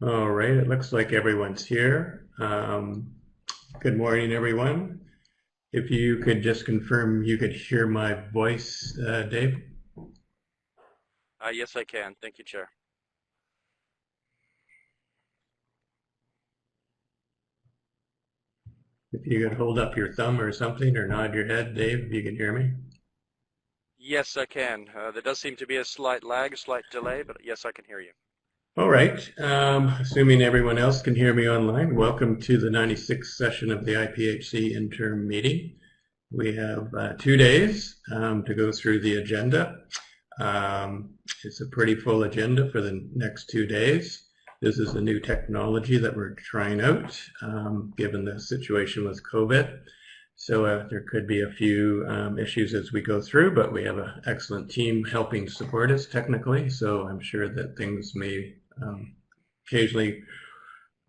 All right, it looks like everyone's here. Good morning, everyone. If you could just confirm you could hear my voice, Dave. Yes, I can. Thank you, Chair. If you could hold up your thumb or something or nod your head, Dave, if you can hear me. Yes, I can. There does seem to be a slight lag, a slight delay, but yes, I can hear you. All right, assuming everyone else can hear me online, welcome to the 96th session of the IPHC interim meeting. We have 2 days to go through the agenda. It's a pretty full agenda for the next 2 days. This is a new technology that we're trying out, given the situation with COVID. So there could be a few issues as we go through, but we have an excellent team helping support us technically. So I'm sure that things may occasionally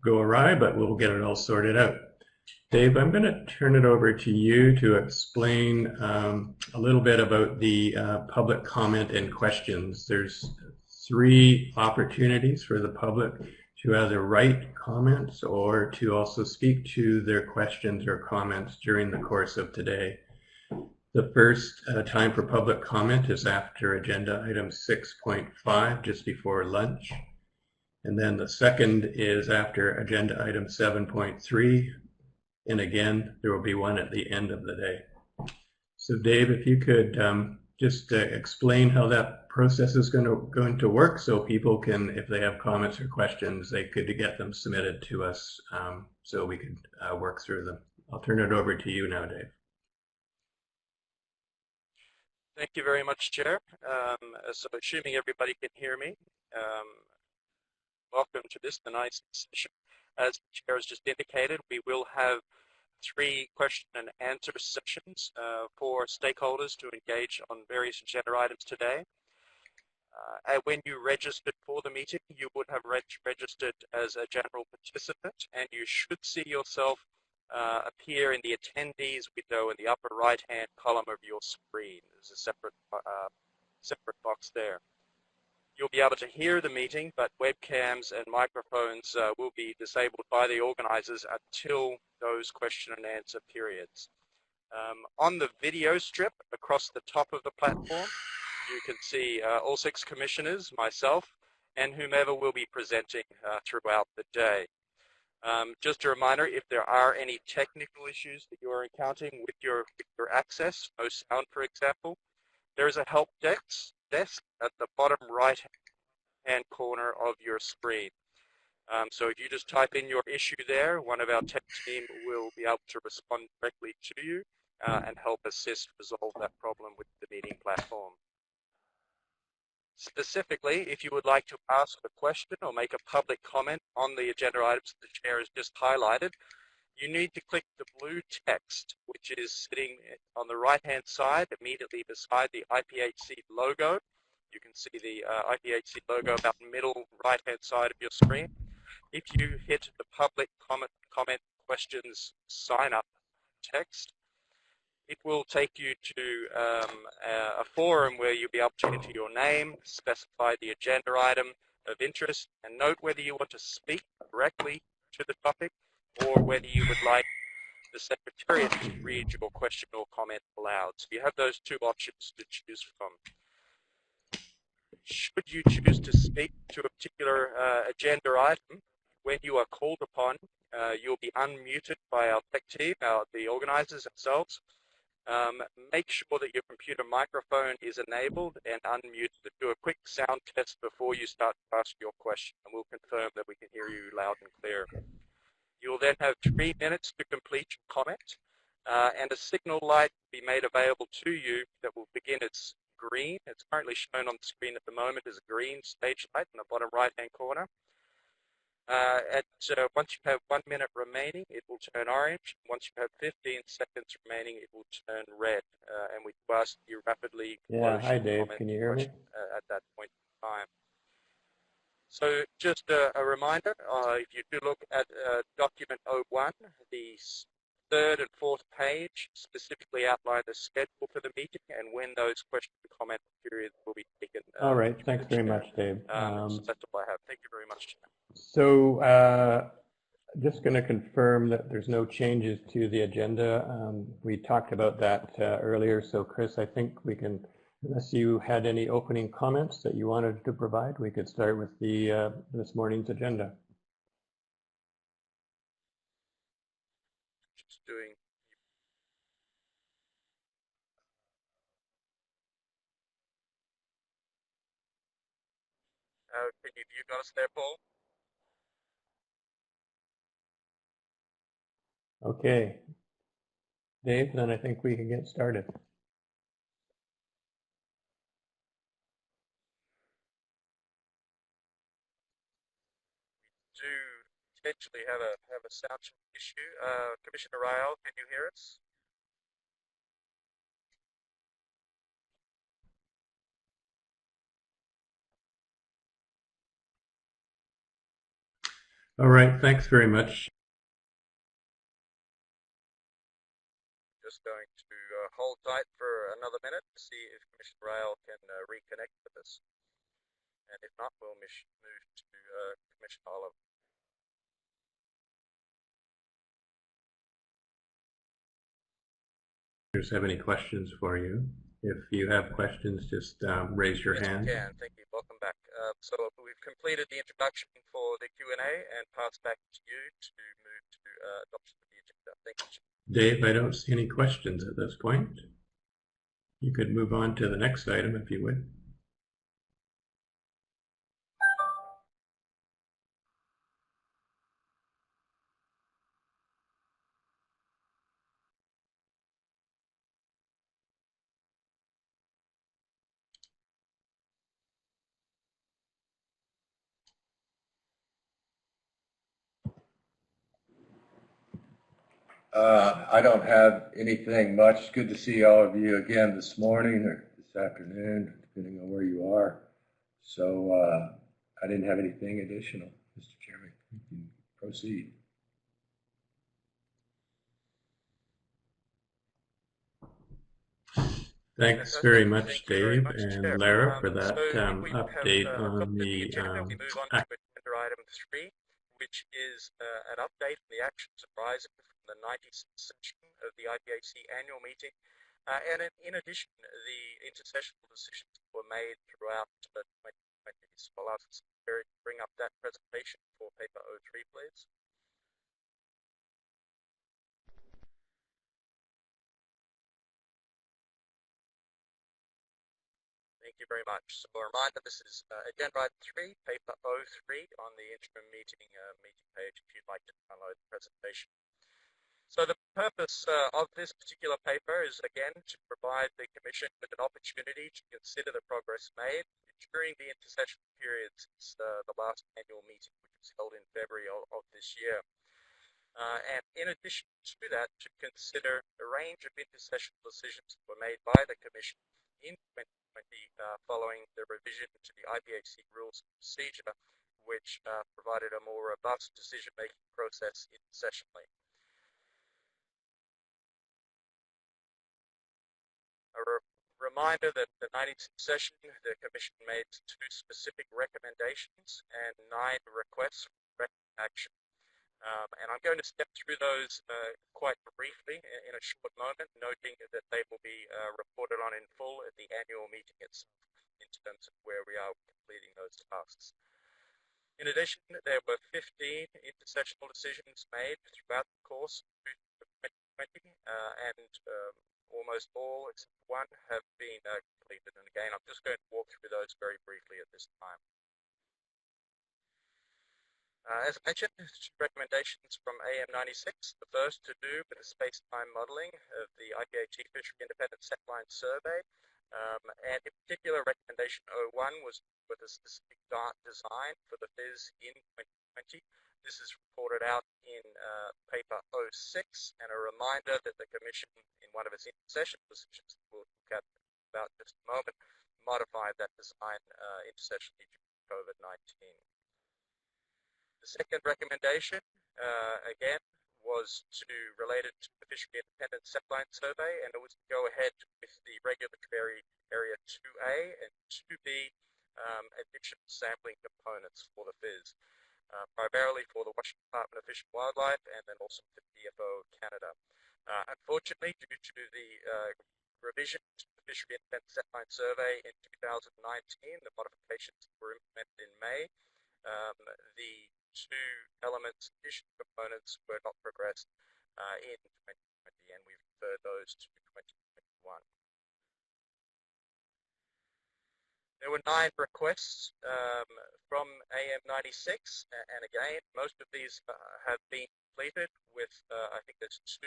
go awry, but we'll get it all sorted out. Dave, I'm going to turn it over to you to explain a little bit about the public comment and questions. There's 3 opportunities for the public to either write comments or to also speak to their questions or comments during the course of today. The first time for public comment is after agenda item 6.5, just before lunch. And then the second is after agenda item 7.3. And again, there will be one at the end of the day. So Dave, if you could just explain how that process is going to work so people can, if they have comments or questions, they could get them submitted to us so we could work through them. I'll turn it over to you now, Dave. Thank you very much, Chair. So assuming everybody can hear me, welcome to the nice session. As the Chair has just indicated, we will have 3 question and answer sessions for stakeholders to engage on various agenda items today. When you registered for the meeting, you would have registered as a general participant, and you should see yourself appear in the attendees window in the upper right-hand column of your screen. There's a separate box there. You'll be able to hear the meeting, but webcams and microphones will be disabled by the organizers until those question and answer periods. On the video strip across the top of the platform, you can see all 6 commissioners, myself, and whomever will be presenting throughout the day. Just a reminder, if there are any technical issues that you are encountering with your access, no sound, for example, there is a help desk at the bottom right-hand corner of your screen. So if you just type in your issue there, one of our tech team will be able to respond directly to you and help assist resolve that problem with the meeting platform. Specifically, if you would like to ask a question or make a public comment on the agenda items the Chair has just highlighted, you need to click the blue text, which is sitting on the right-hand side, immediately beside the IPHC logo. You can see the IPHC logo about middle right-hand side of your screen. If you hit the public comment questions sign up text, it will take you to a forum where you'll be able to enter your name, specify the agenda item of interest, and note whether you want to speak directly to the topic or whether you would like the Secretariat to read your question or comment aloud. So you have those 2 options to choose from. Should you choose to speak to a particular agenda item, when you are called upon, you'll be unmuted by our tech team, the organizers themselves. Make sure that your computer microphone is enabled and unmuted. Do a quick sound test before you start to ask your question, and we'll confirm that we can hear you loud and clear. You'll then have 3 minutes to complete your comment, and a signal light will be made available to you that will begin its green. It's currently shown on the screen at the moment as a green stage light in the bottom right-hand corner. Once you have 1 minute remaining, it will turn orange. Once you have 15 seconds remaining, it will turn red. And we ask you rapidly close Hi your Dave, comment can you hear me? at that point in time. So just a reminder, if you do look at document 01, the third and fourth page specifically outline the schedule for the meeting and when those question and comment periods will be taken. All right, thanks very much, Dave. So that's all I have. Thank you very much. So just going to confirm that there's no changes to the agenda. We talked about that earlier. So Chris, I think we can, unless you had any opening comments that you wanted to provide, we could start with the this morning's agenda. Just doing. Can you got us there, Paul? Okay. Dave, then I think we can get started. We do potentially have a sound issue. Commissioner Ryle, can you hear us? All right, thanks very much. Just going to hold tight for another minute to see if Commissioner Ryle can reconnect with us. And if not, we'll move to Commissioner Oliver. Have any questions for you? If you have questions, just raise your hand. Yes, thank you. Welcome back. So we've completed the introduction for the Q&A and pass back to you to move to adoption of the agenda. Thank you. Dave, I don't see any questions at this point. You could move on to the next item if you would. I don't have anything much. Good to see all of you again this morning or this afternoon, depending on where you are. So I didn't have anything additional, Mr. Chairman. You can proceed. Thanks very much, Dave and Lara, for that update on the we move on to agenda item 3, which is an update on the actions arising from the 96th session of the IPHC annual meeting. And in addition, the intersessional decisions were made throughout 2020. So I'll ask Barry to bring up that presentation for paper 03, please. Thank you very much. So a reminder, this is agenda item 3, paper 03 on the interim meeting page if you'd like to download the presentation. So the purpose of this particular paper is, again, to provide the Commission with an opportunity to consider the progress made during the intersessional period since the last annual meeting, which was held in February of this year. And in addition to that, to consider a range of intersessional decisions that were made by the Commission in 2020 following the revision to the IPHC rules of procedure, which provided a more robust decision-making process intersessionally. A reminder that the 96th session, the Commission made 2 specific recommendations and 9 requests for action. And I'm going to step through those quite briefly in a short moment, noting that they will be reported on in full at the annual meeting itself in terms of where we are completing those tasks. In addition, there were 15 intersessional decisions made throughout the course of 2020, and almost all except one have been completed. And again, I'm just going to walk through those very briefly at this time. As I mentioned, 2 recommendations from IM096. The first to do with the space-time modelling of the IPHC Fishery Independent Setline Survey. And in particular, recommendation 01 was with a specific dart design for the FIS in 2020. This is reported out in paper 06, and a reminder that the Commission, in one of its intersessional decisions that we'll look at about just a moment, modified that design intersessionally due to COVID-19. The second recommendation, again, was related to the Fishery Independent Setline Survey, and it was to go ahead with the regulatory area 2A and 2B additional sampling components for the FIS, primarily for the Washington Department of Fish and Wildlife and then also for DFO Canada. Unfortunately, due to the revision to the Fishery Independent Setline Survey in 2019, the modifications were implemented in May. The two elements, additional components, were not progressed in 2020, and we've referred those to 2021. There were 9 requests from IM096, and again, most of these have been completed with, I think there's 2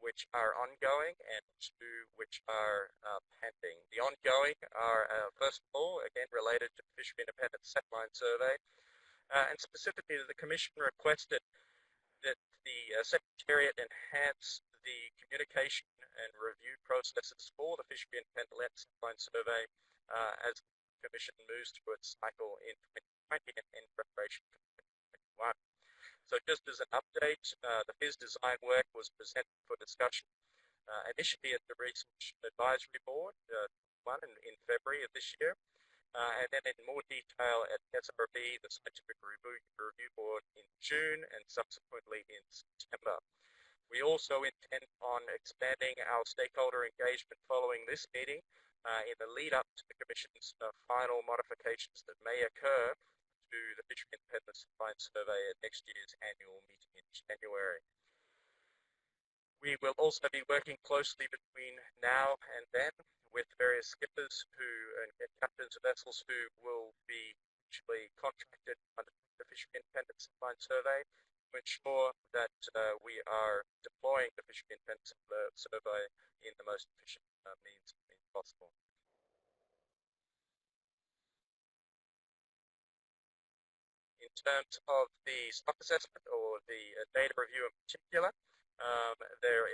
which are ongoing and 2 which are pending. The ongoing are, first of all, again, related to the Fishery Independent Setline Survey, and specifically the Commission requested that the Secretariat enhance the communication and review processes for the Fishery Independent Setline Survey as the Commission moves through its cycle in 2020 and in preparation for 2021. So just as an update, the FIS design work was presented for discussion initially at the Research Advisory Board in February of this year, and then in more detail at SRB, the Scientific Review Board, in June, and subsequently in September. We also intend on expanding our stakeholder engagement following this meeting in the lead up to the Commission's final modifications that may occur to the Fishery Independent Setline Survey at next year's annual meeting in January. We will also be working closely between now and then with various skippers and captains of vessels who will be actually contracted under the Fishery Independent Setline Survey to ensure that we are deploying the Fishery Independent Survey in the most efficient means possible. In terms of the stock assessment or the data review in particular, there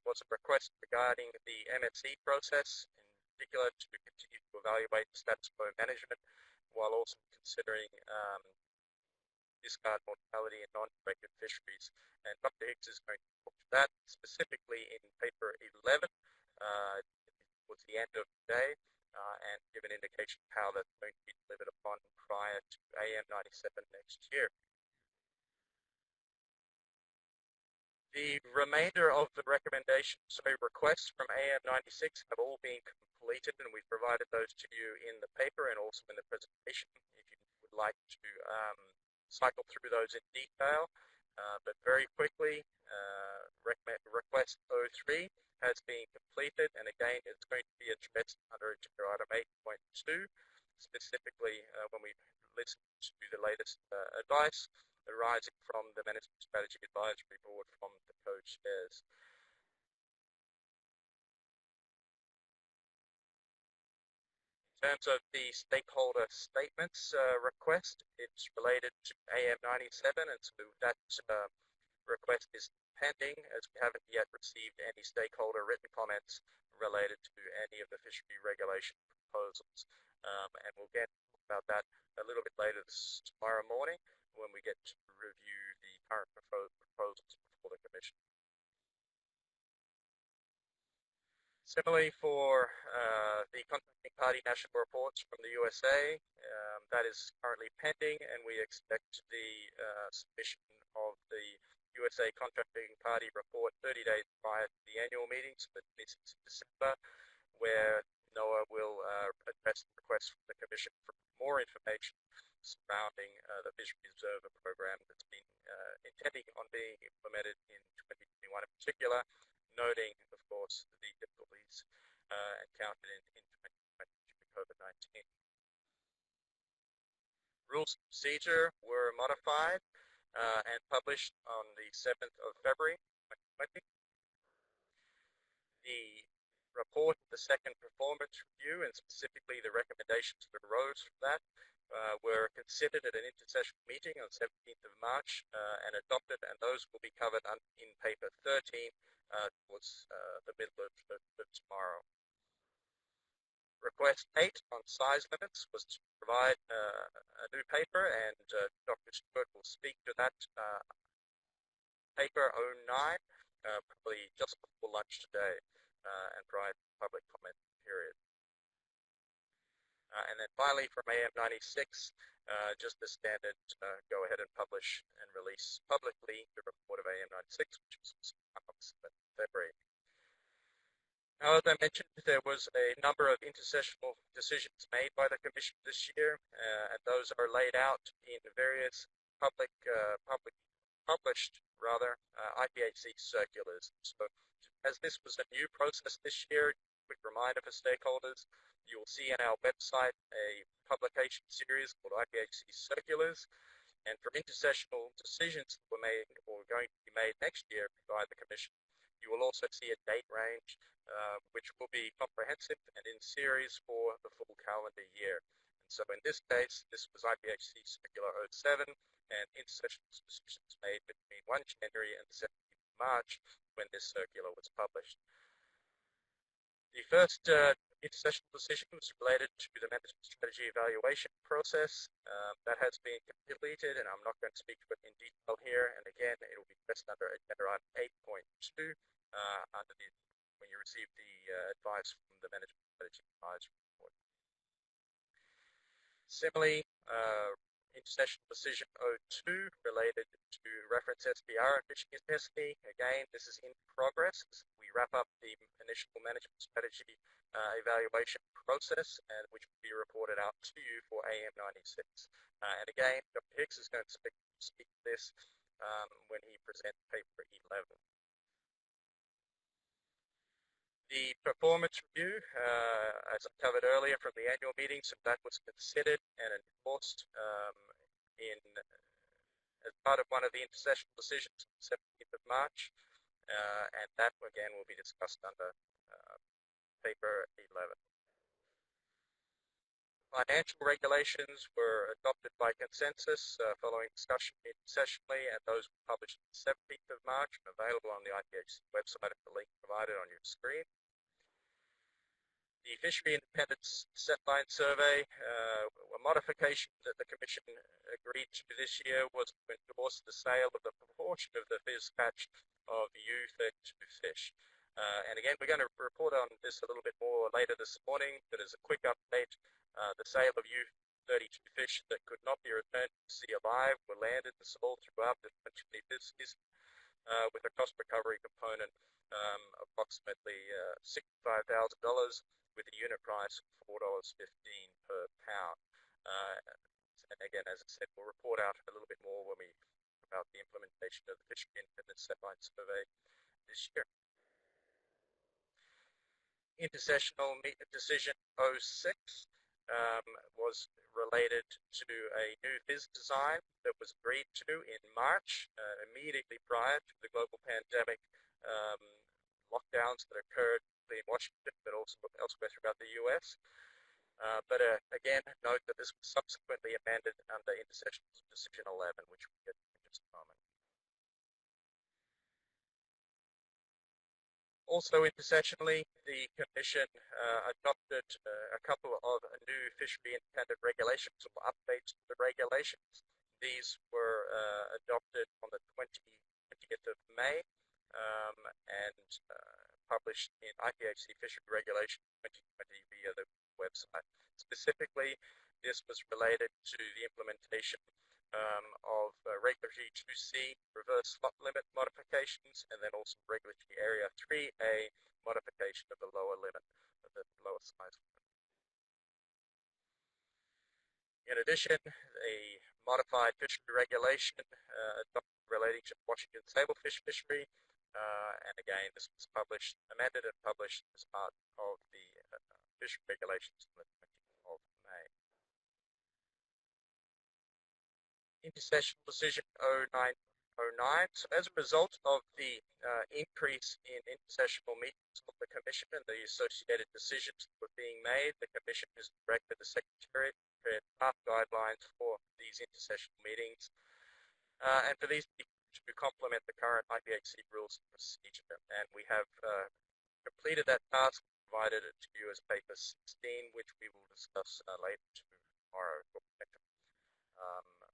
was a request regarding the MSC process, in particular to continue to evaluate status quo management while also considering discard mortality in non-directed fisheries. And Dr. Higgs is going to talk to that specifically in paper 11 towards the end of the day, and give an indication of how that's going to be delivered upon prior to IM096 next year. The remainder of the recommendations, requests from IM096 have all been completed, and we've provided those to you in the paper and also in the presentation if you would like to cycle through those in detail. But very quickly, request 03 has been completed, and again, it's going to be addressed under Agenda Item 8.2, specifically when we listen to the latest advice arising from the Management Strategy Advisory Board from the co-chairs. In terms of the stakeholder statements request, it's related to IM097, and so that request is pending, as we haven't yet received any stakeholder written comments related to any of the fishery regulation proposals. And we'll get about that a little bit later tomorrow morning when we get to review the current proposals before the Commission. Similarly, for the contracting party national reports from the USA, that is currently pending, and we expect the submission of the USA contracting party report 30 days prior to the annual meeting, so that is December, where NOAA will address the request from the Commission for more information surrounding the Fisheries Observer Program that's been intending on being implemented in 2021 in particular, noting, of course, the difficulties encountered in 2020 due to COVID-19. Rules of procedure were modified and published on the 7th of February 2020. The report of the second performance review, and specifically the recommendations that arose from that, were considered at an intersession meeting on 17th of March and adopted, and those will be covered in paper 13 towards the middle of tomorrow. Request 8 on size limits was to provide a new paper, and Dr. Stewart will speak to that paper 09, probably just before lunch today, and prior to the public comment period. And then finally from IM096, just the standard go ahead and publish and release publicly the report of IM096, which was on 7th February. Now, as I mentioned, there was a number of intersessional decisions made by the Commission this year, and those are laid out in various published IPHC circulars. So, as this was a new process this year, quick reminder for stakeholders, you will see on our website a publication series called IPHC circulars, and for intersessional decisions that were made or going to be made next year by the Commission, you will also see a date range which will be comprehensive and in series for the full calendar year. And so in this case, this was IPHC Circular 07, and intersessional decisions made between 1 January and 17th March when this circular was published. The first intersessional decision was related to the management strategy evaluation process. That has been completed, and I'm not going to speak to it in detail here. And again, it will be pressed under agenda item 8.2 when you receive the advice from the management strategy advisory report. Similarly, intersessional decision 02 related to reference SPR and fishing intensity. Again, this is in progress. We wrap up the initial management strategy evaluation process, and which will be reported out to you for IM096. And again, Dr. Hicks is going to speak to this when he presents paper 11. The performance review, as I covered earlier from the annual meeting, so that was considered and enforced as part of one of the intersessional decisions on 17th of March, and that again will be discussed under paper 11. Financial regulations were adopted by consensus following discussion intersessionally, and those were published on the 17th of March and available on the IPHC website at the link provided on your screen. The Fishery Independence Setline Survey, a modification that the Commission agreed to this year was to endorse the sale of the proportion of the FIS catch of U32 fish. And again, we're going to report on this a little bit more later this morning, but as a quick update, the sale of U32 fish that could not be returned to sea alive were landed and sold throughout the 2020 season with a cost recovery component approximately $65,000 with a unit price of $4.15 per pound. And again, as I said, we'll report out a little bit more when we talk about the implementation of the Fishery Independence Setline Survey this year. Intersessional decision 06 was related to a new FIS design that was agreed to in March, immediately prior to the global pandemic lockdowns that occurred in Washington, but also elsewhere throughout the US. But again, note that this was subsequently amended under intersessional decision 11, which we'll get in just a moment. Also intersessionally, the Commission adopted a couple of new fishery independent regulations or updates to the regulations. These were adopted on the 20th of May and published in IPHC Fishery Regulation 2020 via the website. Specifically, this was related to the implementation of Regulatory 2C reverse slot limit modifications, and then also Regulatory Area 3A modification of the lower limit, of the lower size limit. In addition, a modified fishery regulation adopted relating to Washington sablefish fishery, and again, this was amended and published as part of the fishery regulations on the 20th of May. Intersessional decision 0909. So as a result of the increase in intersessional meetings of the Commission and the associated decisions that were being made, the Commission has directed the Secretariat to prepare draft guidelines for these intersessional meetings, and for these to complement the current IPHC rules and procedure. And we have completed that task, provided it to you as paper 16, which we will discuss later tomorrow.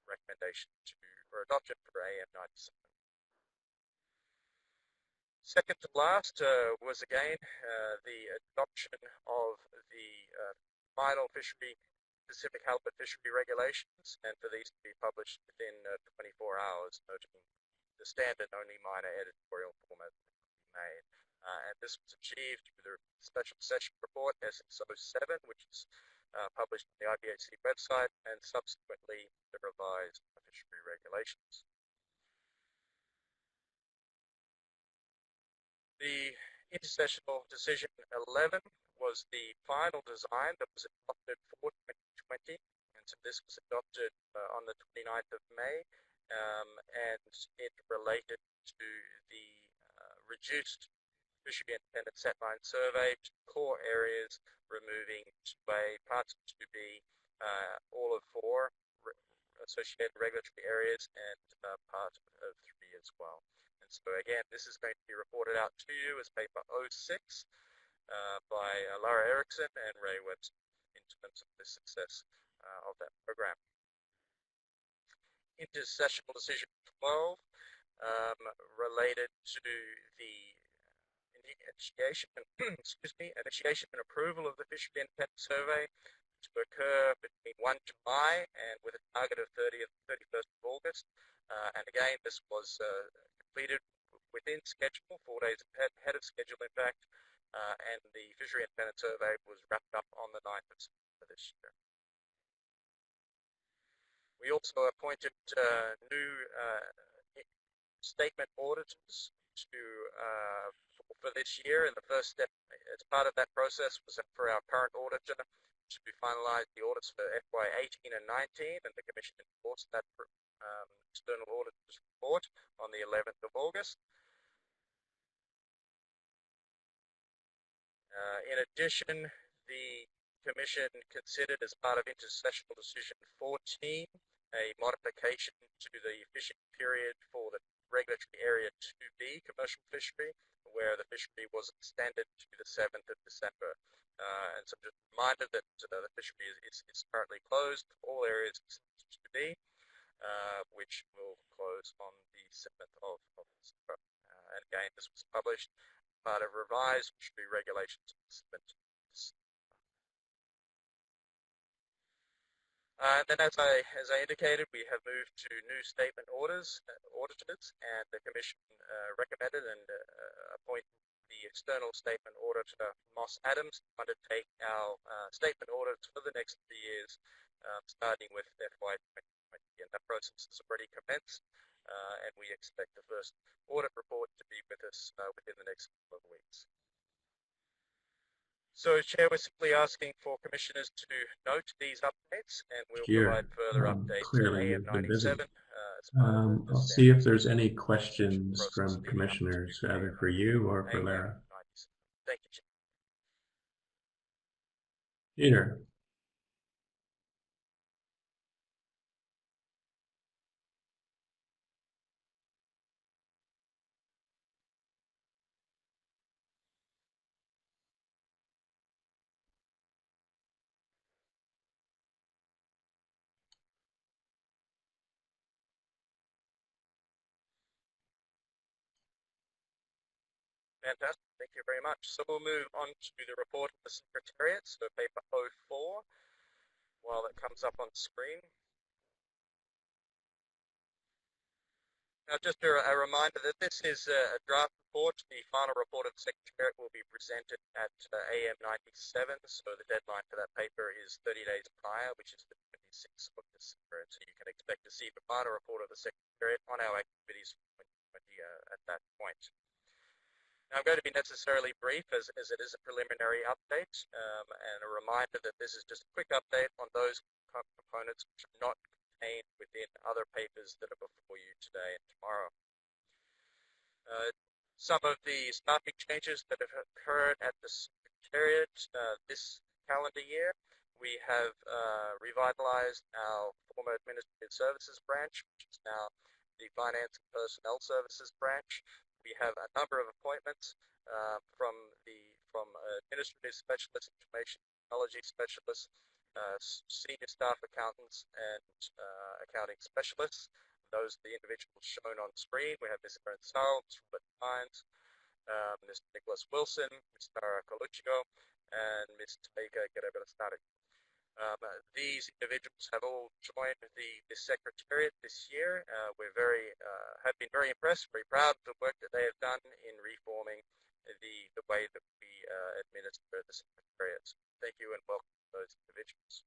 Recommendation for adoption for IM096. Second to last was again the adoption of the final Pacific halibut fishery regulations, and for these to be published within 24 hours, noting the standard only minor editorial format made. And this was achieved through the Special Session Report S607, which is published on the IPHC website, and subsequently the revised fishery regulations. The intersessional decision 11 was the final design that was adopted for 2020, and so this was adopted on the 29th of May, and it related to the reduced fishery independent setline survey to core areas, removing 2A, parts of 2B, all of 4 associated regulatory areas, and part of 3 as well. And so again, this is going to be reported out to you as paper 06 by Lara Erickson and Ray Webster in terms of the success of that program. Intersessional decision 12 related to the initiation and approval of the fishery independent survey to occur between 1 July and with a target of 31st of August. And again, this was completed within schedule, 4 days ahead of schedule, in fact, and the fishery independent survey was wrapped up on the 9th of September this year. We also appointed new statement auditors for this year, and the first step as part of that process was for our current auditor to finalize the audits for FY 18 and 19, and the Commission endorsed that external auditor's report on the 11th of August. In addition, the Commission considered as part of intersessional decision 14 a modification to the fishing period for the regulatory area 2B commercial fishery, where the fishery was extended to the 7th of December. And so just a reminder that the fishery is currently closed for all areas except 2B, which will close on the 7th of December. And again, this was published as part of revised fishery regulations on the 7th of December. And then, as I indicated, we have moved to new statement auditors, and the Commission recommended and appointed the external statement auditor, Moss Adams, to undertake our statement audits for the next 3 years, starting with FY 2020. And that process has already commenced, and we expect the first audit report to be with us within the next couple of weeks. So, Chair, we're simply asking for commissioners to note these updates, and we'll provide further updates clearly to IM097. I'll see if there's any questions from commissioners, either for you or for Lara. Thank you, Chair. Peter. Fantastic. Thank you very much. So we'll move on to the report of the Secretariat, so paper 04, while that comes up on screen. Now, just a reminder that this is a draft report. The final report of the Secretariat will be presented at IM096, so the deadline for that paper is 30 days prior, which is the 26th of December. So you can expect to see the final report of the Secretariat on our activities for 2020 at that point. Now, I'm going to be necessarily brief as it is a preliminary update, and a reminder that this is just a quick update on those components which are not contained within other papers that are before you today and tomorrow. Some of the staffing changes that have occurred at the Secretariat this calendar year, we have revitalized our former Administrative Services branch, which is now the Finance and Personnel Services branch. We have a number of appointments from administrative specialists, information technology specialists, senior staff accountants, and accounting specialists. Those are the individuals shown on screen. We have Ms. Erin Sarles, Robert Hines, Mr. Nicholas Wilson, Mr. Coluccio, and Ms. Taika Gerebelastari. These individuals have all joined the Secretariat this year. Have been very impressed, very proud of the work that they have done in reforming the way that we administer the Secretariat. So thank you and welcome to those individuals.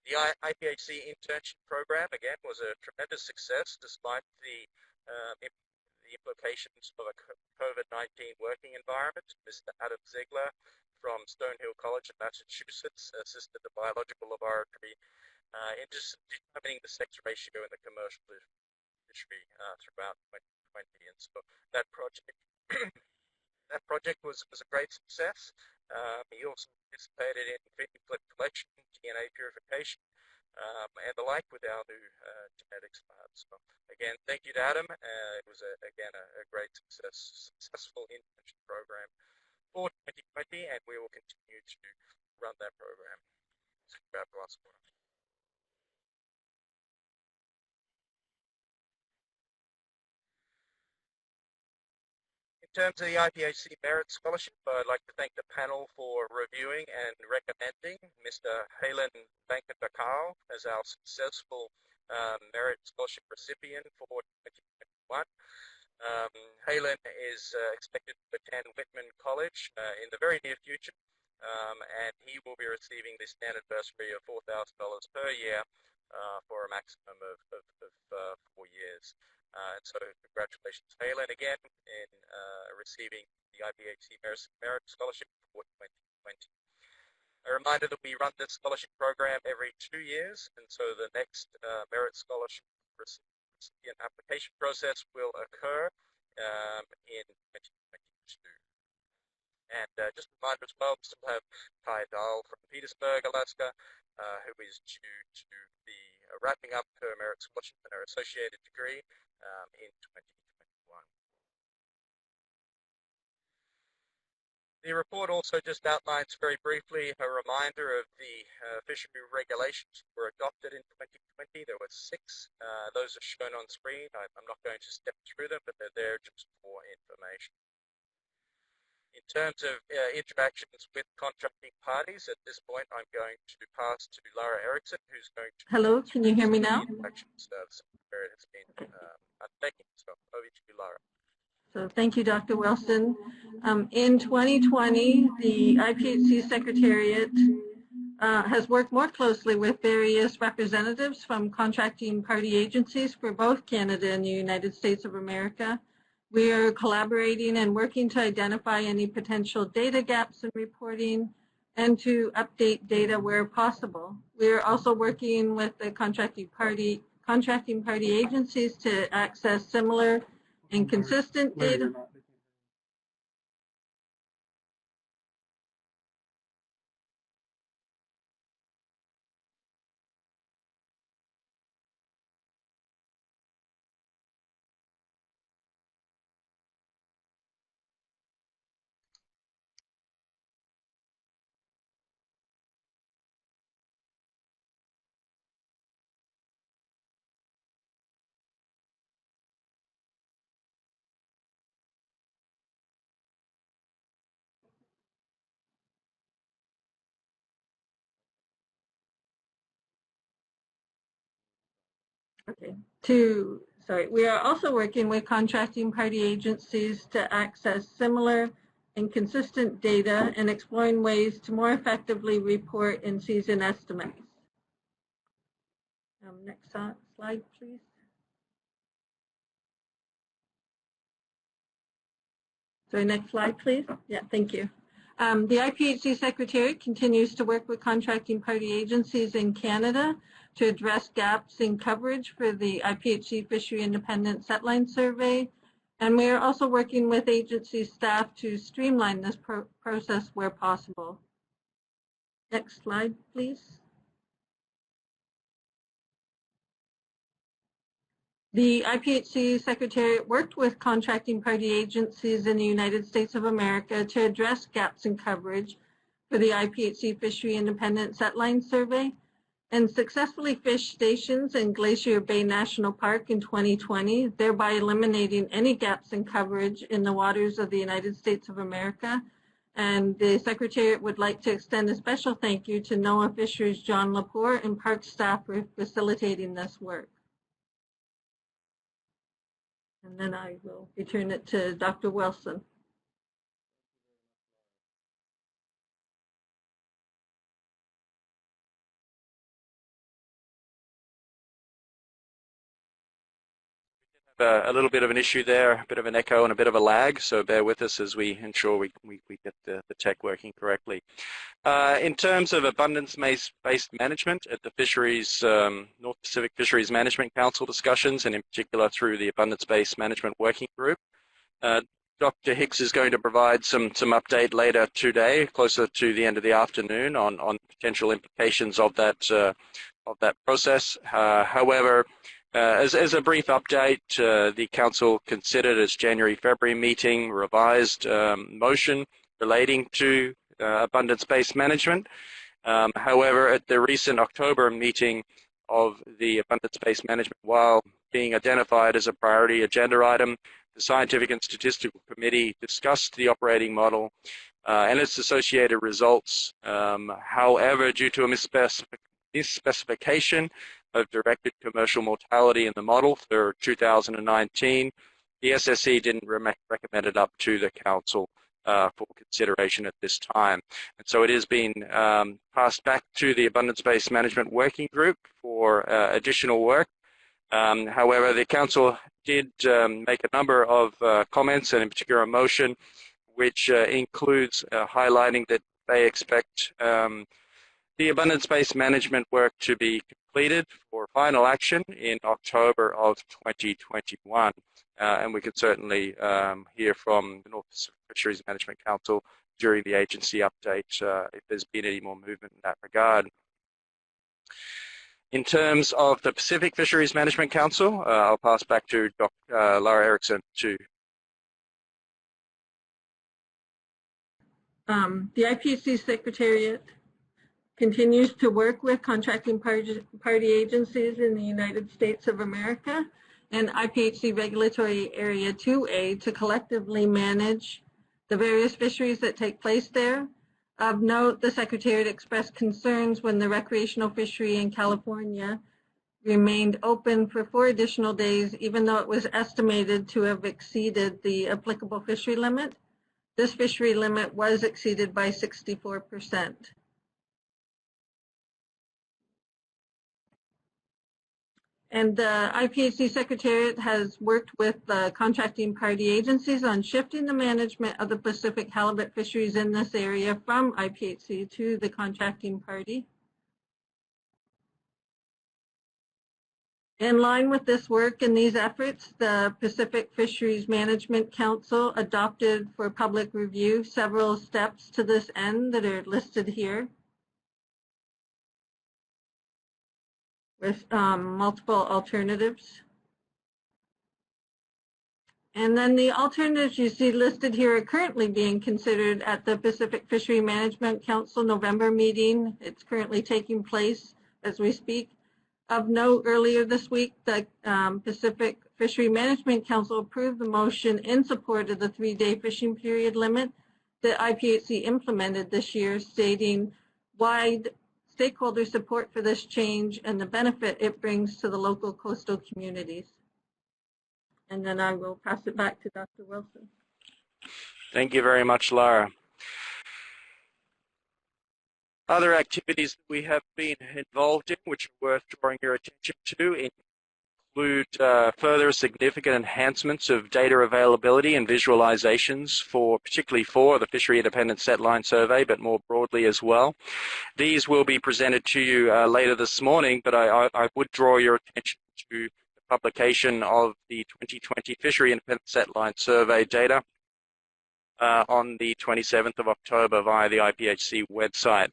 The IPHC internship program, again, was a tremendous success despite the implications of a COVID-19 working environment. Mr. Adam Ziegler from Stonehill College in Massachusetts assisted the biological laboratory in just determining the sex ratio in the commercial fishery throughout 2020. And so that project was a great success. He also participated in feeding clip collection, DNA purification, and the like with our new genetics lab. So again, thank you to Adam. It was again a great successful internship program for 2020, and we will continue to run that program throughout Glasgow. In terms of the IPHC Merit Scholarship, I'd like to thank the panel for reviewing and recommending Mr. Halen Bankan-Bakal as our successful Merit Scholarship recipient for 2021. Halen is expected to attend Whitman College in the very near future, and he will be receiving the standard bursary of $4,000 per year for a maximum of 4 years. And so congratulations, Halen, again, in receiving the IPHC Merit Scholarship for 2020. A reminder that we run this scholarship program every 2 years, and so the next Merit Scholarship recipient application process will occur in 2022. And just a reminder as well, we still have Kai Dahl from Petersburg, Alaska, who is due to be wrapping up her Merit Scholarship and her associated degree in 2021. The report also just outlines very briefly a reminder of the fishery regulations that were adopted in 2020. There were 6. Those are shown on screen. I'm not going to step through them, but they're there just for information. In terms of interactions with contracting parties, at this point I'm going to pass to Lara Erickson, who's going to... Hello, can you hear me now? Where it has been undertaken. So over to you, Lara. So thank you, Dr. Wilson. In 2020, the IPHC Secretariat has worked more closely with various representatives from contracting party agencies for both Canada and the United States of America. We are collaborating and working to identify any potential data gaps in reporting and to update data where possible. We are also working with the contracting party agencies to access similar and consistent data. Okay. We are also working with contracting party agencies to access similar and consistent data and exploring ways to more effectively report in-season estimates. Next slide, please. Sorry, next slide, please. Yeah, thank you. The IPHC Secretariat continues to work with contracting party agencies in Canada to address gaps in coverage for the IPHC Fishery Independent Setline Survey, and we are also working with agency staff to streamline this process where possible. Next slide, please. The IPHC Secretariat worked with contracting party agencies in the United States of America to address gaps in coverage for the IPHC Fishery Independent Setline Survey. and successfully fished stations in Glacier Bay National Park in 2020, thereby eliminating any gaps in coverage in the waters of the United States of America. And the Secretariat would like to extend a special thank you to NOAA Fisheries John Lepore and park staff for facilitating this work. And then I will return it to Dr. Wilson. A little bit of an issue there, a bit of an echo and a bit of a lag, so bear with us as we ensure we get the tech working correctly. In terms of abundance-based management at the Fisheries, North Pacific Fisheries Management Council discussions, and in particular through the Abundance-Based Management Working Group, Dr. Hicks is going to provide some update later today, closer to the end of the afternoon, on potential implications of that process. However, as a brief update, the Council considered its January-February meeting revised motion relating to abundance-based management. However, at the recent October meeting of the abundance-based management, while being identified as a priority agenda item, the Scientific and Statistical Committee discussed the operating model and its associated results. However, due to a misspecification of directed commercial mortality in the model for 2019, the SSC didn't recommend it up to the Council for consideration at this time. And so it is being passed back to the Abundance-Based Management Working Group for additional work. However, the Council did make a number of comments, and in particular a motion, which includes highlighting that they expect the abundance-based management work to be completed for final action in October of 2021. And we can certainly hear from the North Pacific Fisheries Management Council during the agency update if there's been any more movement in that regard. In terms of the Pacific Fisheries Management Council, I'll pass back to Dr. Lara Erickson to. The IPHC Secretariat continues to work with contracting party agencies in the United States of America and IPHC Regulatory Area 2A to collectively manage the various fisheries that take place there. Of note, the Secretariat expressed concerns when the recreational fishery in California remained open for 4 additional days, even though it was estimated to have exceeded the applicable fishery limit. This fishery limit was exceeded by 64%. And the IPHC Secretariat has worked with the contracting party agencies on shifting the management of the Pacific halibut fisheries in this area from IPHC to the contracting party. In line with this work and these efforts, the Pacific Fisheries Management Council adopted for public review several steps to this end that are listed here, with multiple alternatives. And then the alternatives you see listed here are currently being considered at the Pacific Fishery Management Council November meeting. It's currently taking place as we speak. Of note, earlier this week, the Pacific Fishery Management Council approved the motion in support of the 3-day fishing period limit that IPHC implemented this year, stating wide stakeholder support for this change and the benefit it brings to the local coastal communities. And then I will pass it back to Dr. Wilson. Thank you very much, Lara. Other activities that we have been involved in, which are worth drawing your attention to, include further significant enhancements of data availability and visualizations particularly for the Fishery Independent Setline Survey, but more broadly as well. These will be presented to you later this morning, but I would draw your attention to the publication of the 2020 Fishery Independent Setline Survey data on the 27th of October via the IPHC website.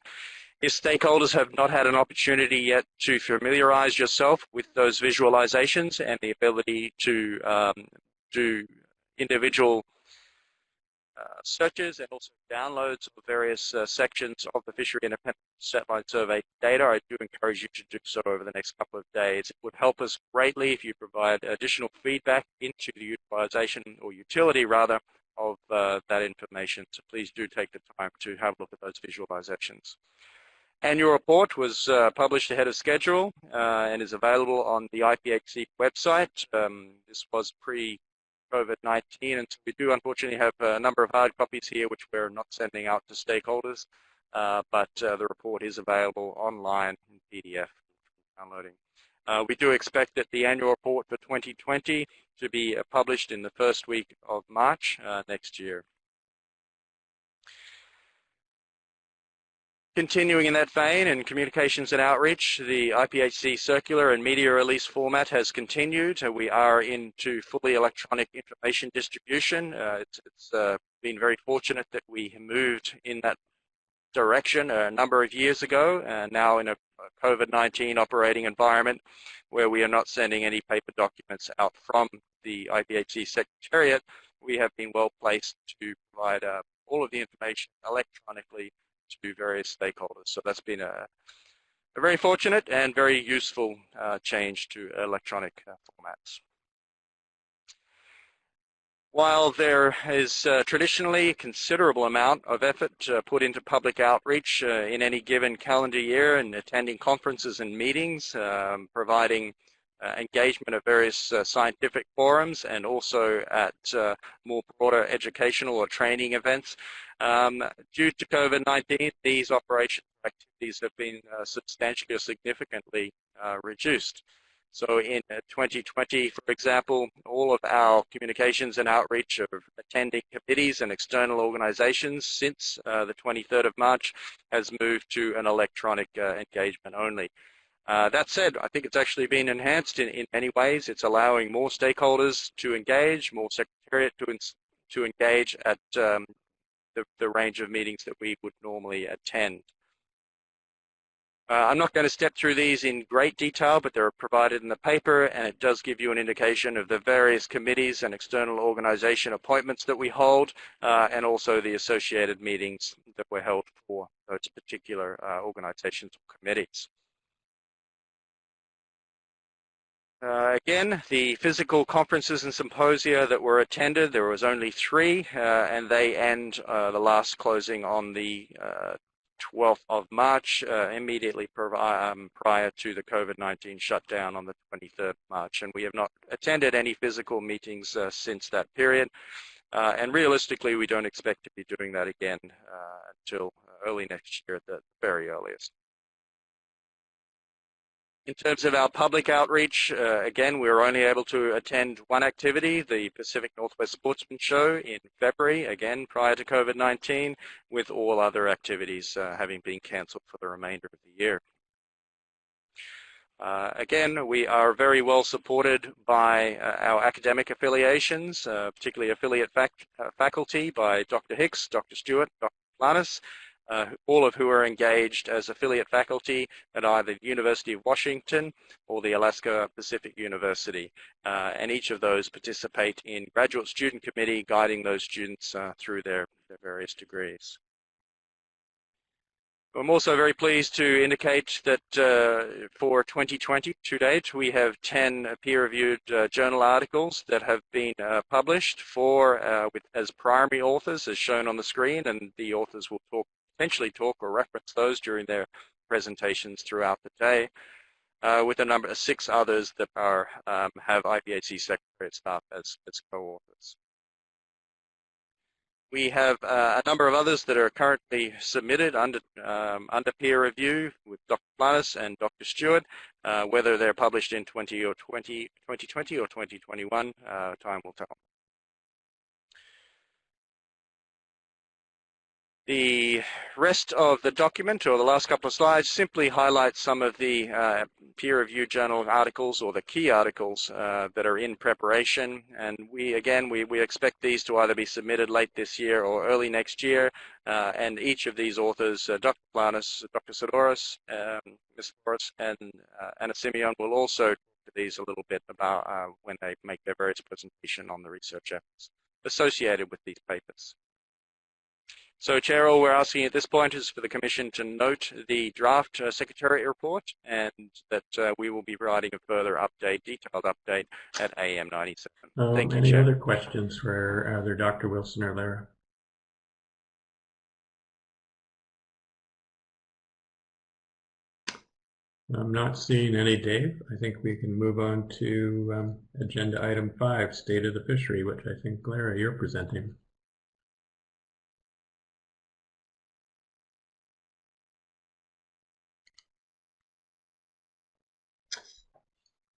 If stakeholders have not had an opportunity yet to familiarize yourself with those visualizations and the ability to do individual searches and also downloads of various sections of the Fishery Independent Setline Survey data. I do encourage you to do so over the next couple of days. It would help us greatly if you provide additional feedback into the utilization, or utility rather, of that information. So please do take the time to have a look at those visualizations. Annual report was published ahead of schedule and is available on the IPHC website. This was pre-COVID-19, and so we do unfortunately have a number of hard copies here which we're not sending out to stakeholders, but the report is available online in PDF for downloading. We do expect that the annual report for 2020 to be published in the first week of March next year. Continuing in that vein, in communications and outreach, the IPHC circular and media release format has continued. We are into fully electronic information distribution. It's been very fortunate that we moved in that direction a number of years ago, and now in a COVID-19 operating environment where we are not sending any paper documents out from the IPHC Secretariat, we have been well placed to provide all of the information electronically to various stakeholders. So that's been a very fortunate and very useful change to electronic formats. While there is traditionally a considerable amount of effort put into public outreach in any given calendar year, and attending conferences and meetings, providing engagement at various scientific forums, and also at more broader educational or training events, due to COVID-19, these operational activities have been substantially or significantly reduced. So in 2020, for example, all of our communications and outreach of attending committees and external organizations since the 23rd of March has moved to an electronic engagement only. That said, I think it's actually been enhanced in many ways. It's allowing more stakeholders to engage, more Secretariat to engage at the range of meetings that we would normally attend. I'm not going to step through these in great detail, but they're provided in the paper, and it does give you an indication of the various committees and external organization appointments that we hold, and also the associated meetings that were held for those particular organizations or committees. Again, the physical conferences and symposia that were attended, there was only 3, and they end the last closing on the 12th of March, immediately prior to the COVID-19 shutdown on the 23rd of March. And we have not attended any physical meetings since that period. And realistically, we don't expect to be doing that again until early next year at the very earliest. In terms of our public outreach, again, we were only able to attend one activity, the Pacific Northwest Sportsman Show in February, again prior to COVID-19, with all other activities having been cancelled for the remainder of the year. Again, we are very well supported by our academic affiliations, particularly affiliate faculty by Dr. Hicks, Dr. Stewart, Dr. Planis, all of who are engaged as affiliate faculty at either the University of Washington or the Alaska Pacific University. And each of those participate in graduate student committee, guiding those students through their various degrees. I'm also very pleased to indicate that for 2020 to date, we have 10 peer-reviewed journal articles that have been published as primary authors, as shown on the screen, and the authors will potentially talk or reference those during their presentations throughout the day, with a number of 6 others that have IPHC Secretariat staff as co-authors. We have a number of others that are currently submitted under peer review with Dr. Planis and Dr. Stewart. Whether they're published in 2020 or 2021, time will tell. The rest of the document, or the last couple of slides, simply highlights some of the peer-reviewed journal articles, or the key articles that are in preparation. And we expect these to either be submitted late this year or early next year. And each of these authors, Dr. Planis, Dr. Sidoris, Ms. Forrest, and Anna Simeon, will also talk to these a little bit about when they make their various presentation on the research efforts associated with these papers. So, Chair, all we're asking at this point is for the Commission to note the draft Secretariat report, and that we will be providing a further update, detailed update at IM096. Thank you, Any Chair. other questions for either Dr. Wilson or Lara? I'm not seeing any, Dave. I think we can move on to agenda item 5, State of the Fishery, which I think, Lara, you're presenting.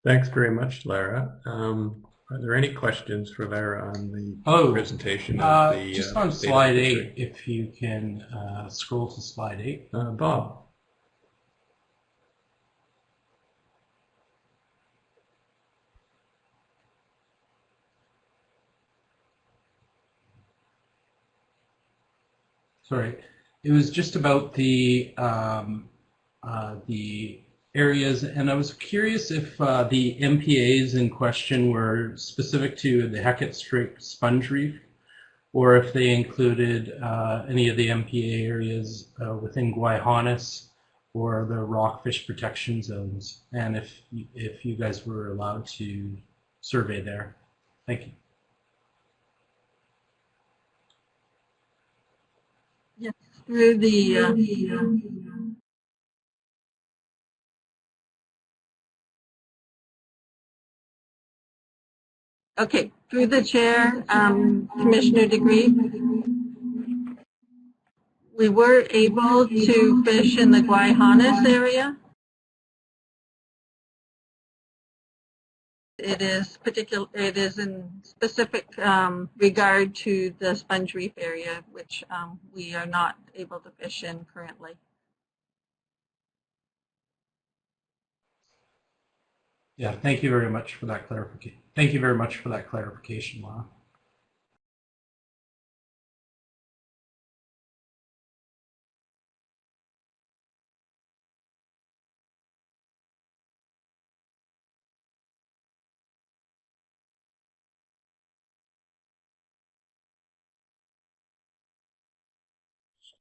Thanks very much, Lara. Are there any questions for Lara on the presentation of the just on slide 8, if you can scroll to slide 8. Bob. Sorry, it was just about the areas, and I was curious if the MPAs in question were specific to the Hecate Strait sponge reef, or if they included any of the MPA areas within Guayhanas or the rockfish protection zones, and if you guys were allowed to survey there. Thank you. Yes, through the okay, through the chair, Commissioner Degree, we were able to fish in the Guayhanas area. It is in specific regard to the sponge reef area, which we are not able to fish in currently. Yeah, thank you very much for that clarification. Thank you very much for that clarification, Lara.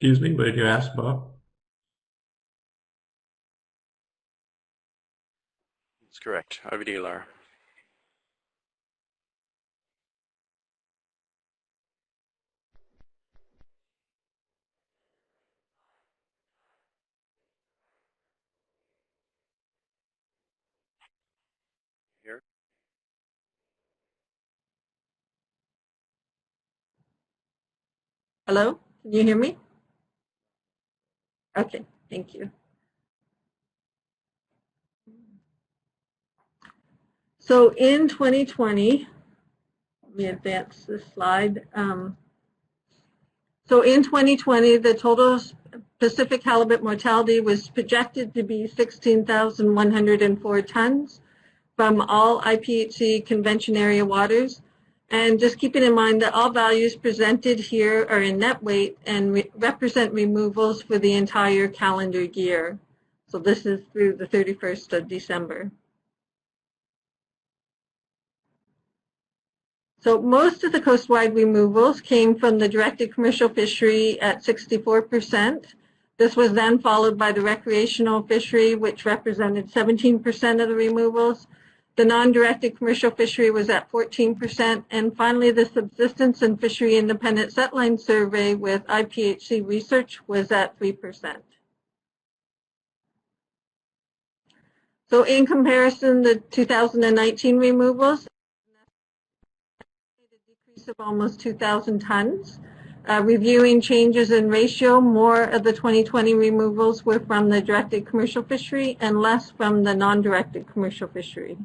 Excuse me, what did you ask, Bob? That's correct. Over to you, Lara. Here. Hello, can you hear me? Okay, thank you. So in 2020, let me advance this slide. So in 2020, the total Pacific halibut mortality was projected to be 16,104 tons from all IPHC convention area waters. And just keeping in mind that all values presented here are in net weight and represent removals for the entire calendar year. So this is through the 31st of December. So most of the coastwide removals came from the directed commercial fishery at 64%. This was then followed by the recreational fishery, which represented 17% of the removals. The non-directed commercial fishery was at 14%. And finally, the subsistence and fishery independent setline survey with IPHC research was at 3%. So in comparison, the 2019 removals, of almost 2,000 tons. Reviewing changes in ratio, more of the 2020 removals were from the directed commercial fishery and less from the non-directed commercial fishery.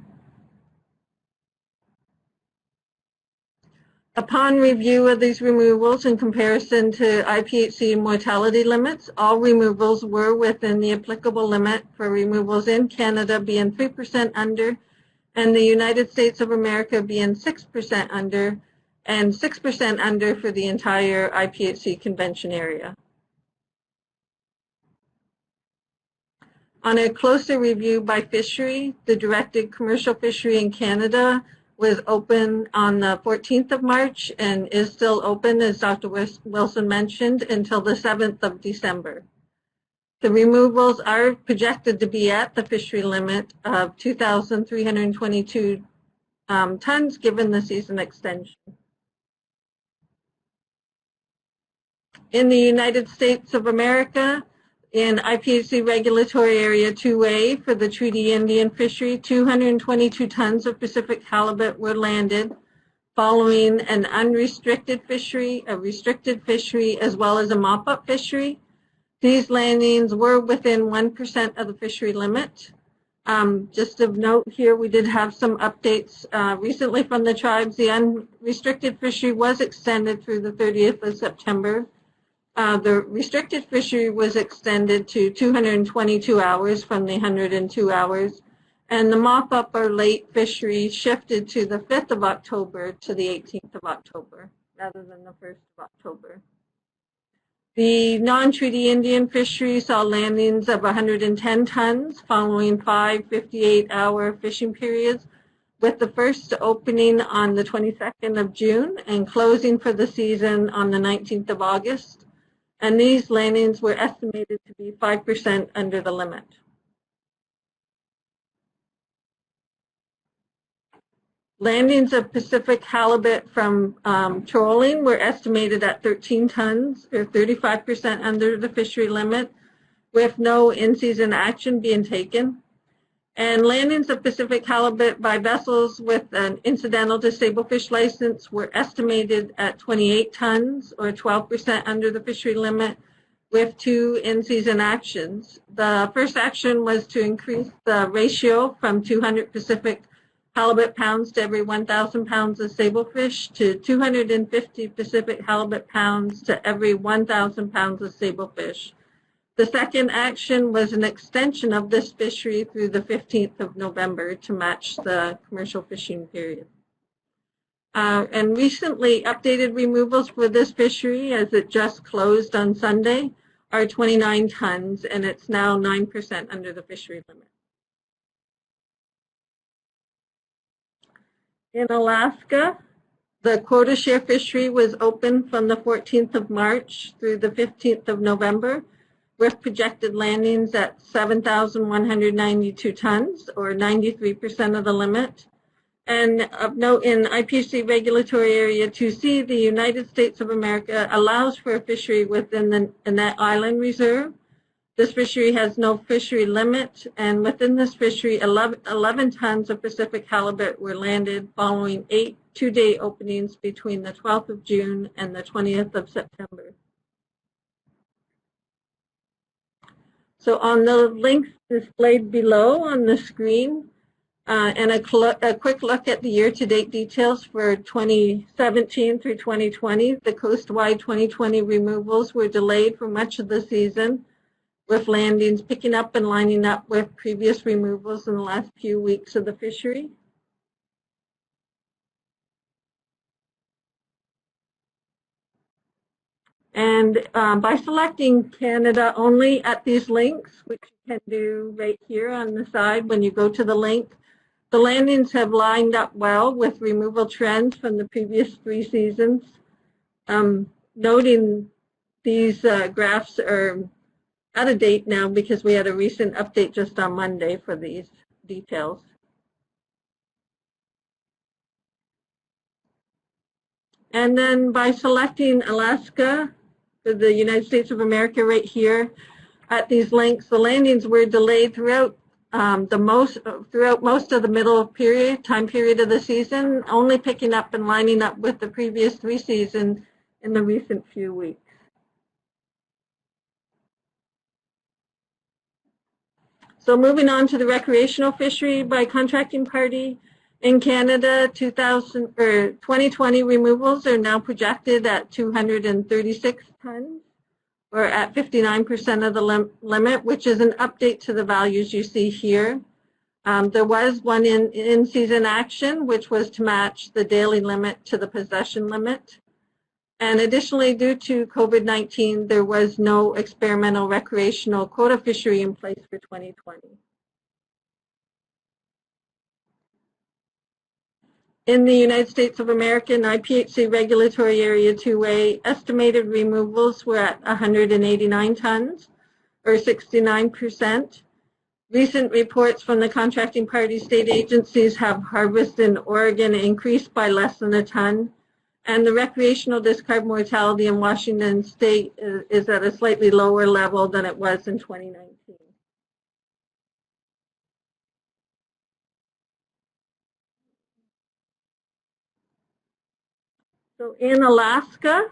Upon review of these removals in comparison to IPHC mortality limits, all removals were within the applicable limit for removals in Canada being 3% under and the United States of America being 6% under and 6% under for the entire IPHC convention area. On a closer review by fishery, the directed commercial fishery in Canada was open on the 14th of March and is still open, as Dr. Wilson mentioned, until the 7th of December. The removals are projected to be at the fishery limit of 2,322 tons given the season extension. In the United States of America, in IPHC Regulatory Area 2A for the Treaty Indian fishery, 222 tons of Pacific halibut were landed following an unrestricted fishery, a restricted fishery, as well as a mop-up fishery. These landings were within 1% of the fishery limit. Just of note here, we did have some updates recently from the tribes. The unrestricted fishery was extended through the 30th of September. The restricted fishery was extended to 222 hours from the 102 hours, and the mop-up or late fishery shifted to the 5th of October to the 18th of October, rather than the 1st of October. The non-treaty Indian fishery saw landings of 110 tons following 5 58-hour fishing periods, with the first opening on the 22nd of June and closing for the season on the 19th of August. And these landings were estimated to be 5% under the limit. Landings of Pacific halibut from trolling were estimated at 13 tons, or 35% under the fishery limit, with no in-season action being taken. And landings of Pacific halibut by vessels with an incidental to stablefish license were estimated at 28 tons, or 12% under the fishery limit, with 2 in-season actions. The first action was to increase the ratio from 200 Pacific halibut pounds to every 1,000 pounds of stablefish to 250 Pacific halibut pounds to every 1,000 pounds of stablefish. The second action was an extension of this fishery through the 15th of November to match the commercial fishing period. And recently updated removals for this fishery, as it just closed on Sunday, are 29 tons, and it's now 9% under the fishery limit. In Alaska, the quota share fishery was open from the 14th of March through the 15th of November, with projected landings at 7,192 tons, or 93% of the limit. And of note, in IPHC Regulatory Area 2C, the United States of America allows for a fishery within the Annette Island Reserve. This fishery has no fishery limit, and within this fishery, 11 tons of Pacific halibut were landed following 8 two-day openings between the 12th of June and the 20th of September. So on the links displayed below on the screen, and a quick look at the year-to-date details for 2017 through 2020, the coast-wide 2020 removals were delayed for much of the season, with landings picking up and lining up with previous removals in the last few weeks of the fishery. And by selecting Canada only at these links, which you can do right here on the side when you go to the link, the landings have lined up well with removal trends from the previous 3 seasons. Noting these graphs are out of date now because we had a recent update just on Monday for these details. And then by selecting Alaska for the United States of America right here at these links, the landings were delayed throughout most of the middle time period of the season, only picking up and lining up with the previous 3 seasons in the recent few weeks. So moving on to the recreational fishery by contracting party. In Canada, 2020 removals are now projected at 236 tons, or at 59% of the limit, which is an update to the values you see here. There was one in-season action, which was to match the daily limit to the possession limit. And additionally, due to COVID-19, there was no experimental recreational quota fishery in place for 2020. In the United States of America, in IPHC Regulatory Area 2A, estimated removals were at 189 tons, or 69%. Recent reports from the contracting party state agencies have harvest in Oregon increased by less than a ton, and the recreational discard mortality in Washington state is at a slightly lower level than it was in 2019. So in Alaska,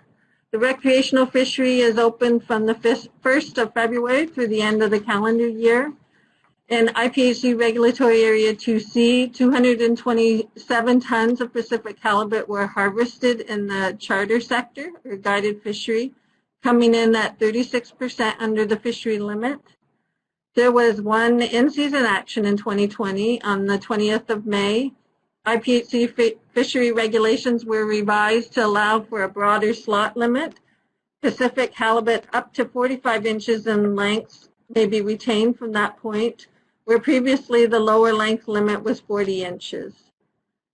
the recreational fishery is open from the 1st of February through the end of the calendar year. In IPHC Regulatory Area 2C, 227 tons of Pacific halibut were harvested in the charter sector, or guided fishery, coming in at 36% under the fishery limit. There was one in-season action in 2020 on the 20th of May. IPHC fishery regulations were revised to allow for a broader slot limit. Pacific halibut up to 45 inches in length may be retained from that point, where previously the lower length limit was 40 inches.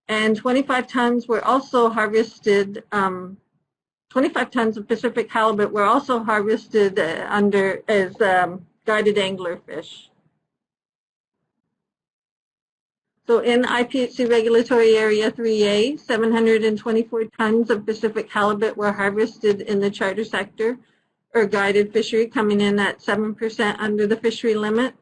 And 25 tons were also harvested, 25 tons of Pacific halibut were also harvested as guided angler fish. So in IPHC Regulatory Area 3A, 724 tons of Pacific halibut were harvested in the charter sector, or guided fishery, coming in at 7% under the fishery limit.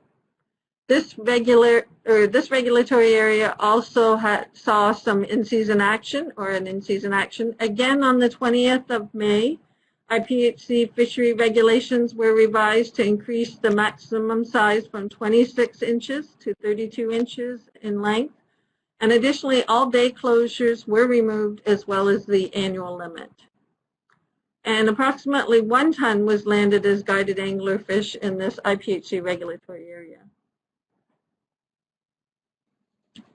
This regulatory area also saw some in-season action, or an in-season action. Again, on the 20th of May, IPHC fishery regulations were revised to increase the maximum size from 26 inches to 32 inches in length. And additionally, all day closures were removed, as well as the annual limit. And approximately 1 ton was landed as guided angler fish in this IPHC regulatory area.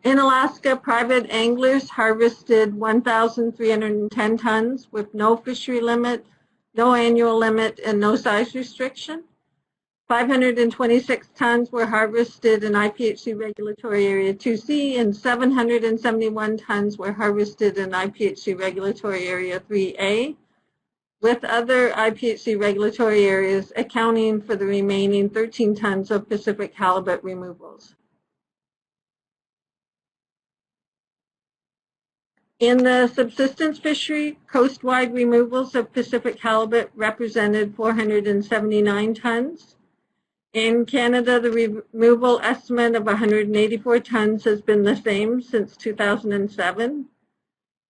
In Alaska, private anglers harvested 1,310 tons with no fishery limit, no annual limit, and no size restriction. 526 tons were harvested in IPHC Regulatory Area 2C, and 771 tons were harvested in IPHC Regulatory Area 3A, with other IPHC regulatory areas accounting for the remaining 13 tons of Pacific halibut removals. In the subsistence fishery, coast-wide removals of Pacific halibut represented 479 tons. In Canada, the removal estimate of 184 tons has been the same since 2007.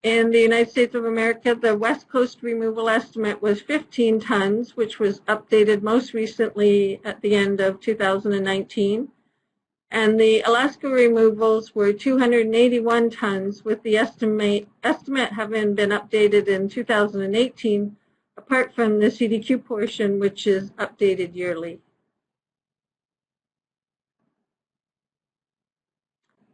In the United States of America, the West Coast removal estimate was 15 tons, which was updated most recently at the end of 2019. And the Alaska removals were 281 tons, with the estimate having been updated in 2018, apart from the CDQ portion, which is updated yearly.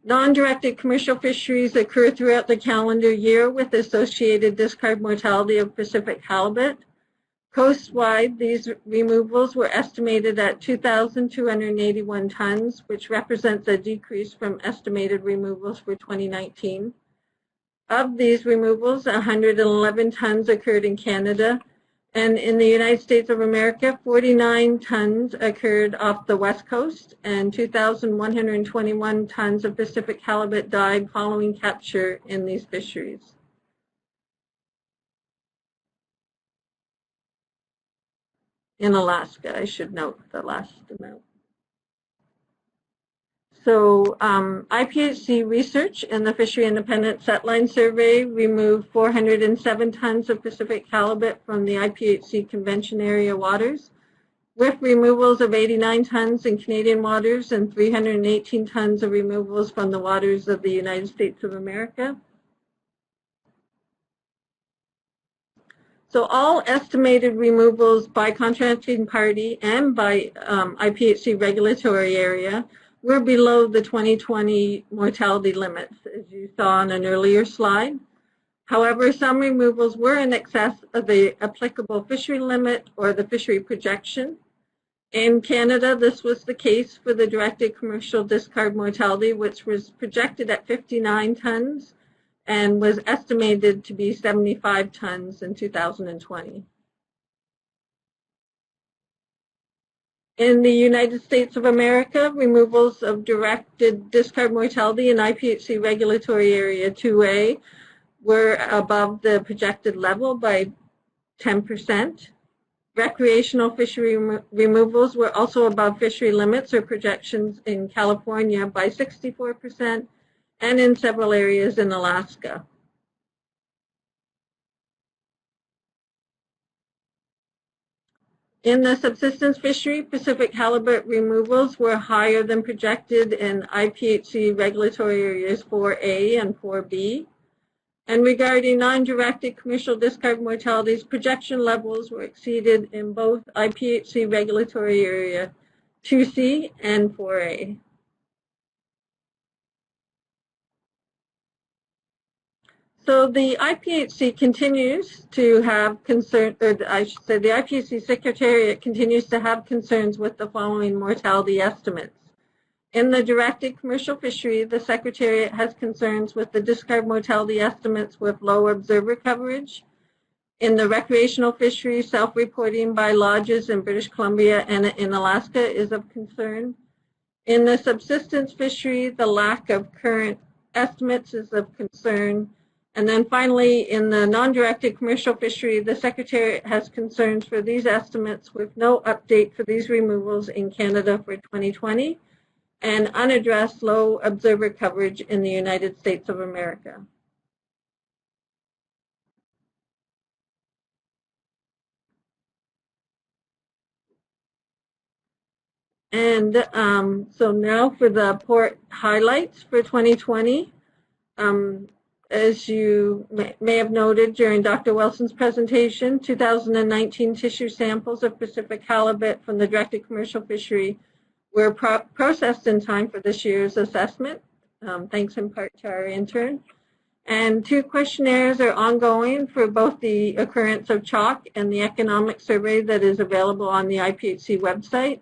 Non-directed commercial fisheries occur throughout the calendar year with associated discard mortality of Pacific halibut. Coast-wide, these removals were estimated at 2,281 tons, which represents a decrease from estimated removals for 2019. Of these removals, 111 tons occurred in Canada, and in the United States of America, 49 tons occurred off the West Coast, and 2,121 tons of Pacific halibut died following capture in these fisheries. In Alaska, I should note the last amount. So IPHC research in the Fishery Independent Setline Survey removed 407 tons of Pacific halibut from the IPHC Convention Area waters, with removals of 89 tons in Canadian waters and 318 tons of removals from the waters of the United States of America. So all estimated removals by contracting party and by IPHC regulatory area were below the 2020 mortality limits, as you saw on an earlier slide. However, some removals were in excess of the applicable fishery limit or the fishery projection. In Canada, this was the case for the directed commercial discard mortality, which was projected at 59 tons, and was estimated to be 75 tons in 2020. In the United States of America, removals of directed discard mortality in IPHC regulatory area 2A were above the projected level by 10%. Recreational fishery removals were also above fishery limits or projections in California by 64% and in several areas in Alaska. In the subsistence fishery, Pacific halibut removals were higher than projected in IPHC regulatory areas 4A and 4B. And regarding non-directed commercial discard mortalities, projection levels were exceeded in both IPHC regulatory area 2C and 4A. So the IPHC continues to have concern, or I should say the IPHC Secretariat continues to have concerns with the following mortality estimates. In the directed commercial fishery, the Secretariat has concerns with the discard mortality estimates with low observer coverage. In the recreational fishery, self-reporting by lodges in British Columbia and in Alaska is of concern. In the subsistence fishery, the lack of current estimates is of concern. And then finally, in the non-directed commercial fishery, the Secretariat has concerns for these estimates with no update for these removals in Canada for 2020 and unaddressed low observer coverage in the United States of America. And so now for the port highlights for 2020. As you may have noted during Dr. Wilson's presentation, 2019 tissue samples of Pacific halibut from the directed commercial fishery were processed in time for this year's assessment, thanks in part to our intern. And 2 questionnaires are ongoing for both the occurrence of chalk and the economic survey that is available on the IPHC website.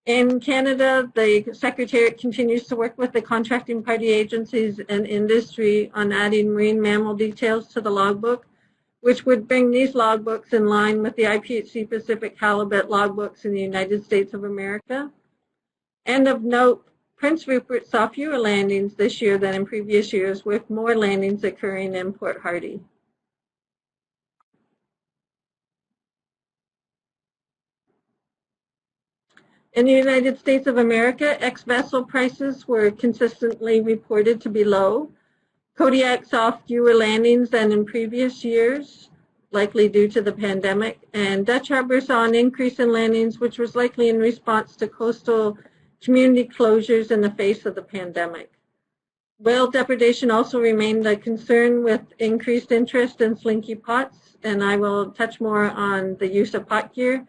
In Canada, the Secretariat continues to work with the contracting party agencies and industry on adding marine mammal details to the logbook, which would bring these logbooks in line with the IPHC Pacific halibut logbooks in the United States of America. And of note, Prince Rupert saw fewer landings this year than in previous years, with more landings occurring in Port Hardy. In the United States of America, ex-vessel prices were consistently reported to be low. Kodiak saw fewer landings than in previous years, likely due to the pandemic, and Dutch Harbor saw an increase in landings, which was likely in response to coastal community closures in the face of the pandemic. Whale depredation also remained a concern with increased interest in slinky pots, and I will touch more on the use of pot gear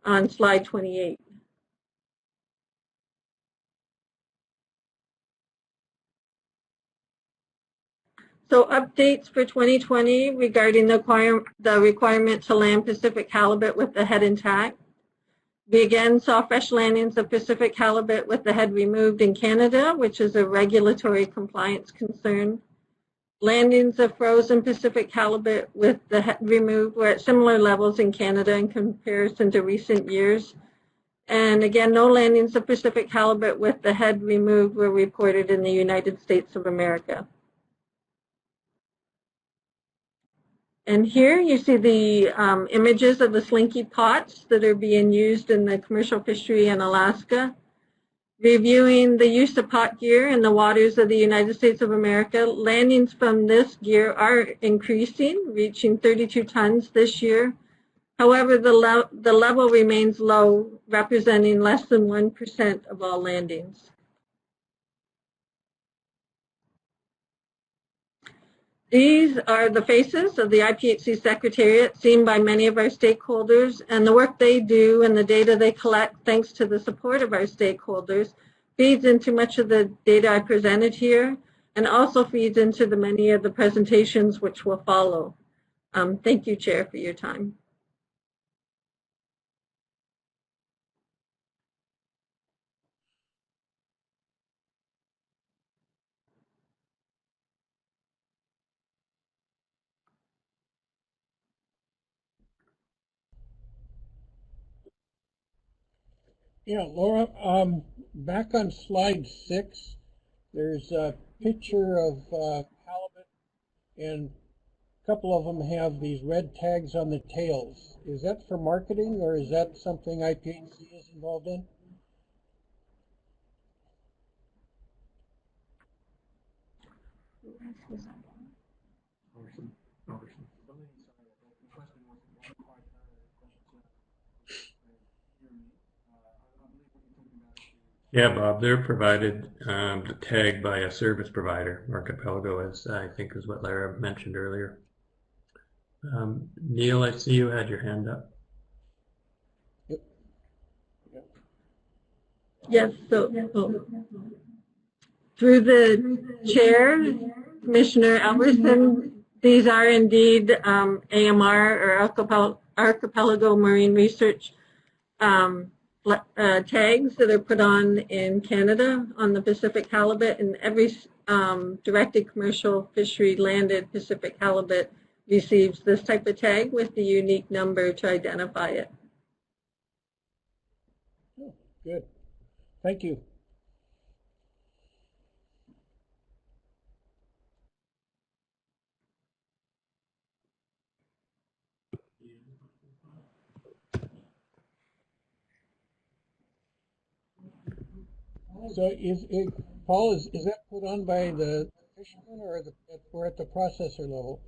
on slide 28. So updates for 2020 regarding the requirement to land Pacific halibut with the head intact. We again saw fresh landings of Pacific halibut with the head removed in Canada, which is a regulatory compliance concern. Landings of frozen Pacific halibut with the head removed were at similar levels in Canada in comparison to recent years. And again, no landings of Pacific halibut with the head removed were reported in the United States of America. And here you see the images of the slinky pots that are being used in the commercial fishery in Alaska. Reviewing the use of pot gear in the waters of the United States of America, landings from this gear are increasing, reaching 32 tons this year. However, the level remains low, representing less than 1% of all landings. These are the faces of the IPHC Secretariat seen by many of our stakeholders, and the work they do and the data they collect, thanks to the support of our stakeholders, feeds into much of the data I presented here and also feeds into the many of the presentations which will follow. Thank you, Chair, for your time. Yeah, Laura, back on slide 6, there's a picture of halibut, and a couple of them have these red tags on the tails. Is that for marketing, or is that something IPHC is involved in? Yeah, Bob, they're provided the tag by a service provider, Archipelago, as I think is what Lara mentioned earlier. Neil, I see you had your hand up. Yes, so through the chair, Commissioner Albertson, these are indeed AMR or Archipelago Marine Research tags that are put on in Canada on the Pacific halibut, and every directed commercial fishery landed Pacific halibut receives this type of tag with the unique number to identify it. Oh, good. Thank you. So Paul, is that put on by the fisherman or at the processor level?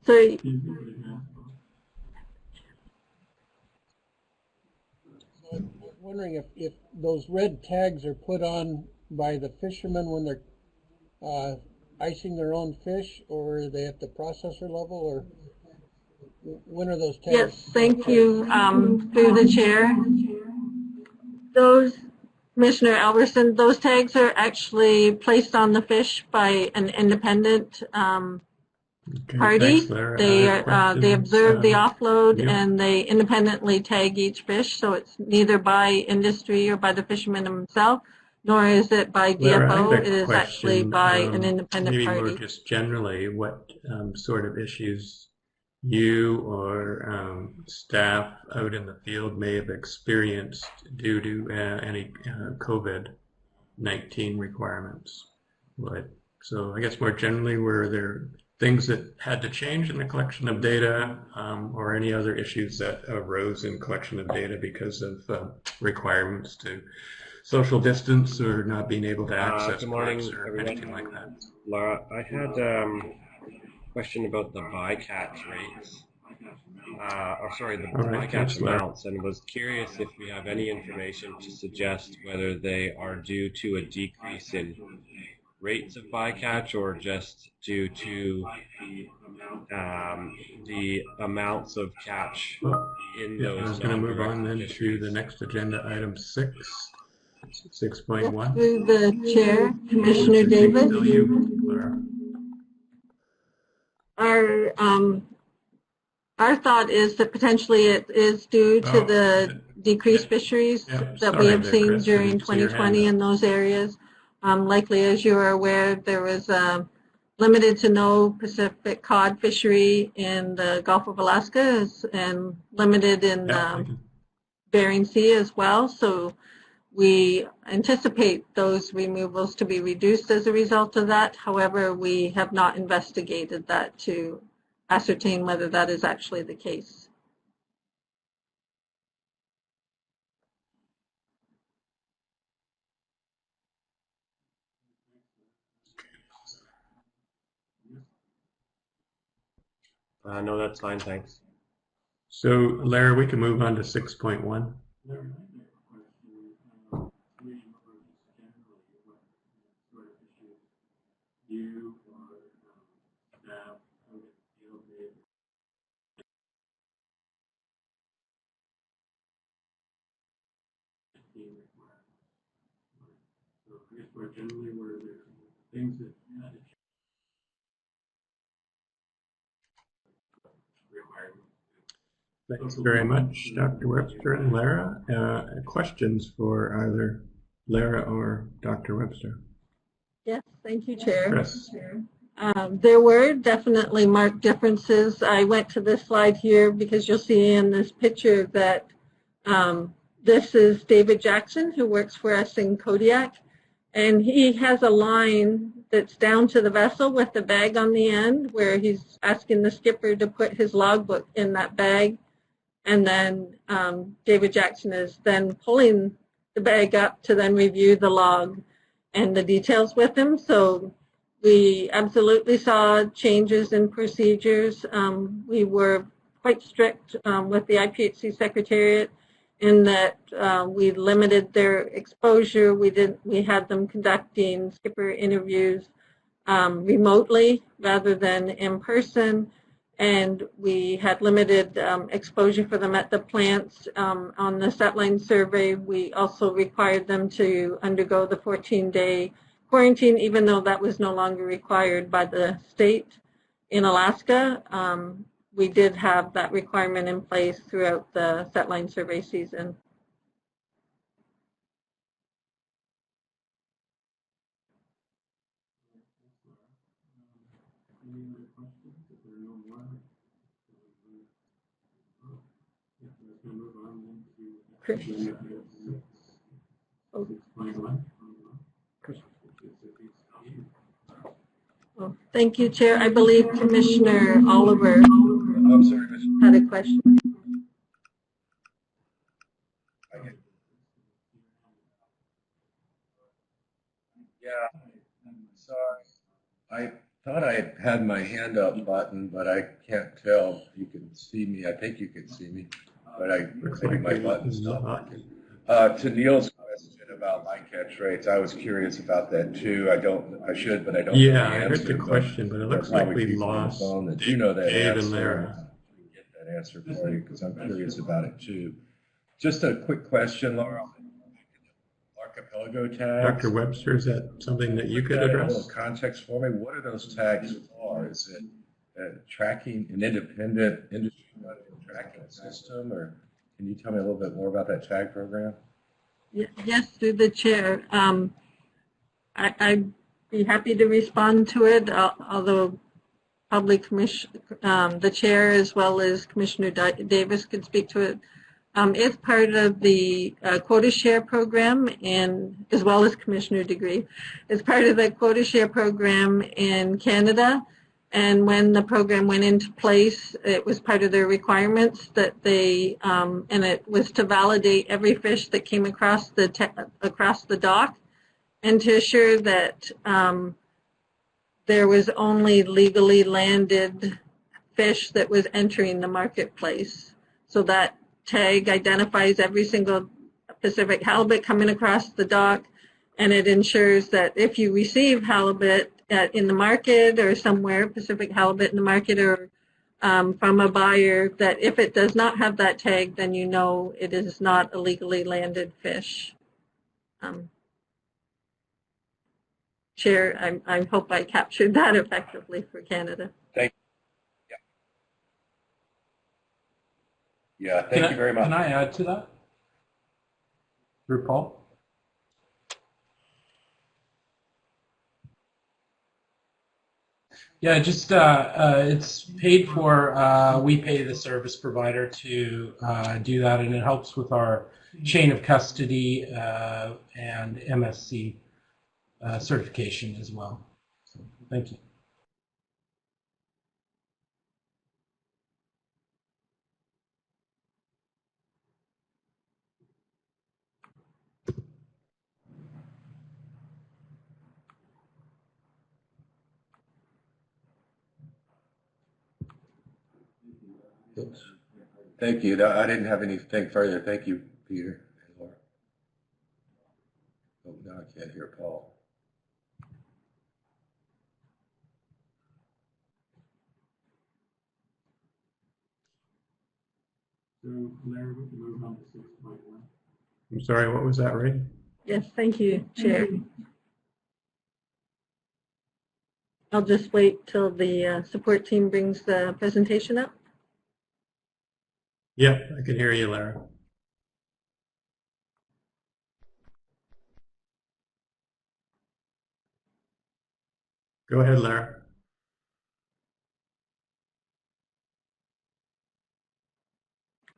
So I was wondering if those red tags are put on by the fishermen when they're icing their own fish, or are they at the processor level, or when are those tags? yes, thank you. Through the chair, those, Commissioner Albertson, those tags are actually placed on the fish by an independent Okay, party. thanks, Lara. They observe the offload Neil? and they independently tag each fish, so it's neither by industry or by the fisherman himself, nor is it by Lara, I have DFO. a It is actually question, by an independent maybe party. more just generally, what sort of issues you or staff out in the field may have experienced due to any COVID-19 requirements. So I guess more generally, were there things that had to change in the collection of data or any other issues that arose in collection of data because of requirements to social distance or not being able to access good morning, ports or everyone. anything like that? Laura, I had a question about the bycatch rates, the right, bycatch Laura. amounts, and was curious if we have any information to suggest whether they are due to a decrease in rates of bycatch or just due to the amounts of catch in Yeah, I those was going to move on then to fisheries. the next agenda item 6.1. Through the chair, Commissioner Davis, Still you, Laura. our thought is that potentially it is due to the decreased fisheries that we have seen during 2020 in those areas. Likely, as you are aware, there was limited to no Pacific cod fishery in the Gulf of Alaska and limited in Bering Sea as well. So we anticipate those removals to be reduced as a result of that. However, we have not investigated that to ascertain whether that is actually the case. No, that's fine, thanks. So, Lara, we can move on to 6.1. Generally, were there things that had to change? Thanks very much, Dr. Webster and Lara. Questions for either Lara or Dr. Webster? Yes, thank you, Chair. Chris. There were definitely marked differences. I went to this slide here because you'll see in this picture that this is David Jackson, who works for us in Kodiak, and he has a line that's down to the vessel with the bag on the end where he's asking the skipper to put his logbook in that bag, and then David Jackson is then pulling the bag up to then review the log and the details with him. So we absolutely saw changes in procedures. We were quite strict with the IPHC Secretariat in that we limited their exposure. We had them conducting skipper interviews remotely rather than in person, and we had limited exposure for them at the plants. On the setline survey, we also required them to undergo the 14-day quarantine, even though that was no longer required by the state in Alaska. We did have that requirement in place throughout the setline survey season. Oh, thank you, Chair. I believe Commissioner Oliver had a question. Yeah, sorry. I thought I had my hand up button, but I can't tell. You can see me. I think you can see me, but maybe my button's not working. To Neil's question about bycatch rates, I was curious about that too. I should, but I don't. Yeah, I heard the question, but it looks like we lost you know that Dave answer. and Lara. Get that answer for you because I'm curious about it too. Just a quick question, Laura. Archipelago tags. Dr. Webster, is that something that you could address? A little context for me. What are those tags for? Is it tracking an independent industry tracking system, or can you tell me a little bit more about that tag program? Yes, through the chair. I'd be happy to respond to it, although probably the chair as well as Commissioner Davis could speak to it. It's part of the quota share program, and as well as Commissioner Degree. It's part of the quota share program in Canada, and when the program went into place, it was part of their requirements that they, and it was to validate every fish that came across the dock, and to assure that there was only legally landed fish that was entering the marketplace. So that tag identifies every single Pacific halibut coming across the dock, and it ensures that if you receive halibut in the market or somewhere, Pacific halibut in the market or from a buyer, that if it does not have that tag, then you know it is not a legally landed fish. Chair, I hope I captured that effectively for Canada. Thank you. Yeah, thank you very much. Can I add to that? Through Paul? Yeah, just it's paid for. We pay the service provider to do that, and it helps with our chain of custody and MSC certification as well. So, thank you. Oops. Thank you. I didn't have anything further. Thank you, Peter and Laura. Oh, now I can't hear Paul. So, Larry, we can move on to 6.1. I'm sorry, what was that, Ray? Yes, thank you, Chair. I'll just wait till the support team brings the presentation up. Yeah, I can hear you, Lara. Go ahead, Lara.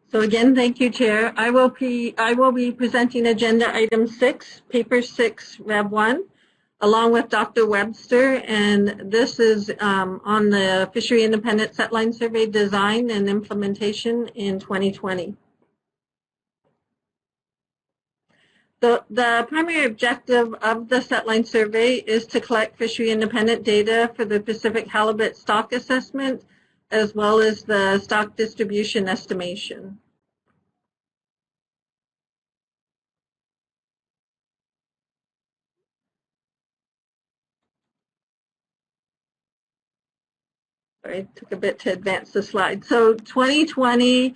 So again, thank you, Chair. I will be presenting Agenda Item 6, Paper 6, Rev 1, along with Dr. Webster, and this is on the Fishery Independent Setline Survey design and implementation in 2020. The primary objective of the Setline Survey is to collect fishery independent data for the Pacific halibut stock assessment, as well as the stock distribution estimation. Sorry, it took a bit to advance the slide. So 2020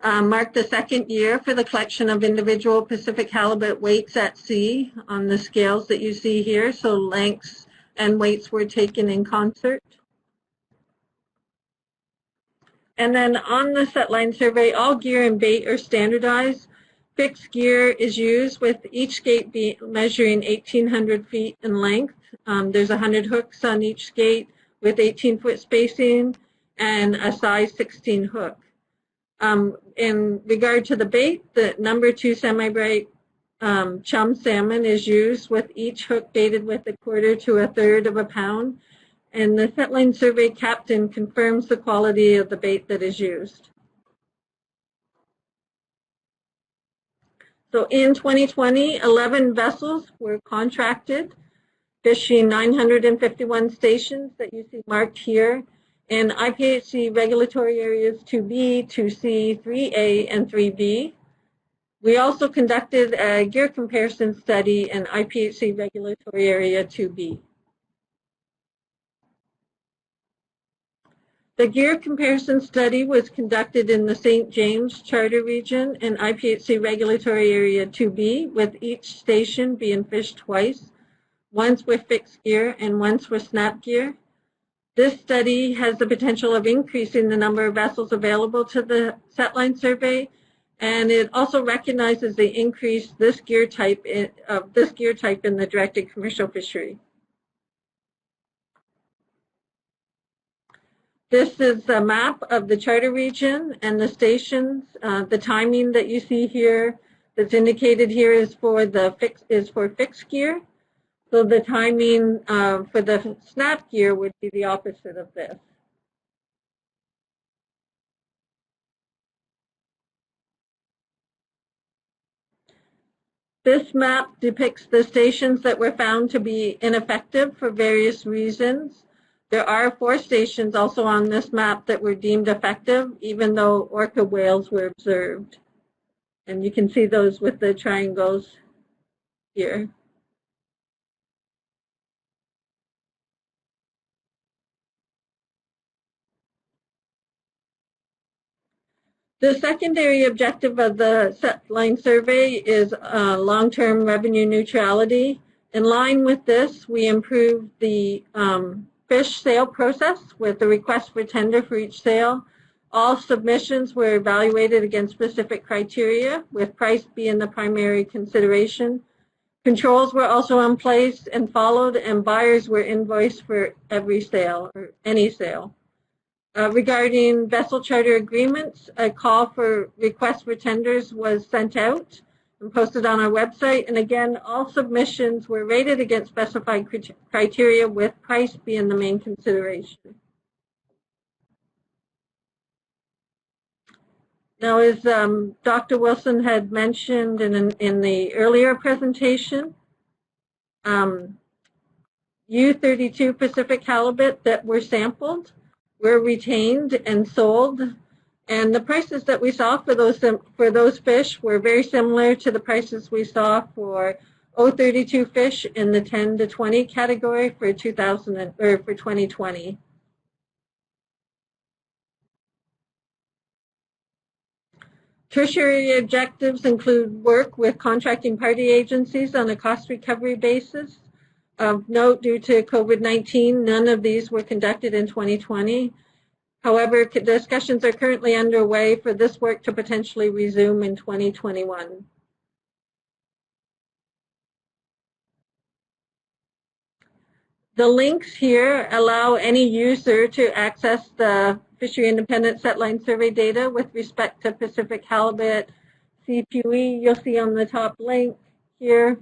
marked the second year for the collection of individual Pacific halibut weights at sea on the scales that you see here. So lengths and weights were taken in concert. And then on the Setline Survey, all gear and bait are standardized. Fixed gear is used, with each skate measuring 1,800 feet in length. There's 100 hooks on each skate with 18-foot spacing and a size 16 hook. In regard to the bait, the number 2 semi-bright chum salmon is used, with each hook baited with 1/4 to 1/3 of a pound. And the Setline Survey captain confirms the quality of the bait that is used. So in 2020, 11 vessels were contracted, fishing 951 stations that you see marked here, in IPHC regulatory areas 2B, 2C, 3A, and 3B. We also conducted a gear comparison study in IPHC regulatory area 2B. The gear comparison study was conducted in the St. James Charter Region in IPHC Regulatory Area 2B, with each station being fished twice, once with fixed gear and once with snap gear. This study has the potential of increasing the number of vessels available to the Setline Survey, and it also recognizes the increase of this gear type in the directed commercial fishery. This is a map of the charter region and the stations. The timing that you see here, that's indicated here, is for fixed gear. So the timing for the snap gear would be the opposite of this. This map depicts the stations that were found to be ineffective for various reasons. There are 4 stations also on this map that were deemed effective, even though orca whales were observed. And you can see those with the triangles here. The secondary objective of the Setline Survey is long-term revenue neutrality. In line with this, we improved the fish sale process with the request for tender for each sale. All submissions were evaluated against specific criteria, with price being the primary consideration. Controls were also in place and followed, and buyers were invoiced for every sale or any sale. Regarding vessel charter agreements, a call for requests for tenders was sent out and posted on our website. And again, all submissions were rated against specified criteria, with price being the main consideration. Now, as Dr. Wilson had mentioned in the earlier presentation, U32 Pacific halibut that were sampled were retained and sold, and the prices that we saw for those fish were very similar to the prices we saw for O32 fish in the 10 to 20 category for 2020. Tertiary objectives include work with contracting party agencies on a cost recovery basis. Of note, due to COVID-19, none of these were conducted in 2020. However, discussions are currently underway for this work to potentially resume in 2021. The links here allow any user to access the Fishery Independent Setline Survey data with respect to Pacific halibut, CPUE. You'll see on the top link here,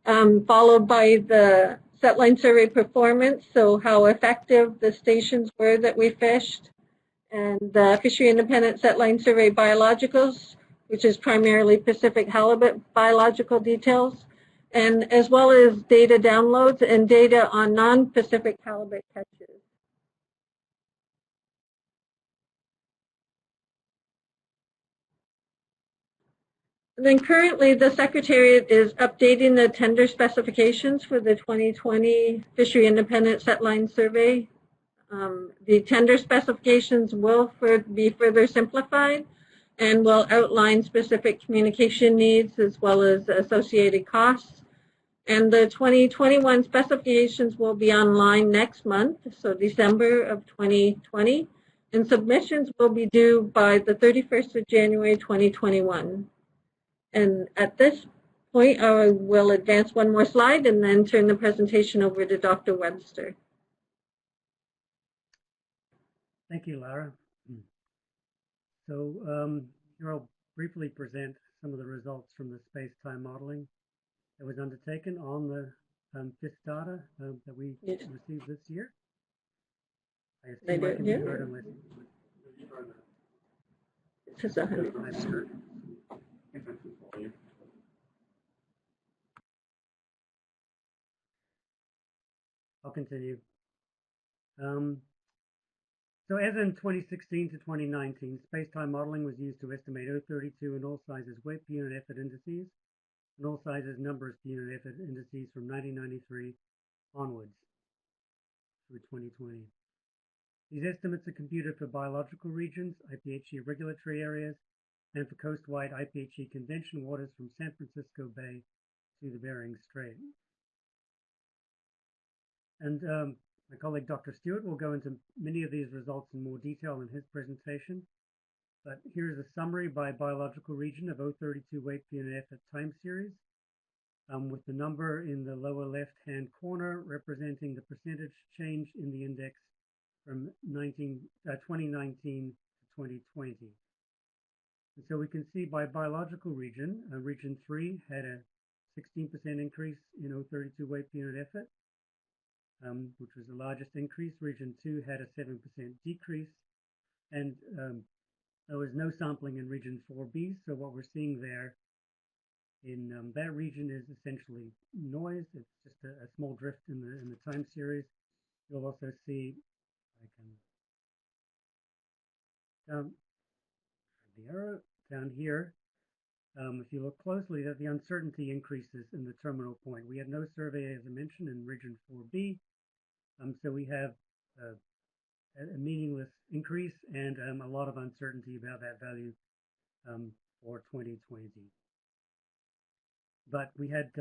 followed by the setline survey performance, so how effective the stations were that we fished, and the Fishery Independent Setline Survey biologicals, which is primarily Pacific halibut biological details, and as well as data downloads and data on non-Pacific halibut catches. Then currently the Secretariat is updating the tender specifications for the 2020 Fishery Independent Setline Survey. The tender specifications will be further simplified and will outline specific communication needs as well as associated costs. And the 2021 specifications will be online next month, so December of 2020, and submissions will be due by the 31st of January 2021. And at this point, I will advance one more slide and then turn the presentation over to Dr. Webster. Thank you, Lara. So here I'll briefly present some of the results from the space-time modeling that was undertaken on the FIS data that we received this year. I assume I can be heard unless it says 100%. I'll continue. So as in 2016 to 2019, space-time modeling was used to estimate O32 and all sizes weight per unit effort indices and all sizes numbers per unit effort indices from 1993 onwards through 2020. These estimates are computed for biological regions, IPHC regulatory areas, and for coast-wide IPHC convention waters from San Francisco Bay to the Bering Strait. And my colleague Dr. Stewart will go into many of these results in more detail in his presentation, but here's a summary by biological region of O32 weight per unit effort time series, with the number in the lower left-hand corner representing the percentage change in the index from 2019 to 2020. And so we can see by biological region, region 3 had a 16% increase in O32 weight per unit effort, which was the largest increase. Region 2 had a 7% decrease, and there was no sampling in region 4B, so what we're seeing there in that region is essentially noise. It's just a small drift in the time series. You'll also see, the arrow down here, if you look closely, that the uncertainty increases in the terminal point. We had no survey, as I mentioned, in region 4B, so we have a meaningless increase and a lot of uncertainty about that value for 2020. But we had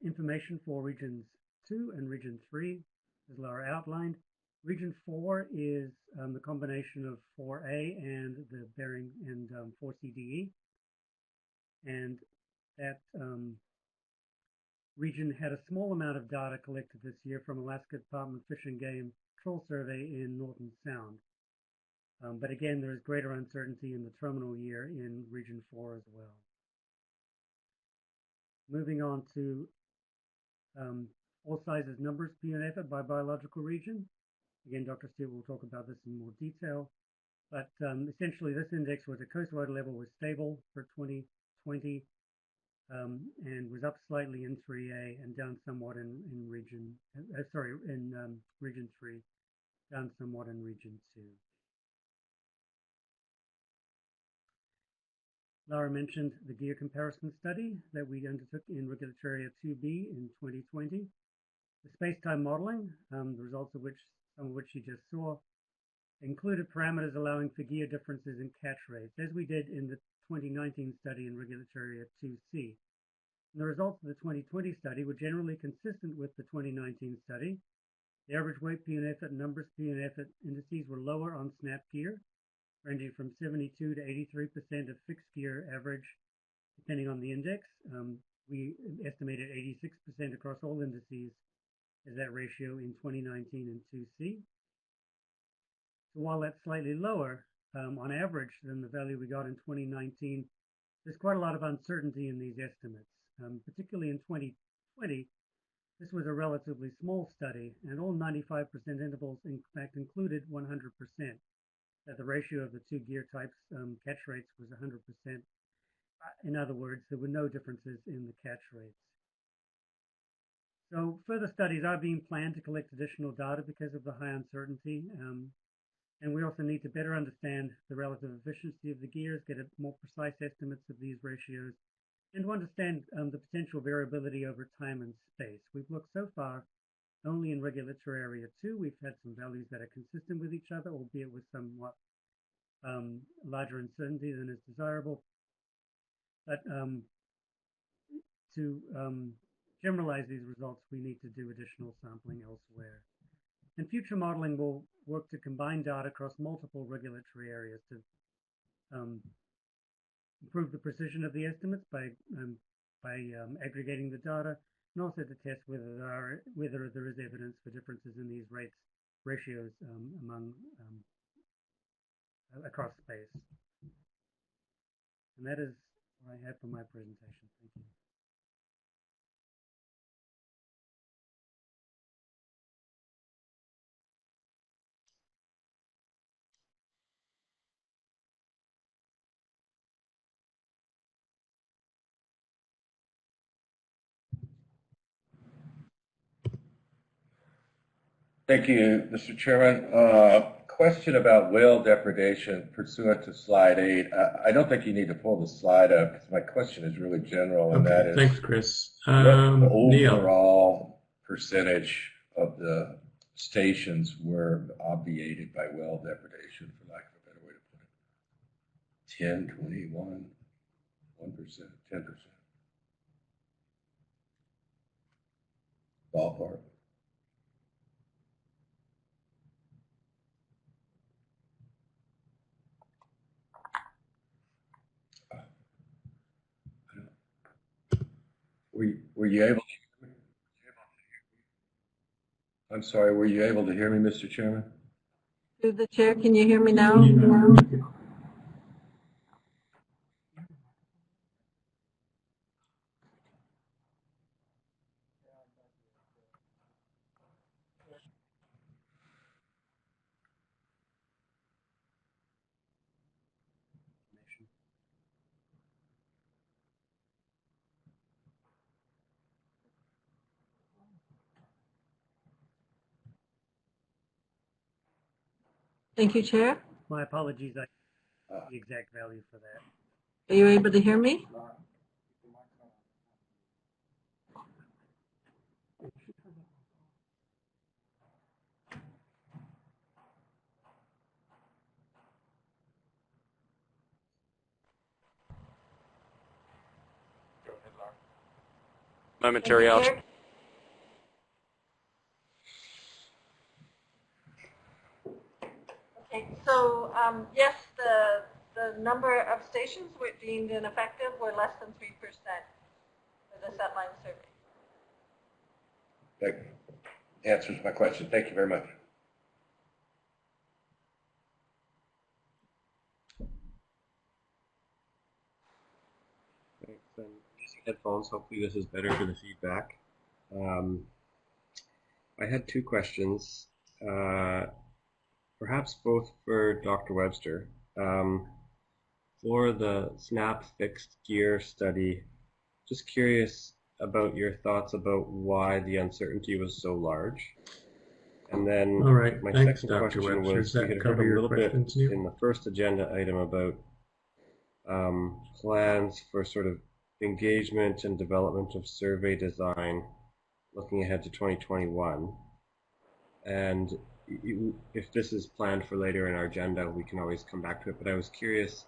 information for regions 2 and region 3, as Laura outlined. Region 4 is the combination of 4A and the Bering and 4CDE. And that region had a small amount of data collected this year from Alaska Department of Fish and Game Troll Survey in Norton Sound. But again, there is greater uncertainty in the terminal year in region 4 as well. Moving on to all sizes numbers per unit effort by biological region. Again, Dr. Stewart will talk about this in more detail. But essentially, this index was a coastwide level was stable for 2020 and was up slightly in 3A and down somewhat in region, region 3, down somewhat in region 2. Laura mentioned the gear comparison study that we undertook in Regulatory Area 2B in 2020. The space-time modeling, the results of which, some of which you just saw, included parameters allowing for gear differences in catch rates, as we did in the 2019 study in Regulatory Area 2C. And the results of the 2020 study were generally consistent with the 2019 study. The average weight per unit effort and numbers per unit effort indices were lower on snap gear, ranging from 72 to 83% of fixed gear average, depending on the index. We estimated 86% across all indices is that ratio in 2019 and 2C. So while that's slightly lower on average than the value we got in 2019, there's quite a lot of uncertainty in these estimates, particularly in 2020. This was a relatively small study, and all 95% intervals in fact included 100%. That the ratio of the two gear types catch rates was 100%. In other words, there were no differences in the catch rates. So further studies are being planned to collect additional data because of the high uncertainty. And we also need to better understand the relative efficiency of the gears, get more precise estimates of these ratios, and to understand the potential variability over time and space. We've looked so far only in regulatory area 2. We've had some values that are consistent with each other, albeit with somewhat larger uncertainty than is desirable. But to generalize these results, we need to do additional sampling elsewhere. And future modeling will work to combine data across multiple regulatory areas to improve the precision of the estimates by aggregating the data, and also to test whether there is evidence for differences in these ratios across space. And that is what I have for my presentation. Thank you. Thank you, Mr. Chairman. Question about whale depredation pursuant to slide 8. I don't think you need to pull the slide up because my question is really general, and that is, thanks, Chris. what the Neil. overall percentage of the stations were obviated by whale depredation, for lack of a better way to put it? 10, 21, 1%, 10%. Ballpark. Were you able to hear me? I'm sorry, were you able to hear me, Mr. Chairman? Through the chair, can you hear me now? Thank you, Chair. My apologies, I don't have the exact value for that. Are you able to hear me? Momentary out. Okay, so yes, the number of stations were deemed ineffective were less than 3% for the setline survey. That answers my question. Thank you very much. Thanks. I'm using headphones. Hopefully this is better for the feedback. I had two questions, perhaps both for Dr. Webster. For the SNAP fixed gear study, just curious about your thoughts about why the uncertainty was so large. And then All right, my thanks, second Dr. question Webster. was, Does we that had cover heard a your little bit questions, Neil? in the first agenda item about plans for sort of engagement and development of survey design looking ahead to 2021. And if this is planned for later in our agenda, we can always come back to it. But I was curious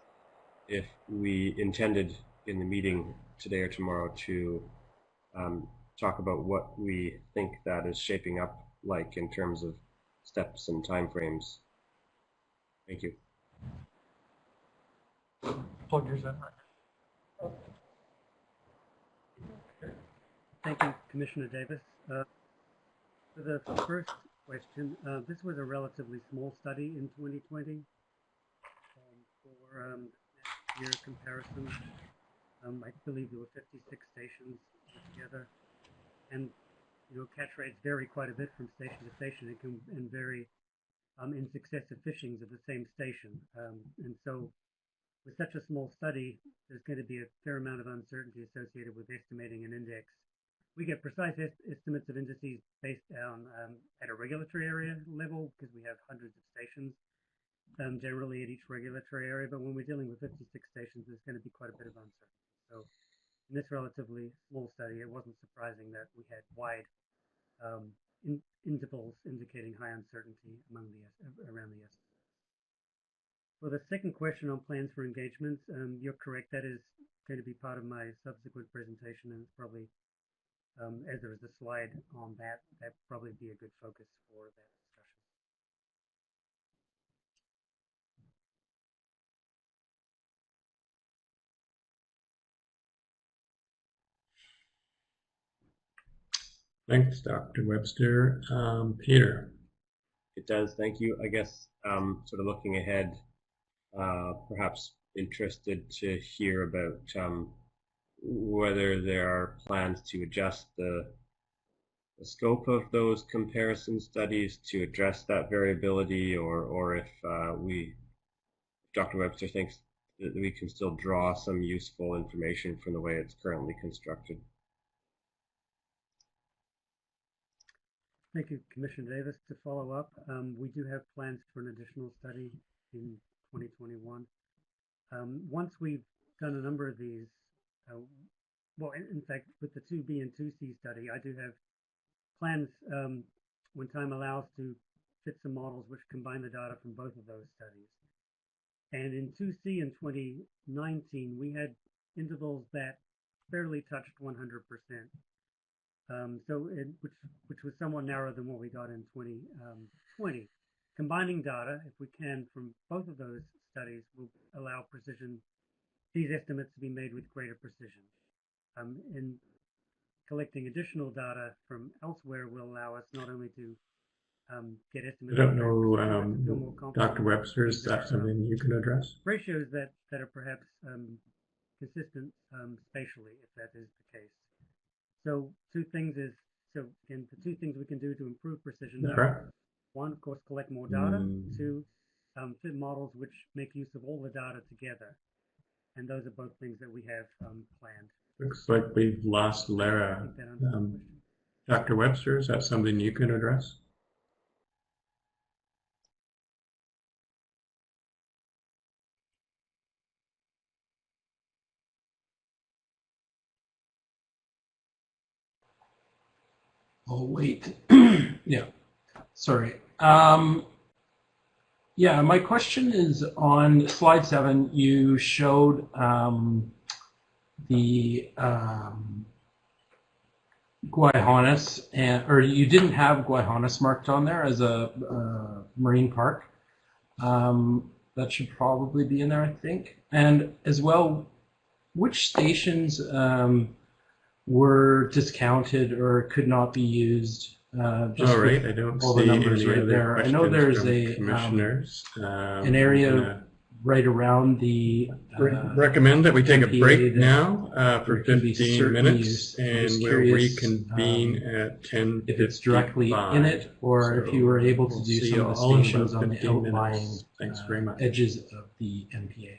if we intended in the meeting today or tomorrow to talk about what we think that is shaping up like in terms of steps and timeframes. Thank you. Plug yours in right. Thank you, Commissioner Davis. For the first question, this was a relatively small study in 2020 for year comparison. I believe there were 56 stations altogether, and catch rates vary quite a bit from station to station. It can vary in successive fishings of the same station, and so with such a small study, there's going to be a fair amount of uncertainty associated with estimating an index. We get precise estimates of indices based on at a regulatory area level because we have hundreds of stations generally at each regulatory area, but when we're dealing with 56 stations, there's going to be quite a bit of uncertainty. So in this relatively small study, it wasn't surprising that we had wide intervals indicating high uncertainty around the estimates. For the second question on plans for engagements, you're correct. That is going to be part of my subsequent presentation, and it's probably, as there is a slide on that, that'd probably be a good focus for that discussion. Thanks, Dr. Webster. Peter. It does, thank you. I guess sort of looking ahead, perhaps interested to hear about whether there are plans to adjust the scope of those comparison studies to address that variability, or if Dr. Webster thinks that we can still draw some useful information from the way it's currently constructed. Thank you, Commissioner Davis. To follow up, we do have plans for an additional study in 2021. Once we've done a number of these, well, in fact, with the 2B and 2C study, I do have plans when time allows to fit some models which combine the data from both of those studies. And in 2C in 2019, we had intervals that barely touched 100%. Which was somewhat narrower than what we got in 2020. Combining data, if we can, from both of those studies will allow these estimates to be made with greater precision. And collecting additional data from elsewhere will allow us not only to get estimates. I don't know, Dr. Webster, is that something you can address? Ratios that are perhaps consistent spatially, if that is the case. So again, the two things we can do to improve precision are, one, of course, collect more data, two, fit models which make use of all the data together. And those are both things that we have planned. Looks like we've lost Lara. Dr. Webster, is that something you can address? Oh, wait. Yeah, sorry. Yeah, my question is on slide 7. You showed the Guayhanas, or you didn't have Guayhanas marked on there as a marine park. That should probably be in there, I think. And as well, which stations were discounted or could not be used? Just all right, I don't all see the numbers any right there. I know there's an area right around the. Recommend that we take a break now for can be 15 certain minutes, use. and we'll curious, reconvene at 10:55. If it's directly in it, or if you were able to do some of the stations on the outlying Thanks very much. edges of the MPA.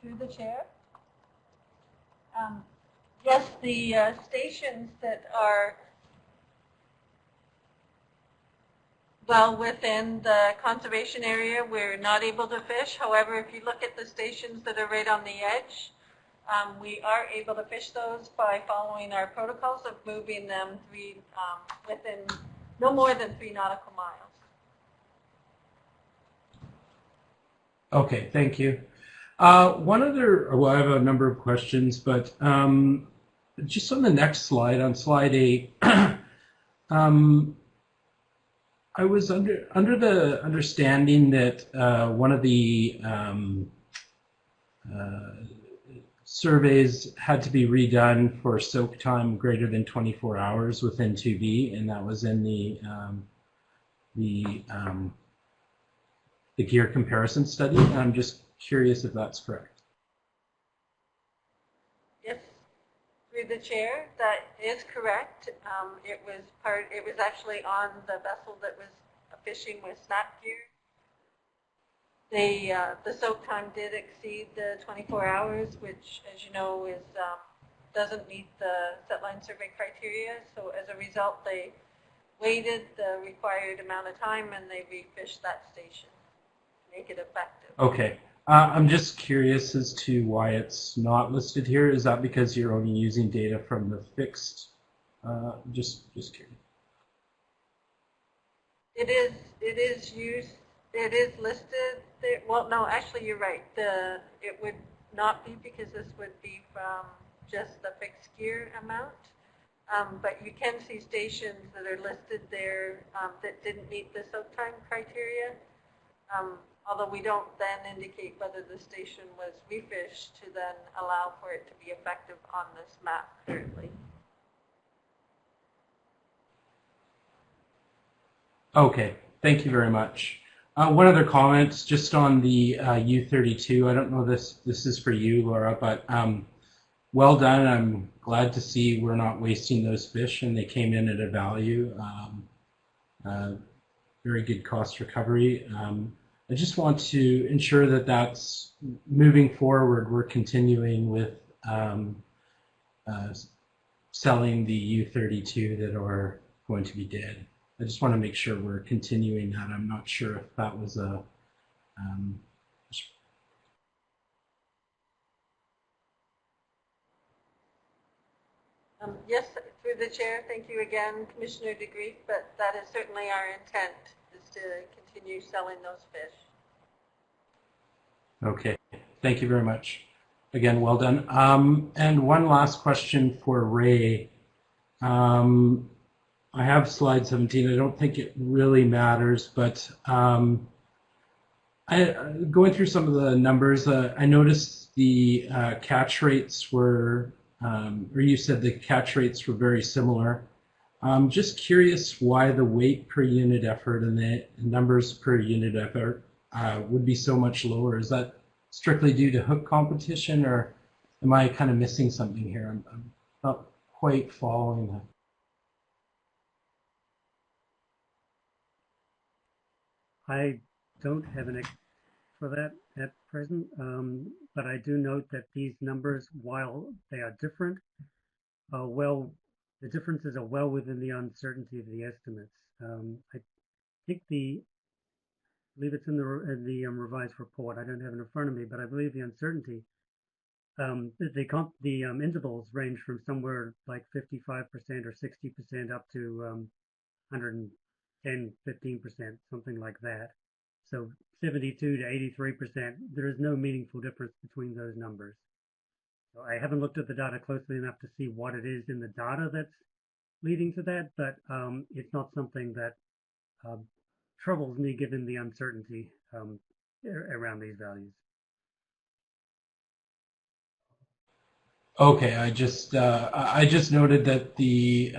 Through the chair. Yes, the stations that are well within the conservation area. We're not able to fish. However, if you look at the stations that are right on the edge, we are able to fish those by following our protocols of moving them within no more than 3 nautical miles. Okay, thank you. One other, well, I have a number of questions, but just on the next slide, on slide 8, I was under the understanding that one of the surveys had to be redone for soak time greater than 24 hours within 2B, and that was in the gear comparison study. And I'm just curious if that's correct. Yes, through the chair, that is correct. It was actually on the vessel that was fishing with snap gear. The soak time did exceed the 24 hours, which, as you know, doesn't meet the setline survey criteria. So as a result, they waited the required amount of time and they refished that station to make it effective. Okay. I'm just curious as to why it's not listed here. Is that because you're only using data from the fixed? Just curious. It is used. It is listed there. Well, no, actually, you're right. It would not be, because this would be from just the fixed gear amount. But you can see stations that are listed there that didn't meet the soak time criteria. Although we don't then indicate whether the station was refished to then allow for it to be effective on this map currently. Okay, thank you very much. One other comment, just on the U32. I don't know this is for you, Laura, but well done. I'm glad to see we're not wasting those fish, and they came in at a value. Very good cost recovery. I just want to ensure that that's moving forward. We're continuing with selling the U32 that are going to be dead. I just want to make sure we're continuing that. I'm not sure if that was a yes, through the chair, thank you again, Commissioner DeGreef, but that is certainly our intent, is to continue selling those fish. Okay, thank you very much. Again, well done. And one last question for Ray. I have slide 17. I don't think it really matters, but going through some of the numbers, I noticed the catch rates were, or you said the catch rates were very similar. I'm just curious why the weight per unit effort and the numbers per unit effort would be so much lower. Is that strictly due to hook competition, or am I kind of missing something here? I'm not quite following that. I don't have an explanation for that at present, but I do note that these numbers, while they are different, the differences are well within the uncertainty of the estimates. I think I believe it's in the revised report. I don't have it in front of me, but I believe the uncertainty, the intervals range from somewhere like 55% or 60% up to 110, 15%, something like that. So 72 to 83%, there is no meaningful difference between those numbers. So I haven't looked at the data closely enough to see what it is in the data that's leading to that, but it's not something that troubles me given the uncertainty around these values. Okay, I just noted that the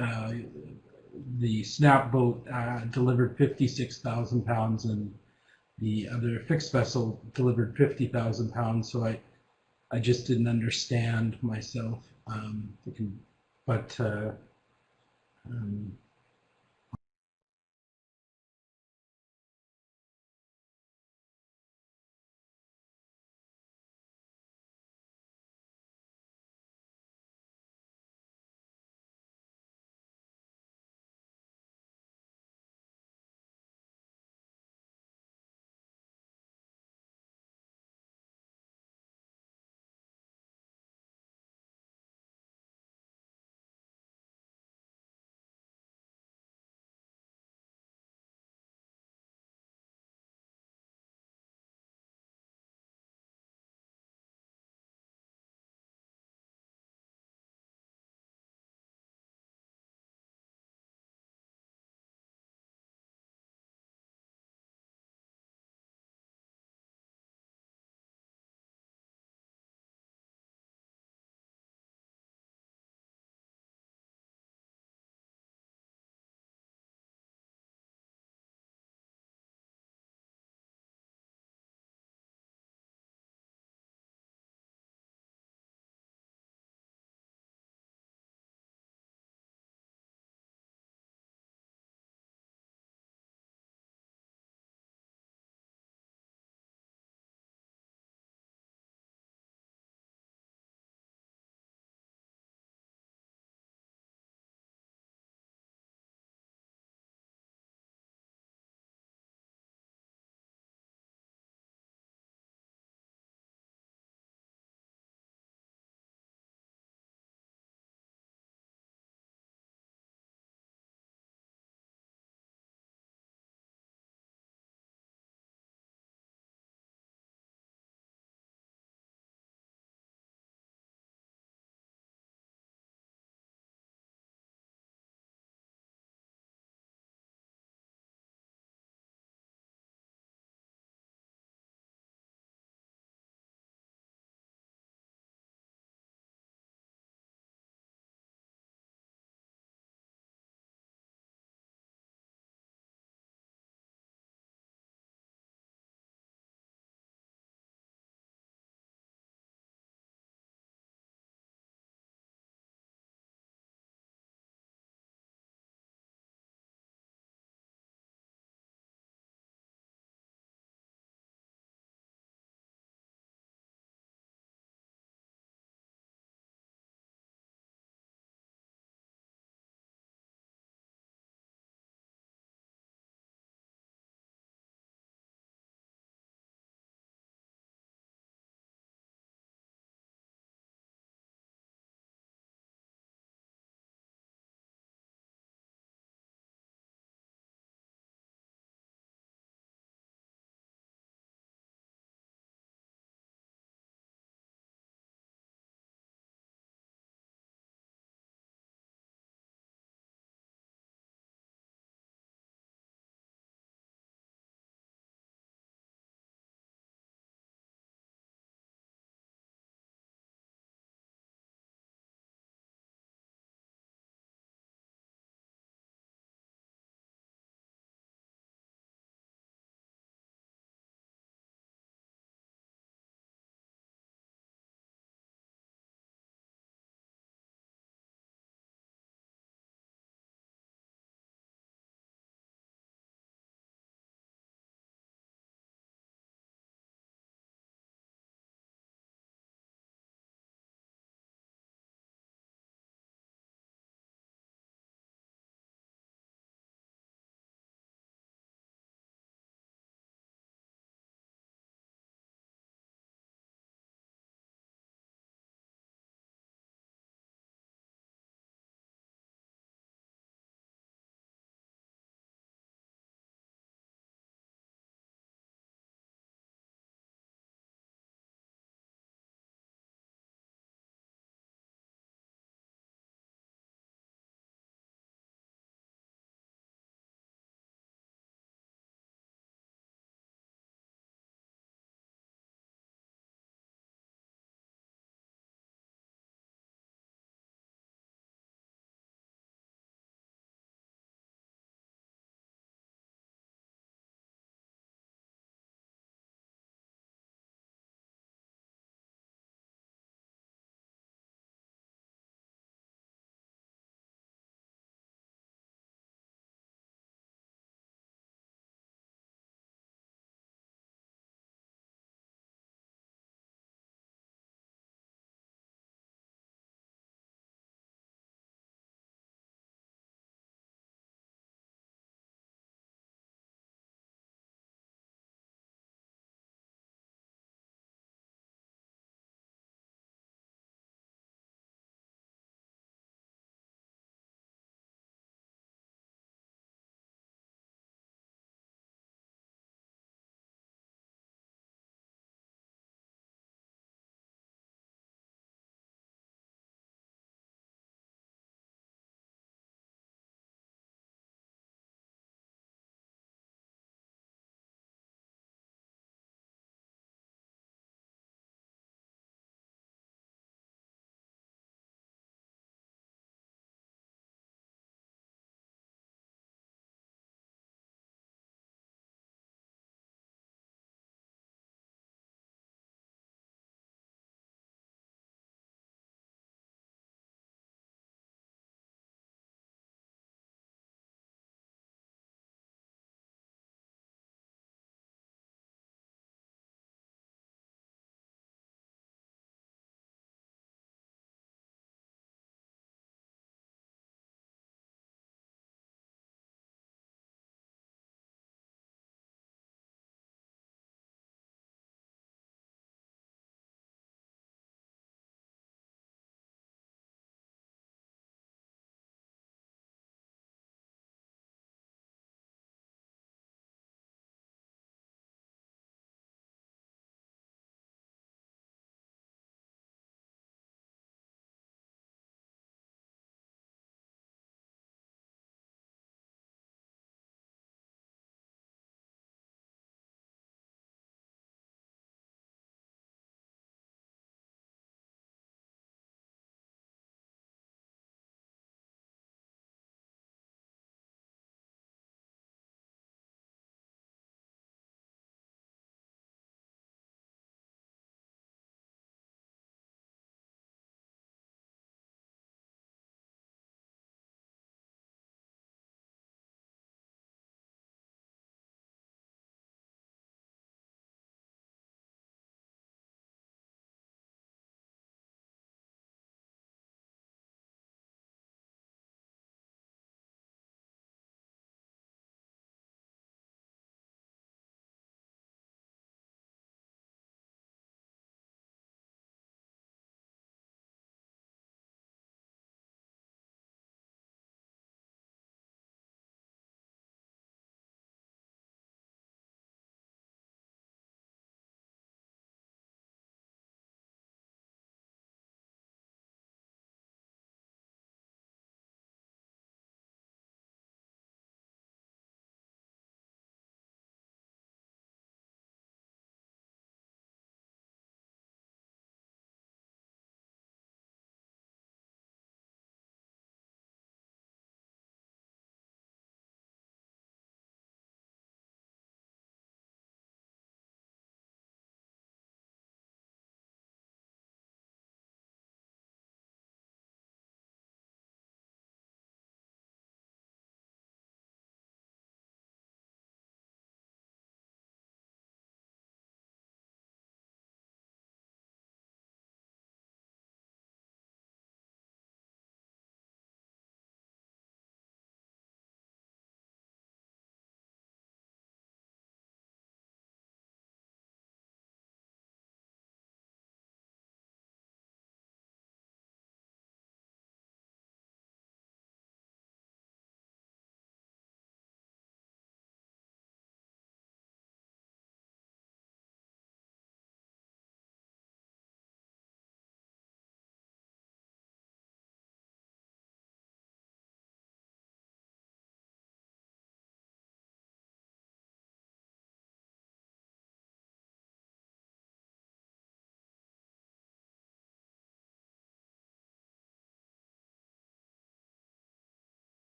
snap boat delivered 56,000 pounds and the other fixed vessel delivered 50,000 pounds. So I just didn't understand myself.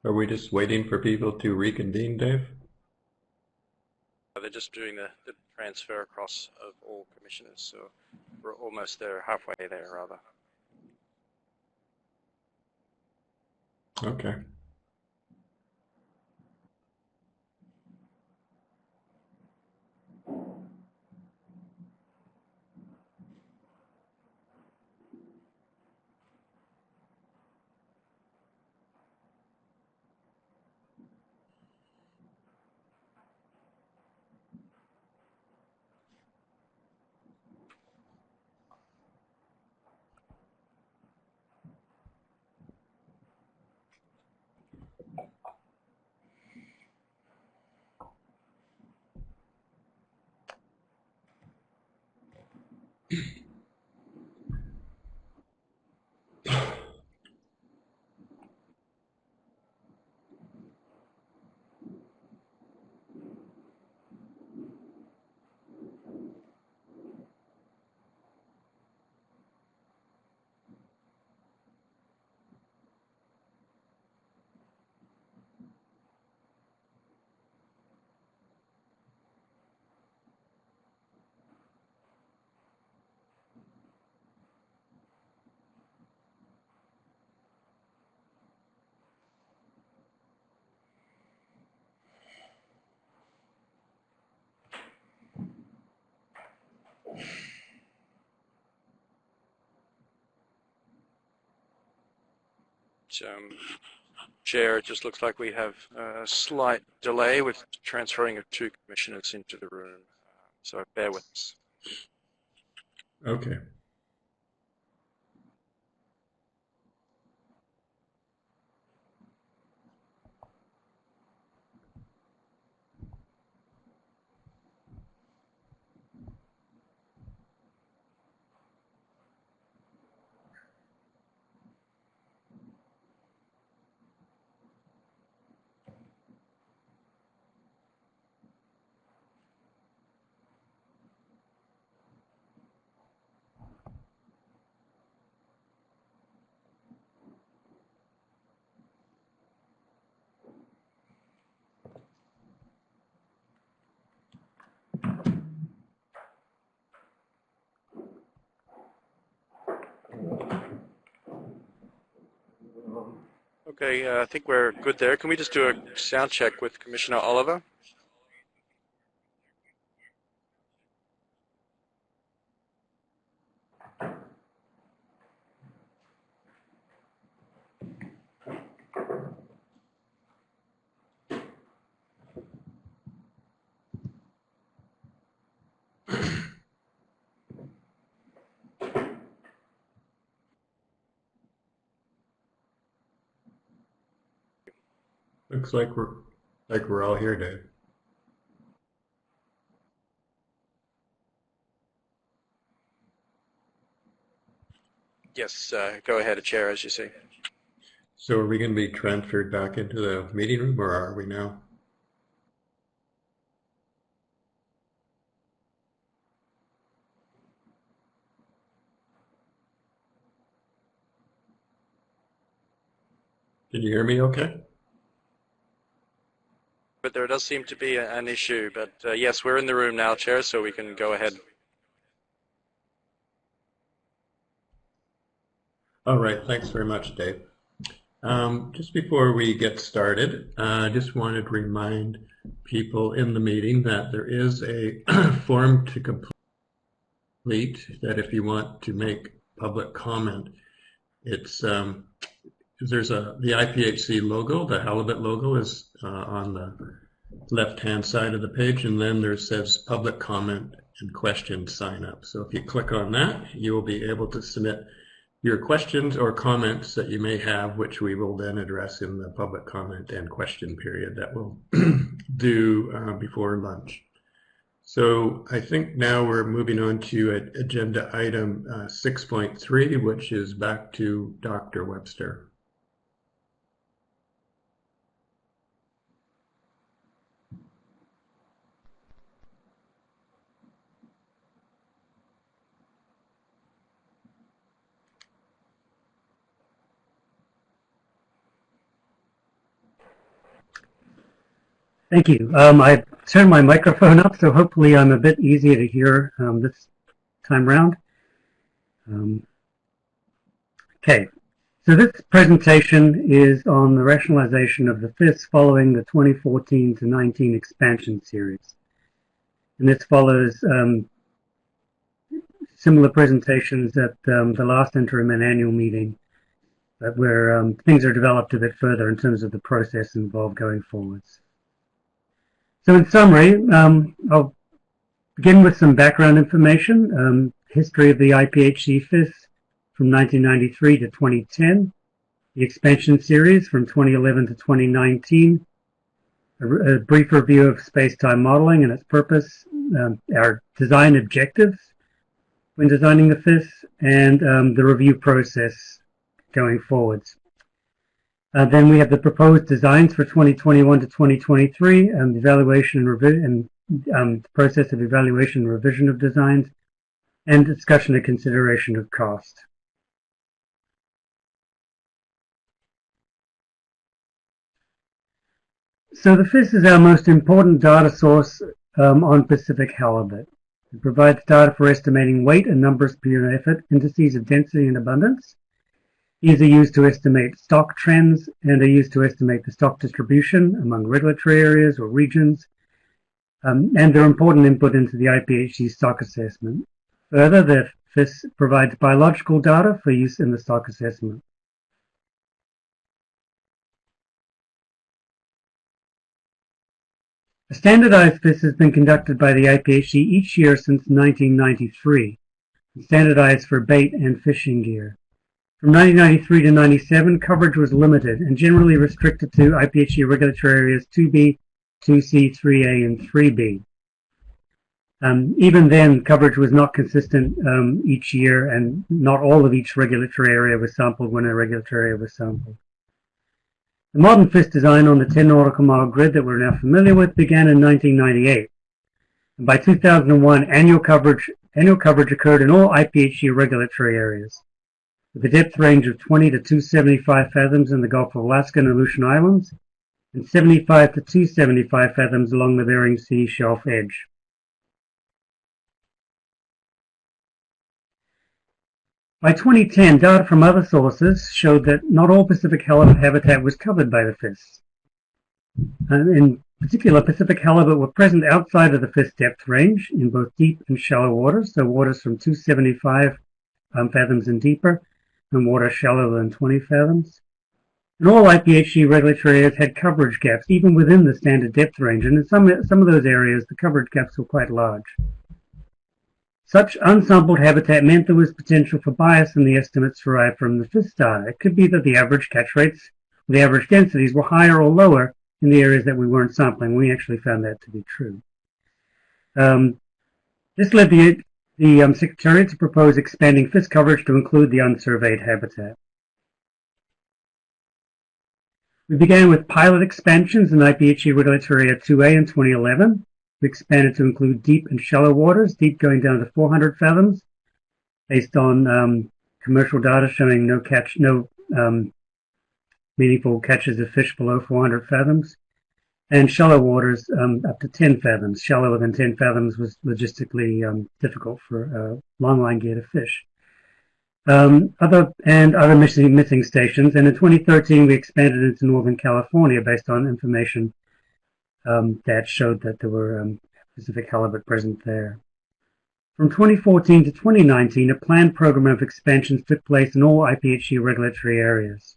Are we just waiting for people to reconvene, Dave? They're just doing the transfer across of all commissioners, so we're almost there, halfway there, rather. Okay. Chair, it just looks like we have a slight delay with transferring of 2 commissioners into the room, so bear with us. Okay. Okay, I think we're good there. Can we just do a sound check with Commissioner Oliver? Looks like we're all here, Dave. Yes, go ahead, Chair, as you see. So are we going to be transferred back into the meeting room, or are we now? Can you hear me okay? But there does seem to be an issue, but yes, we're in the room now, Chair, so we can go ahead. All right, thanks very much, Dave. Just before we get started, I just wanted to remind people in the meeting that there is a form to complete that if you want to make public comment, it's there's the IPHC logo, the Halibut logo is on the left-hand side of the page, and then there says public comment and question sign up. So if you click on that, you will be able to submit your questions or comments that you may have, which we will then address in the public comment and question period that we'll do before lunch. So I think now we're moving on to agenda item 6.3, which is back to Dr. Webster. Thank you. I turned my microphone up, so hopefully I'm a bit easier to hear this time round. Okay, so this presentation is on the rationalization of the FIS following the 2014 to 19 expansion series. And this follows similar presentations at the last interim and annual meeting, where things are developed a bit further in terms of the process involved going forwards. So in summary, I'll begin with some background information, history of the IPHC FIS from 1993 to 2010, the expansion series from 2011 to 2019, a brief review of space-time modeling and its purpose, our design objectives when designing the FIS, and the review process going forwards. Then we have the proposed designs for 2021 to 2023, and the evaluation and revision, the process of evaluation and revision of designs, and discussion and consideration of cost. So the FIS is our most important data source on Pacific halibut. It provides data for estimating weight and numbers per unit effort, indices of density and abundance. These are used to estimate stock trends and are used to estimate the stock distribution among regulatory areas or regions, and they're important input into the IPHC stock assessment. Further, the FIS provides biological data for use in the stock assessment. A standardized FIS has been conducted by the IPHC each year since 1993, and standardized for bait and fishing gear. From 1993 to 97, coverage was limited and generally restricted to IPHC regulatory areas 2B, 2C, 3A, and 3B. Even then, coverage was not consistent each year, and not all of each regulatory area was sampled when a regulatory area was sampled. The modern FIS design on the 10 nautical mile grid that we're now familiar with began in 1998. And by 2001, annual coverage occurred in all IPHC regulatory areas, with a depth range of 20 to 275 fathoms in the Gulf of Alaska and Aleutian Islands, and 75 to 275 fathoms along the Bering Sea shelf edge. By 2010, data from other sources showed that not all Pacific halibut habitat was covered by the FIS. In particular, Pacific halibut were present outside of the FIS depth range in both deep and shallow waters, so waters from 275 fathoms and deeper, and water shallower than 20 fathoms. And all IPHC regulatory areas had coverage gaps, even within the standard depth range, and in some of those areas, the coverage gaps were quite large. Such unsampled habitat meant there was potential for bias in the estimates derived from the FIS data. It could be that the average catch rates, or the average densities, were higher or lower in the areas that we weren't sampling. We actually found that to be true. This led the Secretariat to propose expanding FIS coverage to include the unsurveyed habitat. We began with pilot expansions in IPHC regulatory area 2A in 2011. We expanded to include deep and shallow waters, deep going down to 400 fathoms, based on commercial data showing no meaningful catches of fish below 400 fathoms, and shallow waters up to 10 fathoms. Shallower than 10 fathoms was logistically difficult for longline gear to fish. Other missing stations, and in 2013 we expanded into Northern California based on information that showed that there were Pacific halibut present there. From 2014 to 2019, a planned program of expansions took place in all IPHC regulatory areas.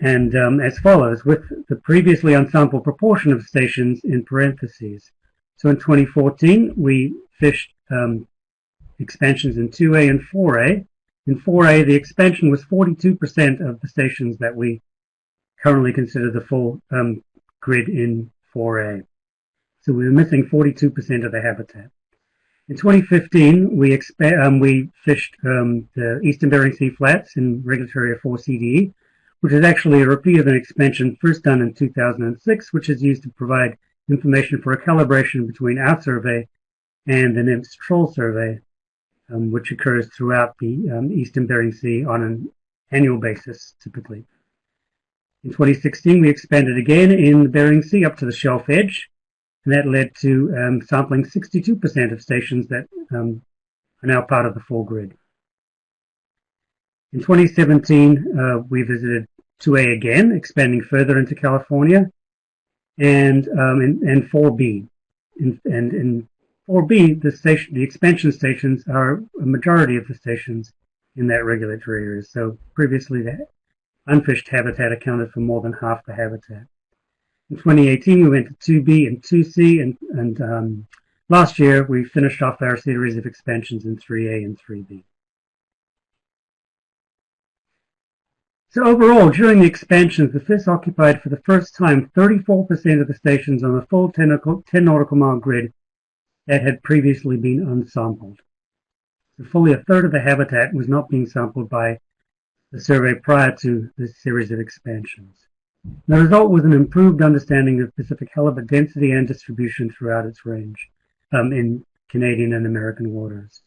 And as follows, with the previously unsampled proportion of stations in parentheses. So in 2014, we fished expansions in 2A and 4A. In 4A, the expansion was 42% of the stations that we currently consider the full grid in 4A. So we were missing 42% of the habitat. In 2015, we fished the Eastern Bering Sea flats in regulatory area 4CDE, which is actually a repeat of an expansion first done in 2006, which is used to provide information for a calibration between our survey and the NIMS Troll survey, which occurs throughout the Eastern Bering Sea on an annual basis, typically. In 2016, we expanded again in the Bering Sea up to the shelf edge, and that led to sampling 62% of stations that are now part of the full grid. In 2017, we visited 2A again, expanding further into California, and 4B. In 4B, the expansion stations are a majority of the stations in that regulatory area. So previously, the unfished habitat accounted for more than half the habitat. In 2018, we went to 2B and 2C, and last year we finished off our series of expansions in 3A and 3B. So overall, during the expansions, the FIS occupied for the first time 34% of the stations on the full 10 nautical mile grid that had previously been unsampled. So fully a third of the habitat was not being sampled by the survey prior to this series of expansions. The result was an improved understanding of Pacific halibut density and distribution throughout its range in Canadian and American waters.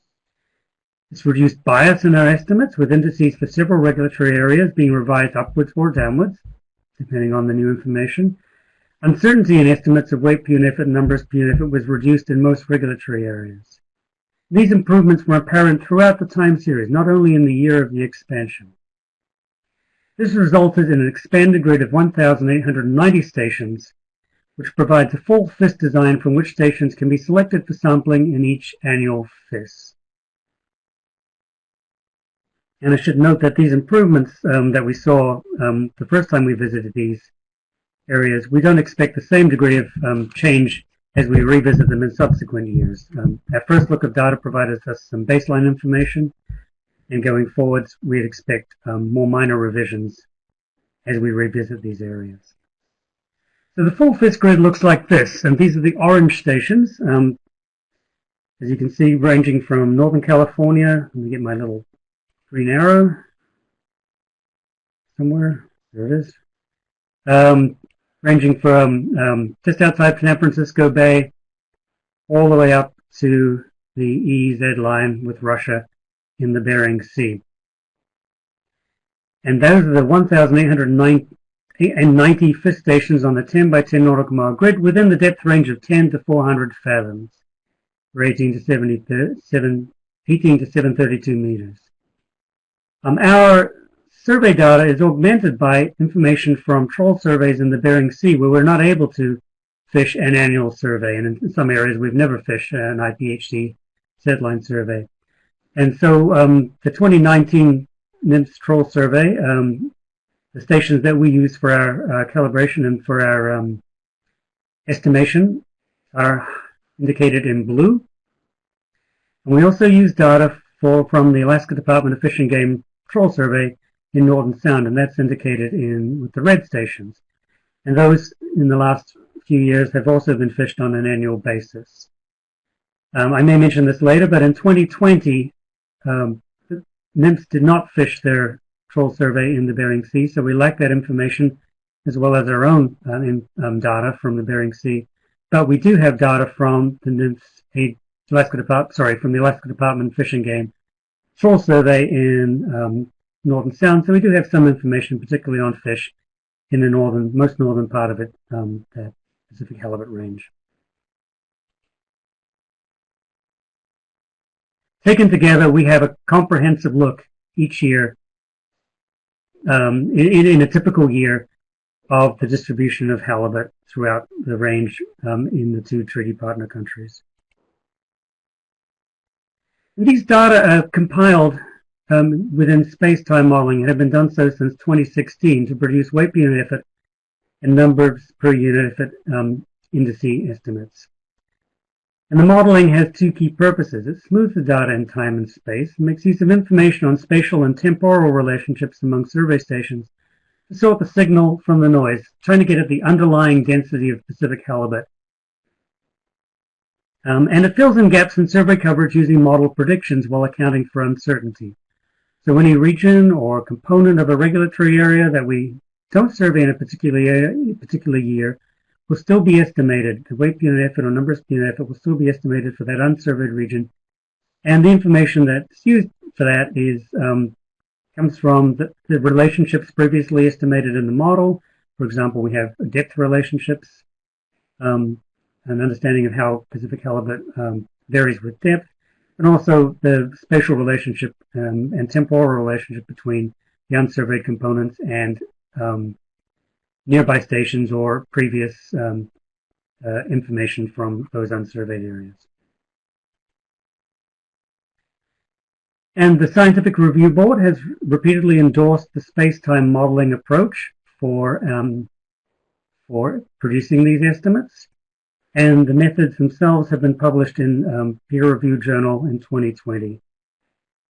It's reduced bias in our estimates, with indices for several regulatory areas being revised upwards or downwards, depending on the new information. Uncertainty in estimates of weight per unit effort and numbers per unit effort was reduced in most regulatory areas. These improvements were apparent throughout the time series, not only in the year of the expansion. This resulted in an expanded grid of 1,890 stations, which provides a full FIS design from which stations can be selected for sampling in each annual FIS. And I should note that these improvements that we saw the first time we visited these areas, we don't expect the same degree of change as we revisit them in subsequent years. Our first look of data provided us some baseline information, and going forwards, we'd expect more minor revisions as we revisit these areas. So the full FIS grid looks like this, and these are the orange stations. As you can see, ranging from Northern California, let me get my little green arrow somewhere, there it is, ranging from just outside San Francisco Bay all the way up to the EEZ line with Russia in the Bering Sea. And those are the 1,890 FIS stations on the 10 by 10 nautical mile grid within the depth range of 10 to 400 fathoms, or 18 to 732 meters. Our survey data is augmented by information from trawl surveys in the Bering Sea, where we're not able to fish an annual survey, and in some areas we've never fished an IPHC setline survey. And so the 2019 NIMS trawl survey, the stations that we use for our calibration and for our estimation are indicated in blue. And we also use data from the Alaska Department of Fish and Game trawl survey in Northern Sound, and that's indicated with the red stations. And those in the last few years have also been fished on an annual basis. I may mention this later, but in 2020, NIMS did not fish their trawl survey in the Bering Sea, so we lack that information as well as our own data from the Bering Sea. But we do have data from the NIMS from the Alaska Department of Fish and Game trawl survey in Northern Sound, so we do have some information, particularly on fish in the most northern part of it, that Pacific halibut range. Taken together, we have a comprehensive look each year, in a typical year, of the distribution of halibut throughout the range in the two treaty partner countries. These data are compiled within space-time modeling and have been done so since 2016 to produce weight per unit effort and numbers per unit effort indice estimates. And the modeling has two key purposes. It smooths the data in time and space, and makes use of information on spatial and temporal relationships among survey stations to sort the signal from the noise, trying to get at the underlying density of Pacific halibut. And it fills in gaps in survey coverage using model predictions while accounting for uncertainty. So any region or component of a regulatory area that we don't survey in a particular year will still be estimated. The weight per unit effort or numbers per unit effort will still be estimated for that unsurveyed region. And the information that's used for that comes from the relationships previously estimated in the model, For example, we have depth relationships, an understanding of how Pacific halibut varies with depth, and also the spatial relationship and temporal relationship between the unsurveyed components and nearby stations or previous information from those unsurveyed areas. And the Scientific Review Board has repeatedly endorsed the space-time modeling approach for producing these estimates. And the methods themselves have been published in peer-reviewed journal in 2020,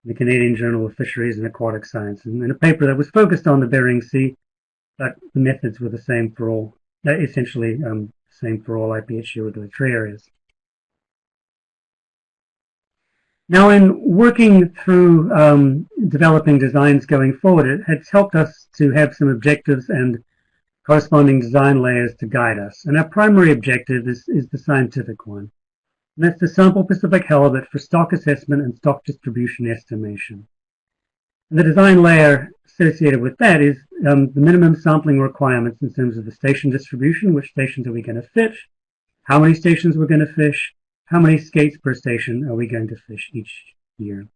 the Canadian Journal of Fisheries and Aquatic Science, and in a paper that was focused on the Bering Sea, but the methods were the same for all, essentially same for all IPHC regulatory areas. Now, in working through developing designs going forward, it has helped us to have some objectives and corresponding design layers to guide us. And our primary objective is the scientific one. And that's to sample Pacific halibut for stock assessment and stock distribution estimation. And the design layer associated with that is the minimum sampling requirements in terms of the station distribution, which stations are we going to fish, how many stations we're going to fish, how many skates per station are we going to fish each year.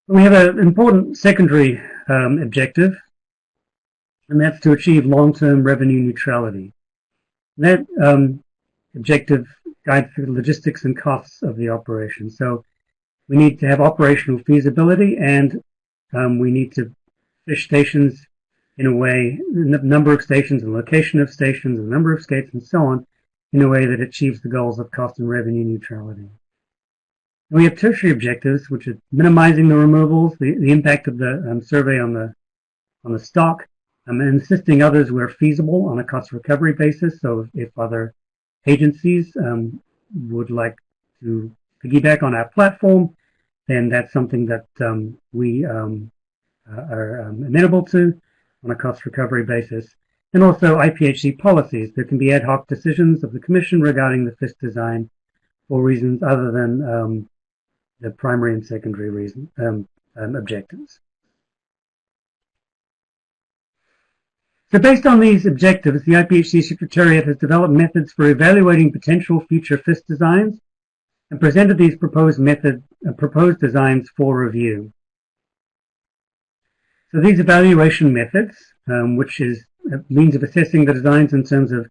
We have an important secondary objective, and that's to achieve long-term revenue neutrality. That objective guides the logistics and costs of the operation. So we need to have operational feasibility, and we need to fish stations in a way, the number of stations and location of stations, the number of skates and so on, in a way that achieves the goals of cost and revenue neutrality. And we have tertiary objectives, which are minimizing the removals, the impact of the survey on the stock, and assisting others where feasible on a cost recovery basis. So if other agencies would like to piggyback on our platform, then that's something that we are amenable to on a cost recovery basis. And also IPHC policies. There can be ad hoc decisions of the Commission regarding the fish design for reasons other than the primary and secondary reason objectives. So based on these objectives, the IPHC Secretariat has developed methods for evaluating potential future fish designs and presented these proposed designs for review. So these evaluation methods, which is a means of assessing the designs in terms of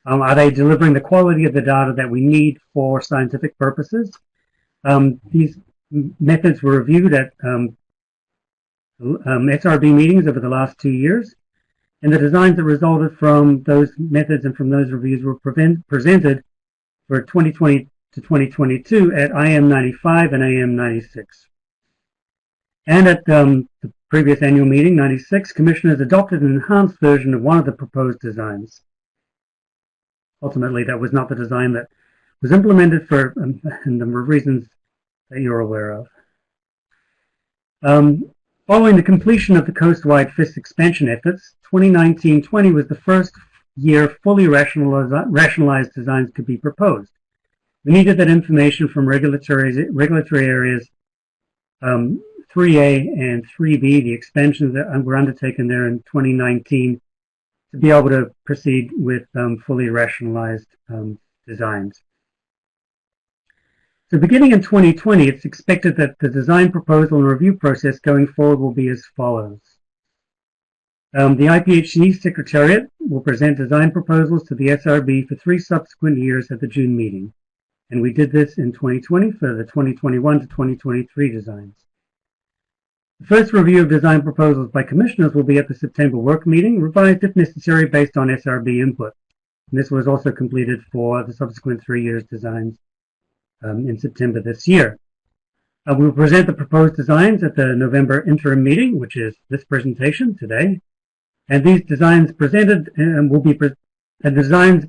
are they delivering the quality of the data that we need for scientific purposes. These methods were reviewed at SRB meetings over the last 2 years, and the designs that resulted from those methods and from those reviews were presented for 2020 to 2022 at IM095 and IM096. And at the previous annual meeting, 96, commissioners adopted an enhanced version of one of the proposed designs. Ultimately, that was not the design that was implemented for a number of reasons that you're aware of. Following the completion of the coast-wide fish expansion efforts, 2019-20 was the first year fully rationalized designs could be proposed. We needed that information from regulatory areas 3A and 3B, the expansions that were undertaken there in 2019, to be able to proceed with fully rationalized designs. So beginning in 2020, it's expected that the design proposal and review process going forward will be as follows. The IPHC Secretariat will present design proposals to the SRB for 3 subsequent years at the June meeting. And we did this in 2020 for the 2021 to 2023 designs. The first review of design proposals by commissioners will be at the September work meeting, revised if necessary based on SRB input. And this was also completed for the subsequent 3 years designs in September this year. We will present the proposed designs at the November interim meeting, which is this presentation today. And these designs presented will be designs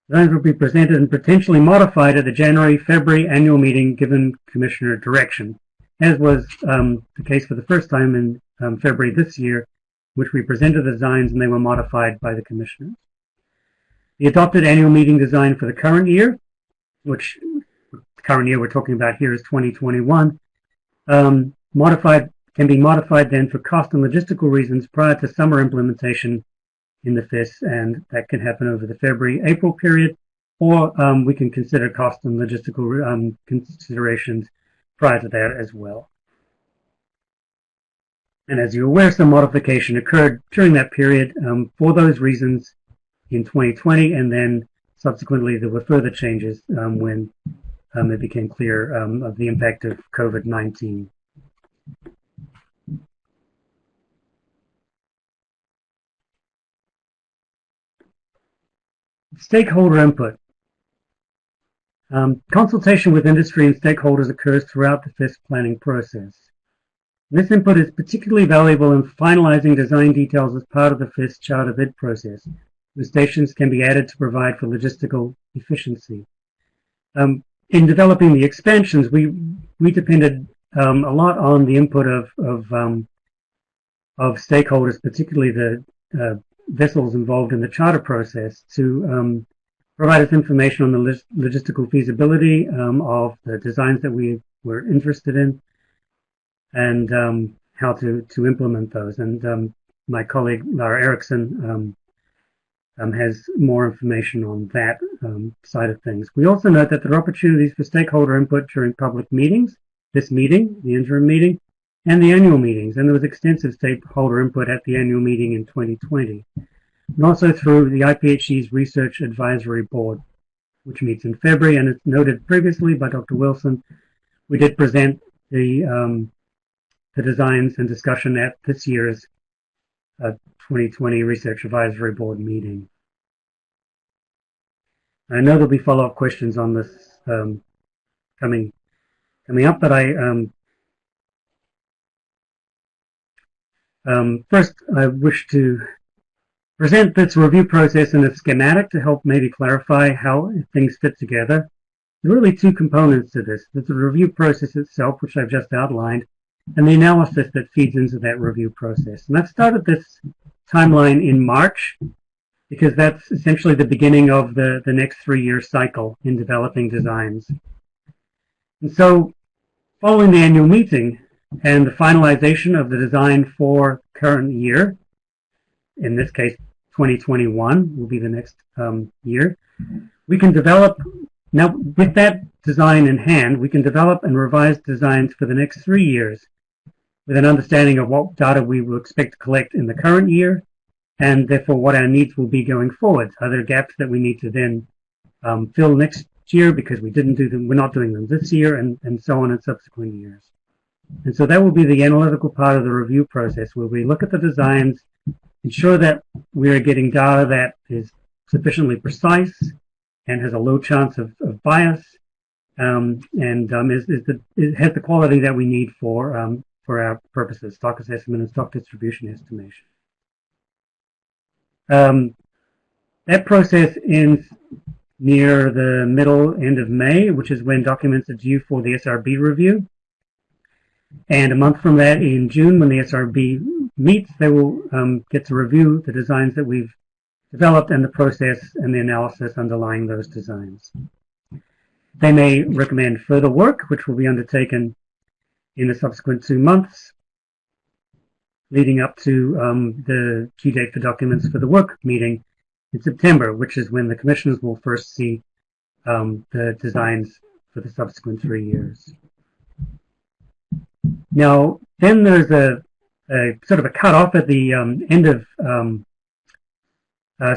will be presented and potentially modified at the January-February annual meeting given Commissioner direction, as was the case for the first time in February this year, which we presented the designs and they were modified by the Commissioners. The adopted annual meeting design for the current year, which the current year we're talking about here is 2021, modified can be modified then for cost and logistical reasons prior to summer implementation in the FIS, and that can happen over the February-April period, or we can consider cost and logistical considerations prior to that as well. And as you're aware, some modification occurred during that period for those reasons in 2020, and then subsequently there were further changes when it became clear of the impact of COVID-19. Stakeholder input. Consultation with industry and stakeholders occurs throughout the FIS planning process. This input is particularly valuable in finalizing design details as part of the FIS charter bid process. The stations can be added to provide for logistical efficiency. In developing the expansions, we depended a lot on the input of stakeholders, particularly the vessels involved in the charter process, to provide us information on the logistical feasibility of the designs that we were interested in, and how to implement those. And my colleague Lara Eriksson has more information on that side of things. We also note that there are opportunities for stakeholder input during public meetings, this meeting, the interim meeting, and the annual meetings. And there was extensive stakeholder input at the annual meeting in 2020. And also through the IPHC's Research Advisory Board, which meets in February. And as noted previously by Dr. Wilson, we did present the designs and discussion at this year's 2020 Research Advisory Board meeting. I know there'll be follow-up questions on this coming up, but first I wish to present this review process in a schematic to help maybe clarify how things fit together. There are really two components to this. There's the review process itself, which I've just outlined, and the analysis that feeds into that review process. And I've started this timeline in March because that's essentially the beginning of the next 3-year cycle in developing designs. And so following the annual meeting and the finalization of the design for current year, in this case 2021 will be the next year, we can develop, now with that design in hand, we can develop and revise designs for the next 3 years with an understanding of what data we will expect to collect in the current year, and therefore what our needs will be going forward. Are there gaps that we need to then fill next year because we didn't do them, we're not doing them this year, and so on in subsequent years. And so that will be the analytical part of the review process, where we look at the designs, ensure that we are getting data that is sufficiently precise and has a low chance of bias, and it has the quality that we need for our purposes, stock assessment and stock distribution estimation. That process ends near the end of May, which is when documents are due for the SRB review. And a month from that, in June, when the SRB meets, they will get to review the designs that we've developed and the process and the analysis underlying those designs. They may recommend further work, which will be undertaken in the subsequent 2 months, leading up to the due date for documents for the work meeting in September, which is when the commissioners will first see the designs for the subsequent 3 years. Now, then there's a sort of a cutoff at the end of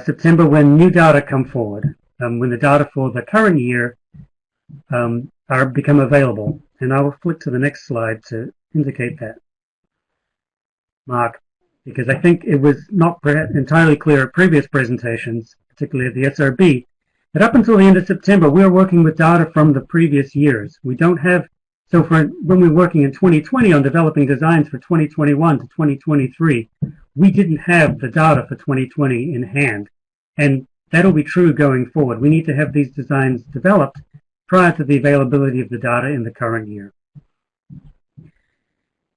September when new data come forward, when the data for the current year become available. And I will flick to the next slide to indicate that, Mark, because I think it was not entirely clear at previous presentations, particularly at the SRB, that up until the end of September, we are working with data from the previous years. We don't have, so when we were working in 2020 on developing designs for 2021 to 2023, we didn't have the data for 2020 in hand. And that'll be true going forward. We need to have these designs developed prior to the availability of the data in the current year.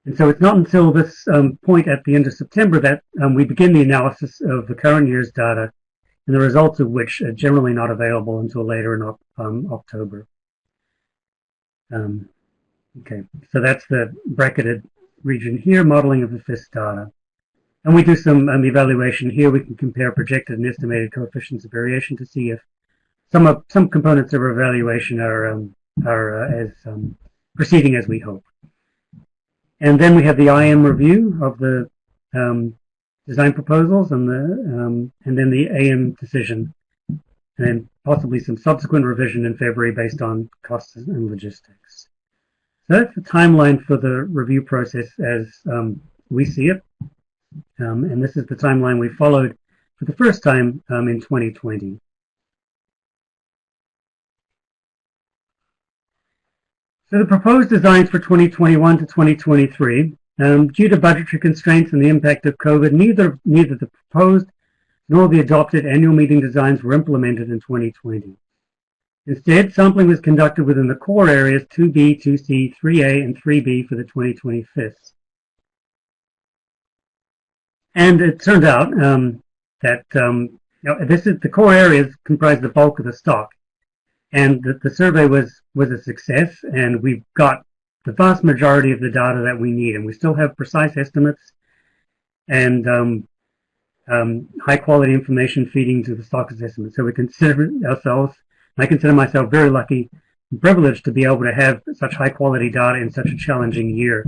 And so it's not until this point at the end of September that we begin the analysis of the current year's data, and the results of which are generally not available until later in October. Okay, so that's the bracketed region here, modeling of the FIS data. And we do some evaluation here. We can compare projected and estimated coefficients of variation to see if some components of our evaluation are proceeding as we hope. And then we have the IM review of the design proposals and then the AM decision, and then possibly some subsequent revision in February based on costs and logistics. So that's the timeline for the review process as we see it. And this is the timeline we followed for the first time in 2020. So the proposed designs for 2021 to 2023, due to budgetary constraints and the impact of COVID, neither the proposed nor the adopted annual meeting designs were implemented in 2020. Instead, sampling was conducted within the core areas 2B, 2C, 3A, and 3B for the 2020 FIS. And it turned out that the core areas comprise the bulk of the stock, and that the survey was a success, and we've got the vast majority of the data that we need, and we still have precise estimates and high quality information feeding to the stock assessment. So we consider ourselves, I consider myself very lucky and privileged to be able to have such high quality data in such a challenging year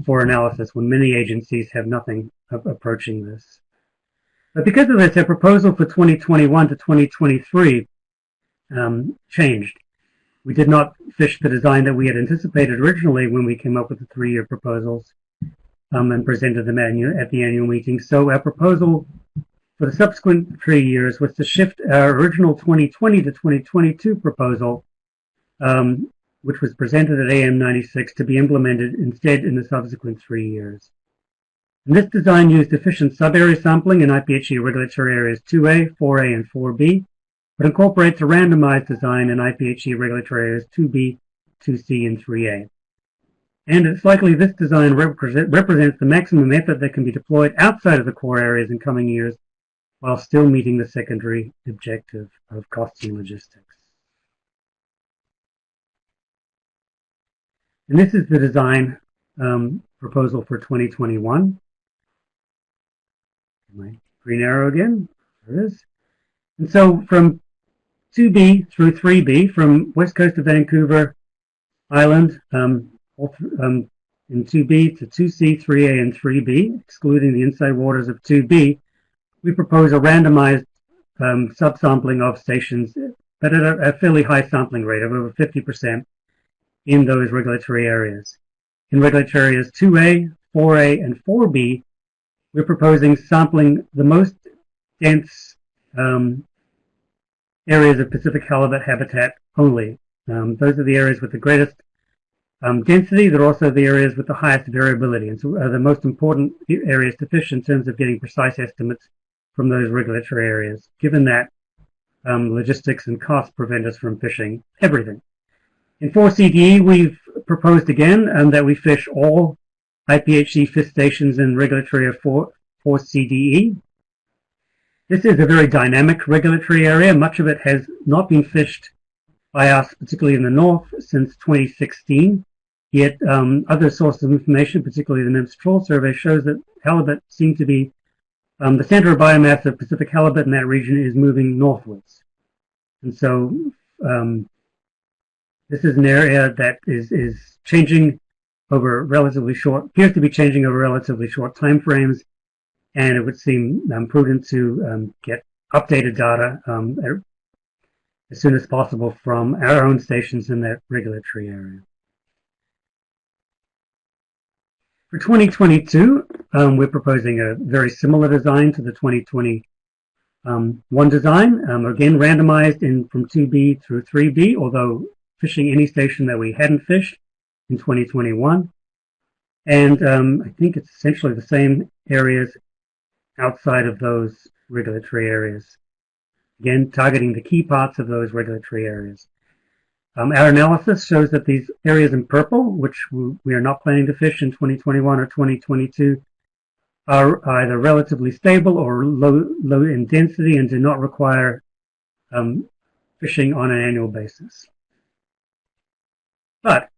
for analysis when many agencies have nothing approaching this. But because of this, our proposal for 2021 to 2023 changed. We did not fish the design that we had anticipated originally when we came up with the 3-year proposals and presented them at the annual meeting. So our proposal for the subsequent 3 years was to shift our original 2020 to 2022 proposal, which was presented at IM096, to be implemented instead in the subsequent 3 years. And this design used efficient sub-area sampling in IPHC regulatory areas 2A, 4A, and 4B, but incorporates a randomized design in IPHC regulatory areas 2B, 2C, and 3A. And it's likely this design represents the maximum effort that can be deployed outside of the core areas in coming years while still meeting the secondary objective of costs and logistics. And this is the design proposal for 2021. My green arrow again, there it is. And so from 2B through 3B, from west coast of Vancouver Island, in 2B to 2C, 3A, and 3B, excluding the inside waters of 2B, we propose a randomized subsampling of stations, but at a fairly high sampling rate of over 50% in those regulatory areas. In regulatory areas 2A, 4A, and 4B, we're proposing sampling the most dense areas of Pacific halibut habitat only. Those are the areas with the greatest density. They're also the areas with the highest variability, and so are the most important areas to fish in terms of getting precise estimates from those regulatory areas, given that logistics and costs prevent us from fishing everything. In 4CDE, we've proposed again that we fish all IPHC FIS stations in regulatory area 4CDE. This is a very dynamic regulatory area. Much of it has not been fished by us, particularly in the north, since 2016. Yet other sources of information, particularly the NIMS Trawl Survey, shows that halibut seem to be the center of biomass of Pacific halibut in that region is moving northwards. And so this is an area that is changing over relatively short, appears to be changing over relatively short time frames, and it would seem prudent to get updated data as soon as possible from our own stations in that regulatory area. For 2022, we're proposing a very similar design to the 2021 design, again randomized from 2B through 3B, although fishing any station that we hadn't fished in 2021. And I think it's essentially the same areas outside of those regulatory areas. Again, targeting the key parts of those regulatory areas. Our analysis shows that these areas in purple, which we are not planning to fish in 2021 or 2022, are either relatively stable or low in density and do not require fishing on an annual basis. But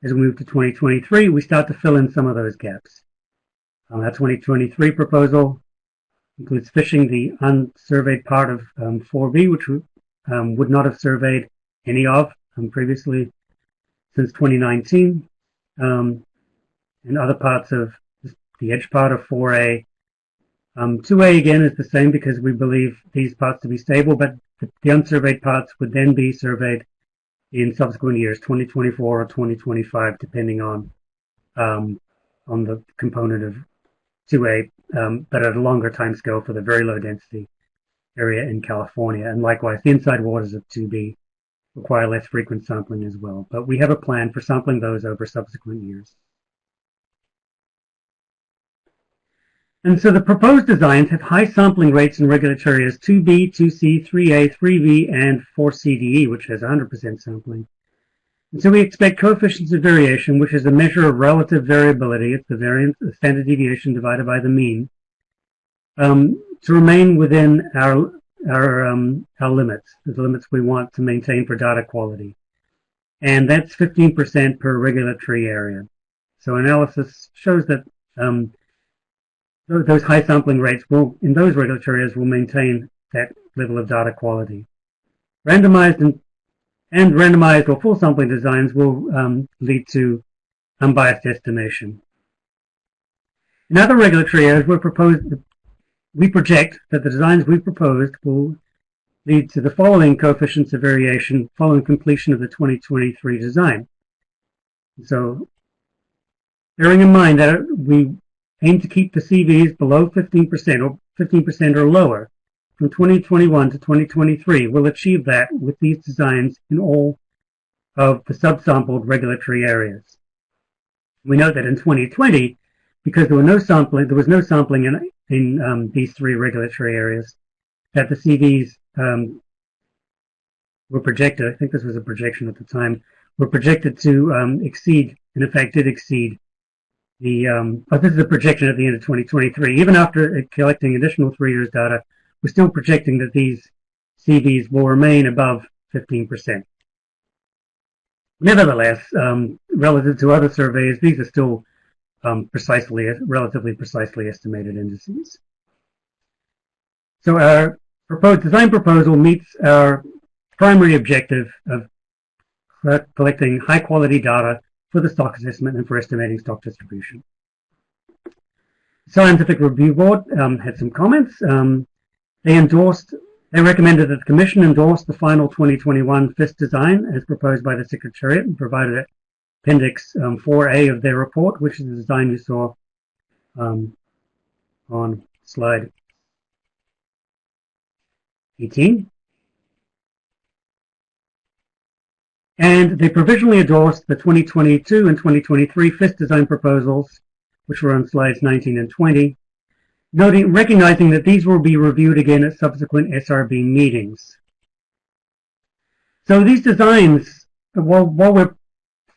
as we move to 2023, we start to fill in some of those gaps. Our 2023 proposal includes fishing the unsurveyed part of 4B, which would not have surveyed any of previously since 2019, and other parts of the edge part of 4A. 2A again is the same because we believe these parts to be stable, but the unsurveyed parts would then be surveyed in subsequent years, 2024 or 2025, depending on the component of 2A, but at a longer time scale for the very low density area in California. And likewise, the inside waters of 2B require less frequent sampling as well. But we have a plan for sampling those over subsequent years. And so the proposed designs have high sampling rates in regulatory areas 2B, 2C, 3A, 3V, and 4CDE, which has 100% sampling. And so we expect coefficients of variation, which is a measure of relative variability, it's the variance, the standard deviation divided by the mean, to remain within our limits, the limits we want to maintain for data quality. And that's 15% per regulatory area. So analysis shows that those high sampling rates will, in those regulatory areas, will maintain that level of data quality. Randomized and randomized or full sampling designs will lead to unbiased estimation. In other regulatory areas, we project that the designs we proposed will lead to the following coefficients of variation following completion of the 2023 design. So, bearing in mind that we aim to keep the CVs below 15% or 15% or lower from 2021 to 2023. We'll achieve that with these designs in all of the subsampled regulatory areas. We know that in 2020, because there was no sampling in these three regulatory areas, that the CVs were projected, I think this was a projection at the time, were projected to exceed, and in fact did exceed, this is a projection at the end of 2023. Even after collecting additional 3 years data, we're still projecting that these CVs will remain above 15%. Nevertheless, relative to other surveys, these are still relatively precisely estimated indices. So our proposed design proposal meets our primary objective of collecting high quality data for the stock assessment and for estimating stock distribution. The Scientific Review Board had some comments. They recommended that the Commission endorse the final 2021 FIST design as proposed by the Secretariat and provided Appendix 4A of their report, which is the design you saw on slide 18. And they provisionally endorsed the 2022 and 2023 FIST design proposals, which were on slides 19 and 20, recognizing that these will be reviewed again at subsequent SRB meetings. So these designs, while we're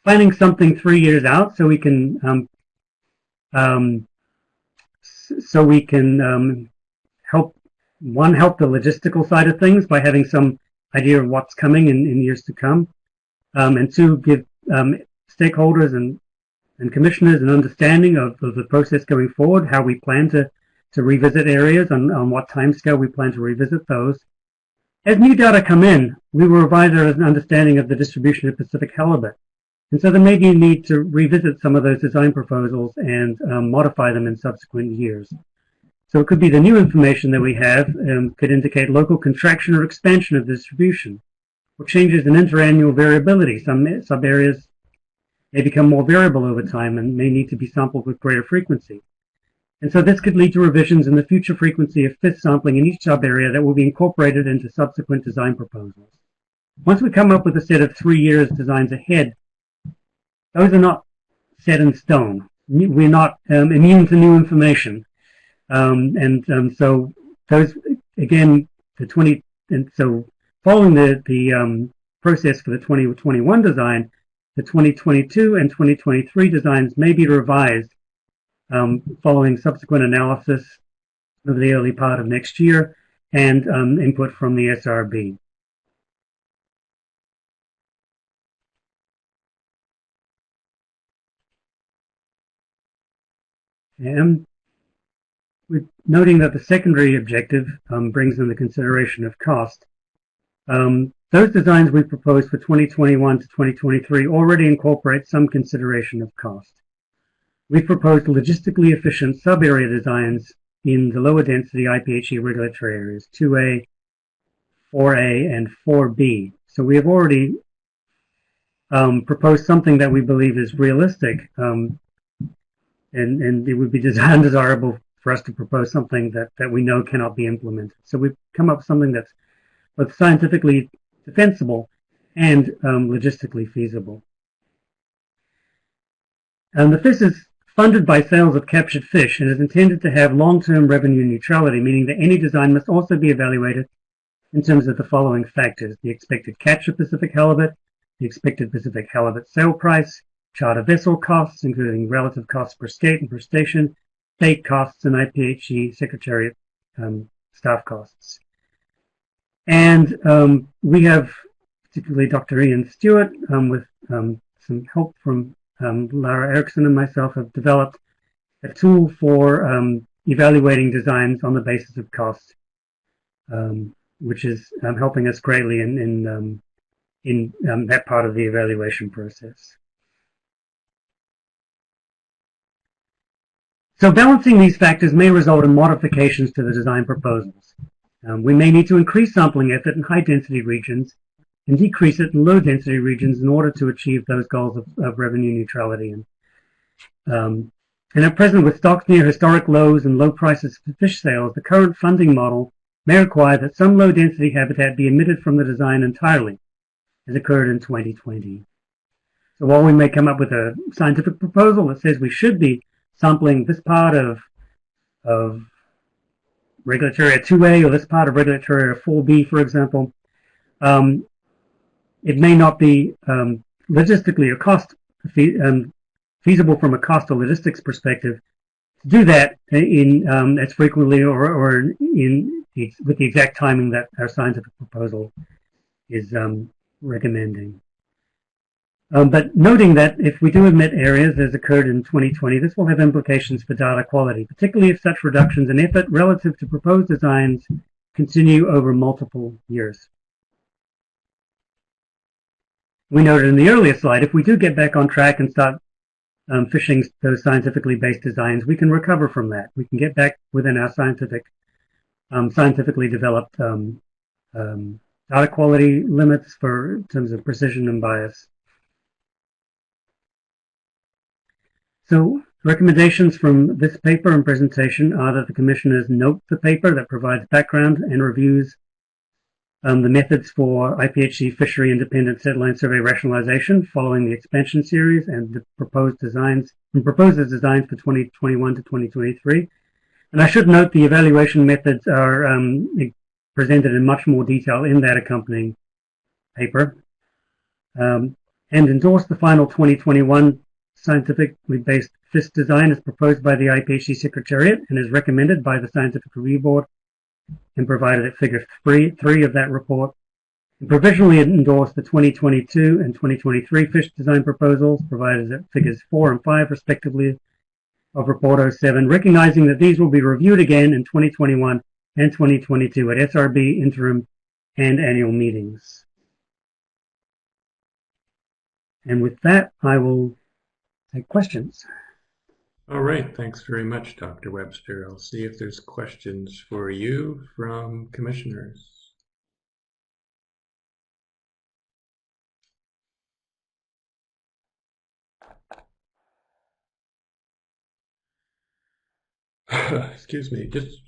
planning something 3 years out, so we can help the logistical side of things by having some idea of what's coming in years to come. And two, give stakeholders and commissioners an understanding of the process going forward, how we plan to revisit areas, on what timescale we plan to revisit those. As new data come in, we will revise an understanding of the distribution of Pacific halibut. And so there may be a need to revisit some of those design proposals and modify them in subsequent years. So it could be the new information that we have could indicate local contraction or expansion of the distribution, or changes in interannual variability. Some sub-areas may become more variable over time and may need to be sampled with greater frequency. And so this could lead to revisions in the future frequency of FIST sampling in each sub-area that will be incorporated into subsequent design proposals. Once we come up with a set of 3 years designs ahead, those are not set in stone. We're not immune to new information. So those, again, following the process for the 2021 design, the 2022 and 2023 designs may be revised following subsequent analysis of the early part of next year and input from the SRB. With noting that the secondary objective brings in the consideration of cost. Those designs we proposed for 2021 to 2023 already incorporate some consideration of cost. We've proposed logistically efficient sub-area designs in the lower density IPHC regulatory areas, 2A, 4A, and 4B. So we have already proposed something that we believe is realistic, and it would be undesirable for us to propose something that we know cannot be implemented. So we've come up with something that's both scientifically defensible and logistically feasible. The FIS is funded by sales of captured fish and is intended to have long-term revenue neutrality, meaning that any design must also be evaluated in terms of the following factors: the expected catch of Pacific halibut, the expected Pacific halibut sale price, charter vessel costs, including relative costs per skate and per station, state costs, and IPHC Secretariat staff costs. And we have, particularly Dr. Ian Stewart, with some help from Lara Erickson and myself, have developed a tool for evaluating designs on the basis of cost, which is helping us greatly in that part of the evaluation process. So balancing these factors may result in modifications to the design proposals. We may need to increase sampling effort in high-density regions and decrease it in low-density regions in order to achieve those goals of revenue neutrality. And at present, with stocks near historic lows and low prices for fish sales, the current funding model may require that some low-density habitat be omitted from the design entirely, as occurred in 2020. So while we may come up with a scientific proposal that says we should be sampling this part of regulatory area 2A or this part of regulatory area 4B, for example, it may not be logistically or cost feasible from a cost or logistics perspective to do that as frequently or with the exact timing that our scientific proposal is recommending. But noting that if we do omit areas as occurred in 2020, this will have implications for data quality, particularly if such reductions in effort relative to proposed designs continue over multiple years. We noted in the earlier slide, if we do get back on track and start fishing those scientifically based designs, we can recover from that. We can get back within our scientifically developed data quality limits in terms of precision and bias. So recommendations from this paper and presentation are that the commissioners note the paper that provides background and reviews the methods for IPHC fishery independent setline survey rationalization following the expansion series and the proposed designs for 2021 to 2023. And I should note the evaluation methods are presented in much more detail in that accompanying paper, and endorse the final 2021 scientifically based FIS design as proposed by the IPHC Secretariat and is recommended by the Scientific Review Board and provided at figure 3 of that report, and provisionally endorse the 2022 and 2023 fish design proposals provided at figures 4 and 5 respectively of report 07, recognizing that these will be reviewed again in 2021 and 2022 at SRB, interim, and annual meetings. And with that, I will take questions. All right, thanks very much, Dr. Webster. I'll see if there's questions for you from commissioners. Excuse me, just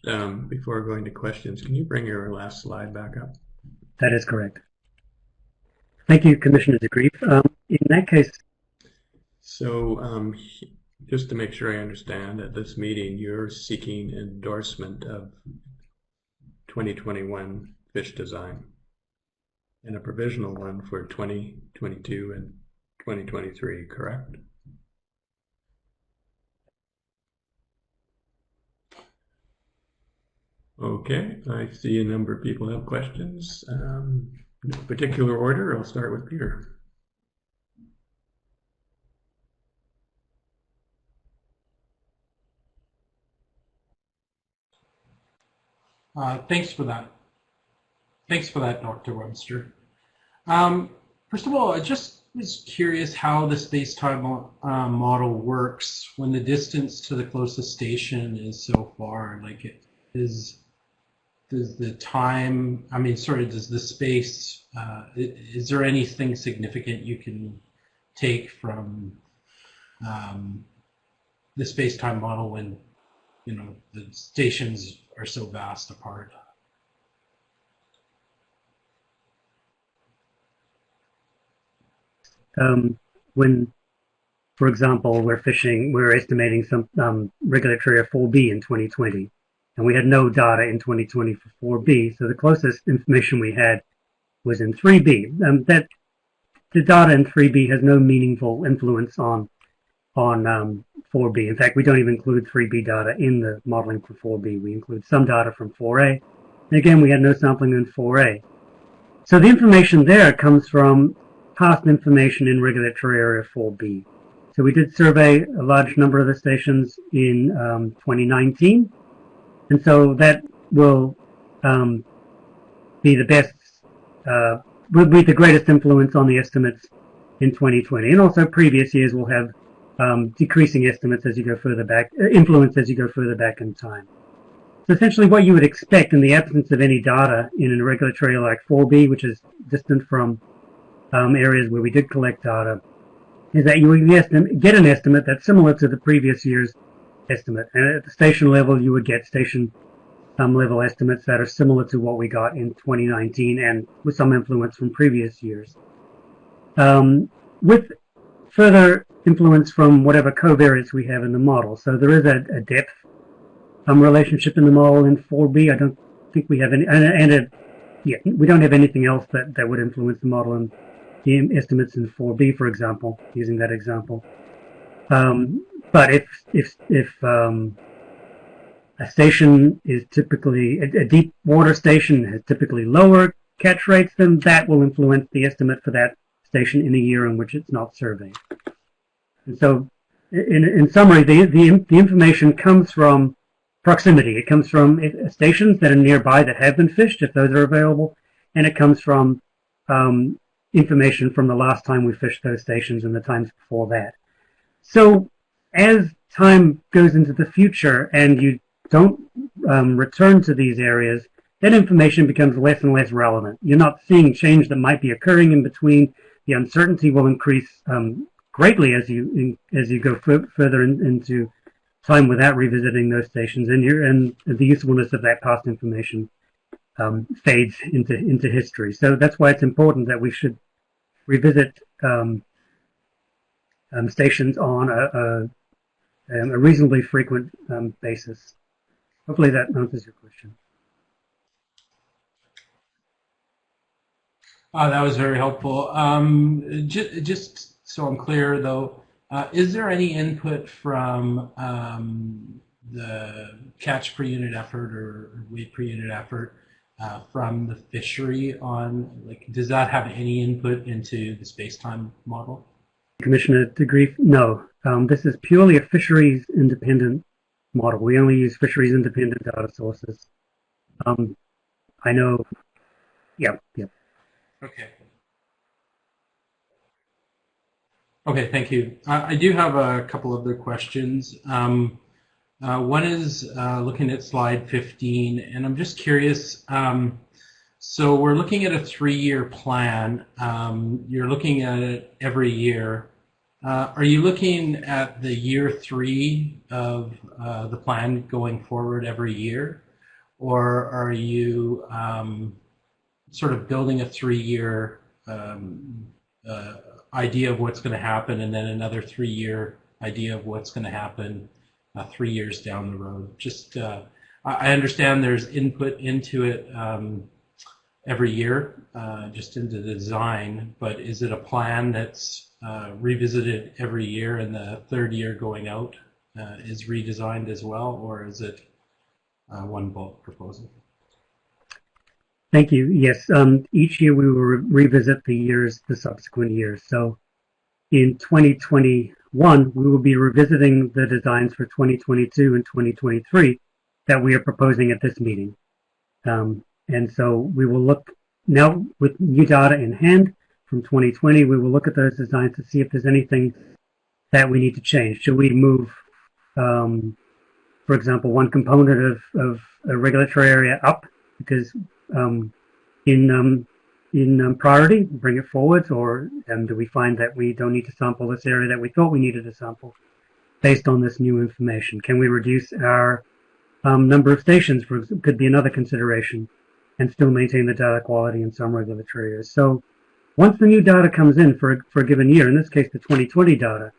before going to questions, can you bring your last slide back up? That is correct. Thank you, Commissioner DeGrief. In that case, so just to make sure I understand, at this meeting, you're seeking endorsement of 2021 fish design and a provisional one for 2022 and 2023, correct? Okay, I see a number of people have questions. No particular order, I'll start with Peter. Thanks for that. Thanks for that, Dr. Webster. First of all, I just was curious how the space-time model works when the distance to the closest station is so far. Like, does the time, I mean, sort of, does the space, is there anything significant you can take from the space-time model when, you know, the stations are so vast apart? When, for example, we're estimating some regulatory area 4B in 2020, and we had no data in 2020 for 4B, so the closest information we had was in 3B. That the data in 3B has no meaningful influence on 4B. In fact, we don't even include 3B data in the modeling for 4B. We include some data from 4A, and again, we had no sampling in 4A. So the information there comes from past information in regulatory area 4B. So we did survey a large number of the stations in 2019, and so that will be the best, will be the greatest influence on the estimates in 2020. And also previous years will have decreasing estimates as you go further back, influence as you go further back in time. So essentially what you would expect in the absence of any data in a regulatory area like 4B, which is distant from areas where we did collect data, is that you would get an estimate that's similar to the previous year's estimate. And at the station level, you would get station level estimates that are similar to what we got in 2019 and with some influence from previous years. With further influence from whatever covariates we have in the model. So there is a depth relationship in the model in 4B. I don't think we have any, we don't have anything else that would influence the model in the estimates in 4B, for example, using that example. But if a station is typically, a deep water station has typically lower catch rates, then that will influence the estimate for that station in a year in which it's not surveyed. And so, in summary, the information comes from proximity. It comes from stations that are nearby that have been fished, if those are available, and it comes from information from the last time we fished those stations and the times before that. So as time goes into the future and you don't return to these areas, that information becomes less and less relevant. You're not seeing change that might be occurring in between. The uncertainty will increase greatly as you go further into time without revisiting those stations, and the usefulness of that past information fades into history. So that's why it's important that we should revisit stations on a reasonably frequent basis. Hopefully that answers your question. That was very helpful. Just so I'm clear, though, is there any input from the catch per unit effort or weight per unit effort from the fishery on, like, does that have any input into the space-time model? Commissioner DeGrief, no. This is purely a fisheries independent model. We only use fisheries independent data sources. I know, yeah. Okay. Okay, thank you. I do have a couple other questions. One is looking at slide 15, and I'm just curious. So we're looking at a 3-year plan. You're looking at it every year. Are you looking at the year 3 of the plan going forward every year? Or are you sort of building a 3-year idea of what's going to happen and then another 3-year idea of what's going to happen 3 years down the road? Just, I understand there's input into it every year, just into the design, but is it a plan that's revisited every year and the 3rd year going out is redesigned as well, or is it one bulk proposal? Thank you. Yes, each year we will revisit the subsequent years. So in 2021, we will be revisiting the designs for 2022 and 2023 that we are proposing at this meeting. And so we will look now with new data in hand from 2020, we will look at those designs to see if there's anything that we need to change. Should we move, for example, one component of a regulatory area up because in priority, bring it forward, or do we find that we don't need to sample this area that we thought we needed to sample based on this new information? Can we reduce our number of stations, could be another consideration, and still maintain the data quality in some regulatory areas. So once the new data comes in for a given year, in this case the 2020 data,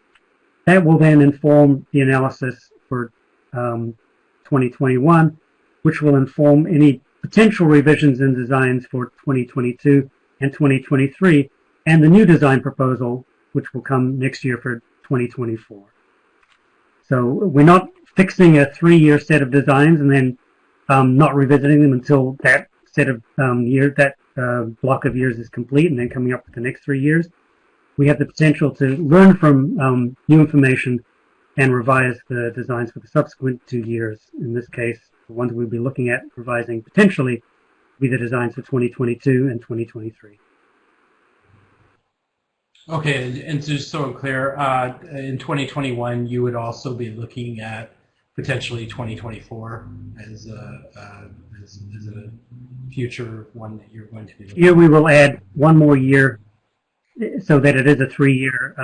that will then inform the analysis for 2021, which will inform any potential revisions in designs for 2022 and 2023, and the new design proposal, which will come next year for 2024. So we're not fixing a 3-year set of designs and then not revisiting them until that set of block of years is complete, and then coming up with the next 3 years. We have the potential to learn from new information and revise the designs for the subsequent 2 years. In this case, the ones we'll be looking at revising potentially be the designs for 2022 and 2023. Okay, and just so I'm clear, in 2021, you would also be looking at potentially 2024 as a future one that you're going to be looking at? Here we will add one more year so that it is a 3-year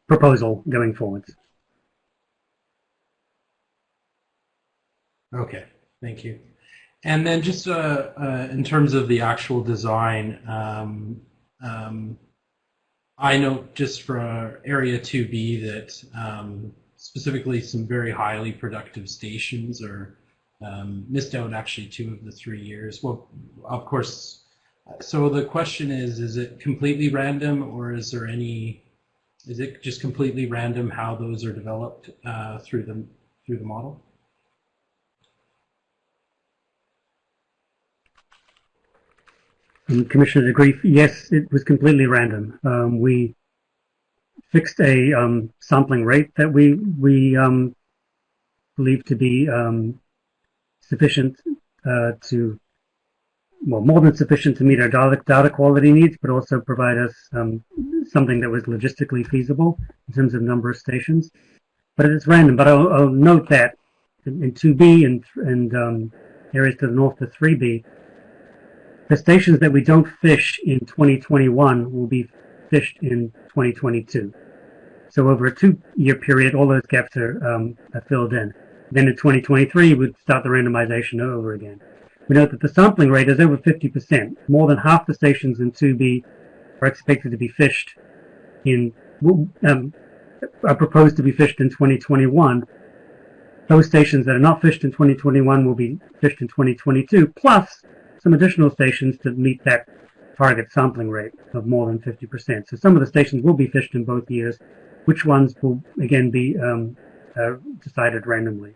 proposal going forwards. Okay, thank you. And then just in terms of the actual design, I note just for Area 2B that specifically some very highly productive stations are missed out actually 2 of the 3 years. Well, of course, so the question is it completely random, or is it just completely random how those are developed through the model? And Commissioner DeGrief, yes, it was completely random. We fixed a sampling rate that we believe to be sufficient more than sufficient to meet our data quality needs, but also provide us something that was logistically feasible in terms of number of stations. But it's random. But I'll note that in 2B and areas to the north of 3B, the stations that we don't fish in 2021 will be fished in 2022. So over a 2-year period, all those gaps are filled in. Then in 2023, we'd start the randomization over again. We note that the sampling rate is over 50%. More than half the stations in 2B are expected to be fished are proposed to be fished in 2021. Those stations that are not fished in 2021 will be fished in 2022, plus some additional stations to meet that target sampling rate of more than 50%. So some of the stations will be fished in both years. Which ones will, again, be decided randomly.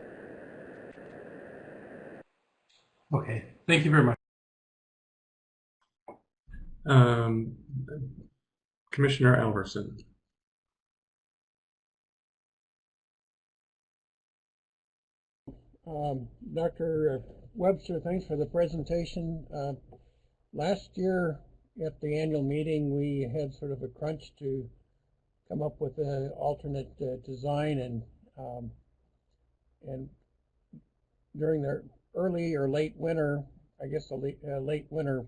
Okay, thank you very much. Commissioner Alverson. Dr. Webster, thanks for the presentation. Last year at the annual meeting, we had sort of a crunch to come up with an alternate design, and during the early or late winter, I guess late winter,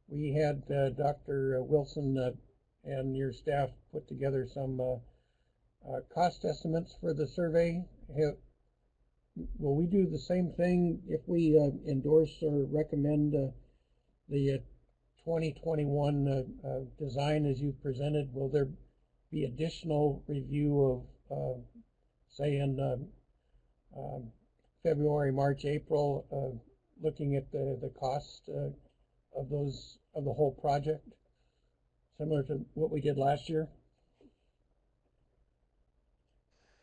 we had Dr. Wilson and your staff put together some cost estimates for the survey. Will we do the same thing if we endorse or recommend the 2021 design as you presented? Will there be additional review of, say, in February, March, April, looking at the cost of the whole project, similar to what we did last year?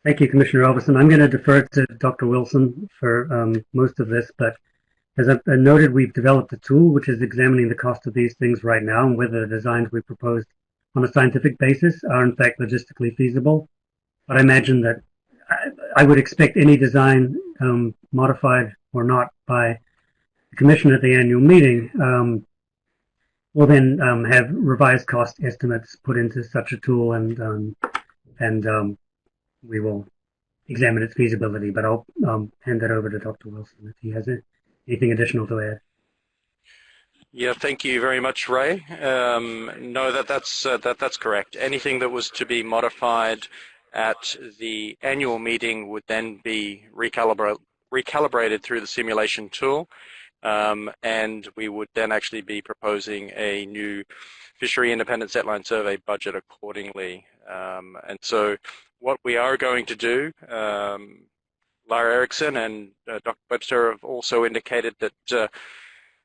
Thank you, Commissioner Alverson. I'm going to defer to Dr. Wilson for most of this, but as I noted, we've developed a tool which is examining the cost of these things right now and whether the designs we proposed on a scientific basis are in fact logistically feasible. But I imagine that I would expect any design modified or not by the Commission at the annual meeting will then have revised cost estimates put into such a tool, and we will examine its feasibility. But I'll hand that over to Dr. Wilson if he has anything additional to add. Yeah, thank you very much, Ray. No, that's correct. Anything that was to be modified at the annual meeting would then be recalibrated through the simulation tool, and we would then actually be proposing a new fishery independent setline survey budget accordingly. And so what we are going to do, Lara Erickson and Dr. Webster have also indicated that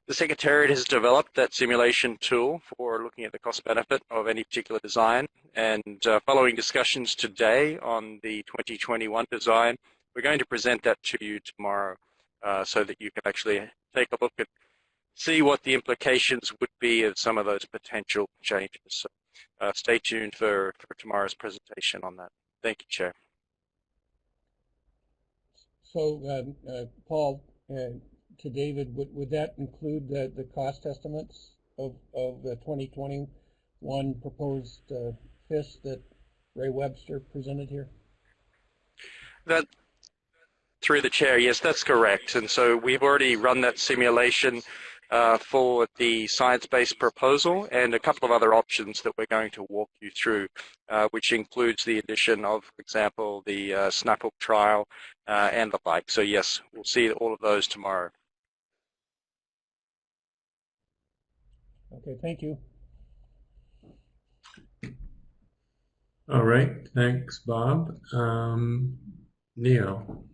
the Secretariat has developed that simulation tool for looking at the cost benefit of any particular design, and following discussions today on the 2021 design, we're going to present that to you tomorrow so that you can actually take a look and see what the implications would be of some of those potential changes. So stay tuned for tomorrow's presentation on that. Thank you, Chair. So, Paul, to David, would that include the cost estimates of the 2021 proposed FIS that Ray Webster presented here? That, through the Chair, yes, that's correct. And so we've already run that simulation for the science-based proposal and a couple of other options that we're going to walk you through, which includes the addition of, for example, the snaphook trial and the like. So yes, we'll see all of those tomorrow. Okay, thank you. All right, thanks, Bob. Neil.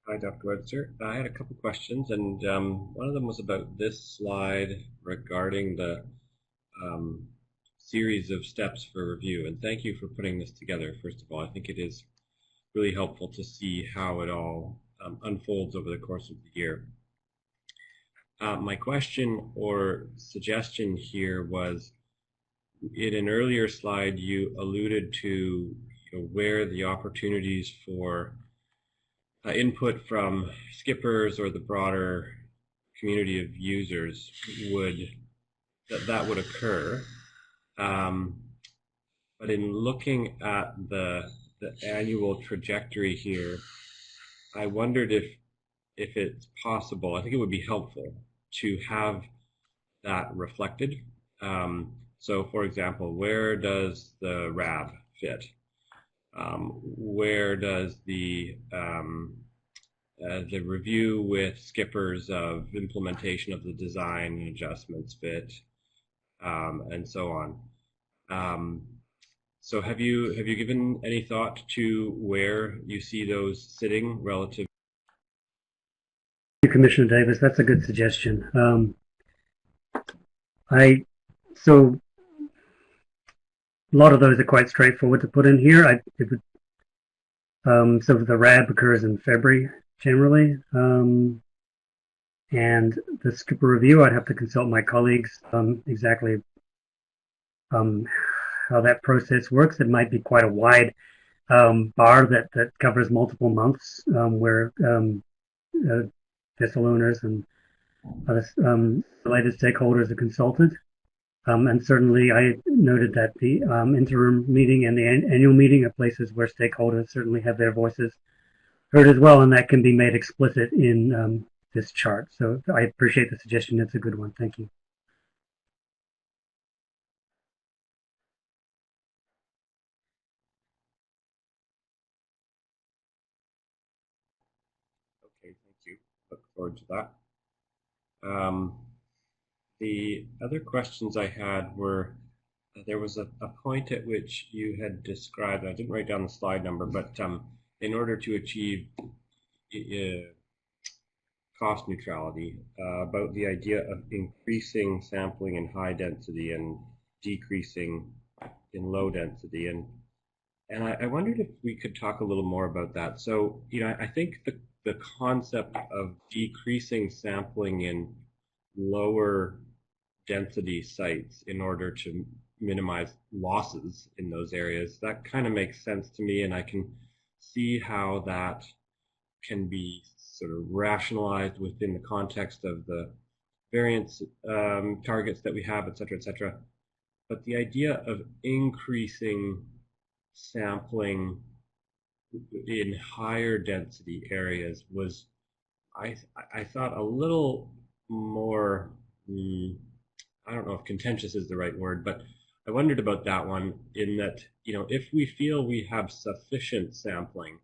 Hi, Dr. Webster. I had a couple questions, and one of them was about this slide regarding the series of steps for review. And thank you for putting this together, first of all. I think it is really helpful to see how it all unfolds over the course of the year. My question or suggestion here was, in an earlier slide, you alluded to where the opportunities for input from skippers or the broader community of users would occur. But in looking at the annual trajectory here, I wondered if it's possible, I think it would be helpful to have that reflected. So for example, where does the RAB fit? Where does the review with skippers of implementation of the design and adjustments fit, and so on. So have you given any thought to where you see those sitting relative? Thank you, Commissioner Davis. That's a good suggestion. A lot of those are quite straightforward to put in here. So the RAB occurs in February generally, and the skipper review, I'd have to consult my colleagues exactly how that process works. It might be quite a wide bar that covers multiple months, where vessel owners and other related stakeholders are consulted. And certainly I noted that the interim meeting and the annual meeting are places where stakeholders certainly have their voices heard as well, and that can be made explicit in this chart. So I appreciate the suggestion. It's a good one. Thank you. Okay, thank you. Look forward to that. The other questions I had were, there was a point at which you had described, I didn't write down the slide number, but in order to achieve cost neutrality, about the idea of increasing sampling in high density and decreasing in low density. And And I wondered if we could talk a little more about that. So, I think the concept of decreasing sampling in lower density sites in order to minimize losses in those areas, that kind of makes sense to me, and I can see how that can be sort of rationalized within the context of the variance targets that we have, et cetera, but the idea of increasing sampling in higher density areas was, I thought, a little more, I don't know if contentious is the right word, but I wondered about that one, in that, if we feel we have sufficient sampling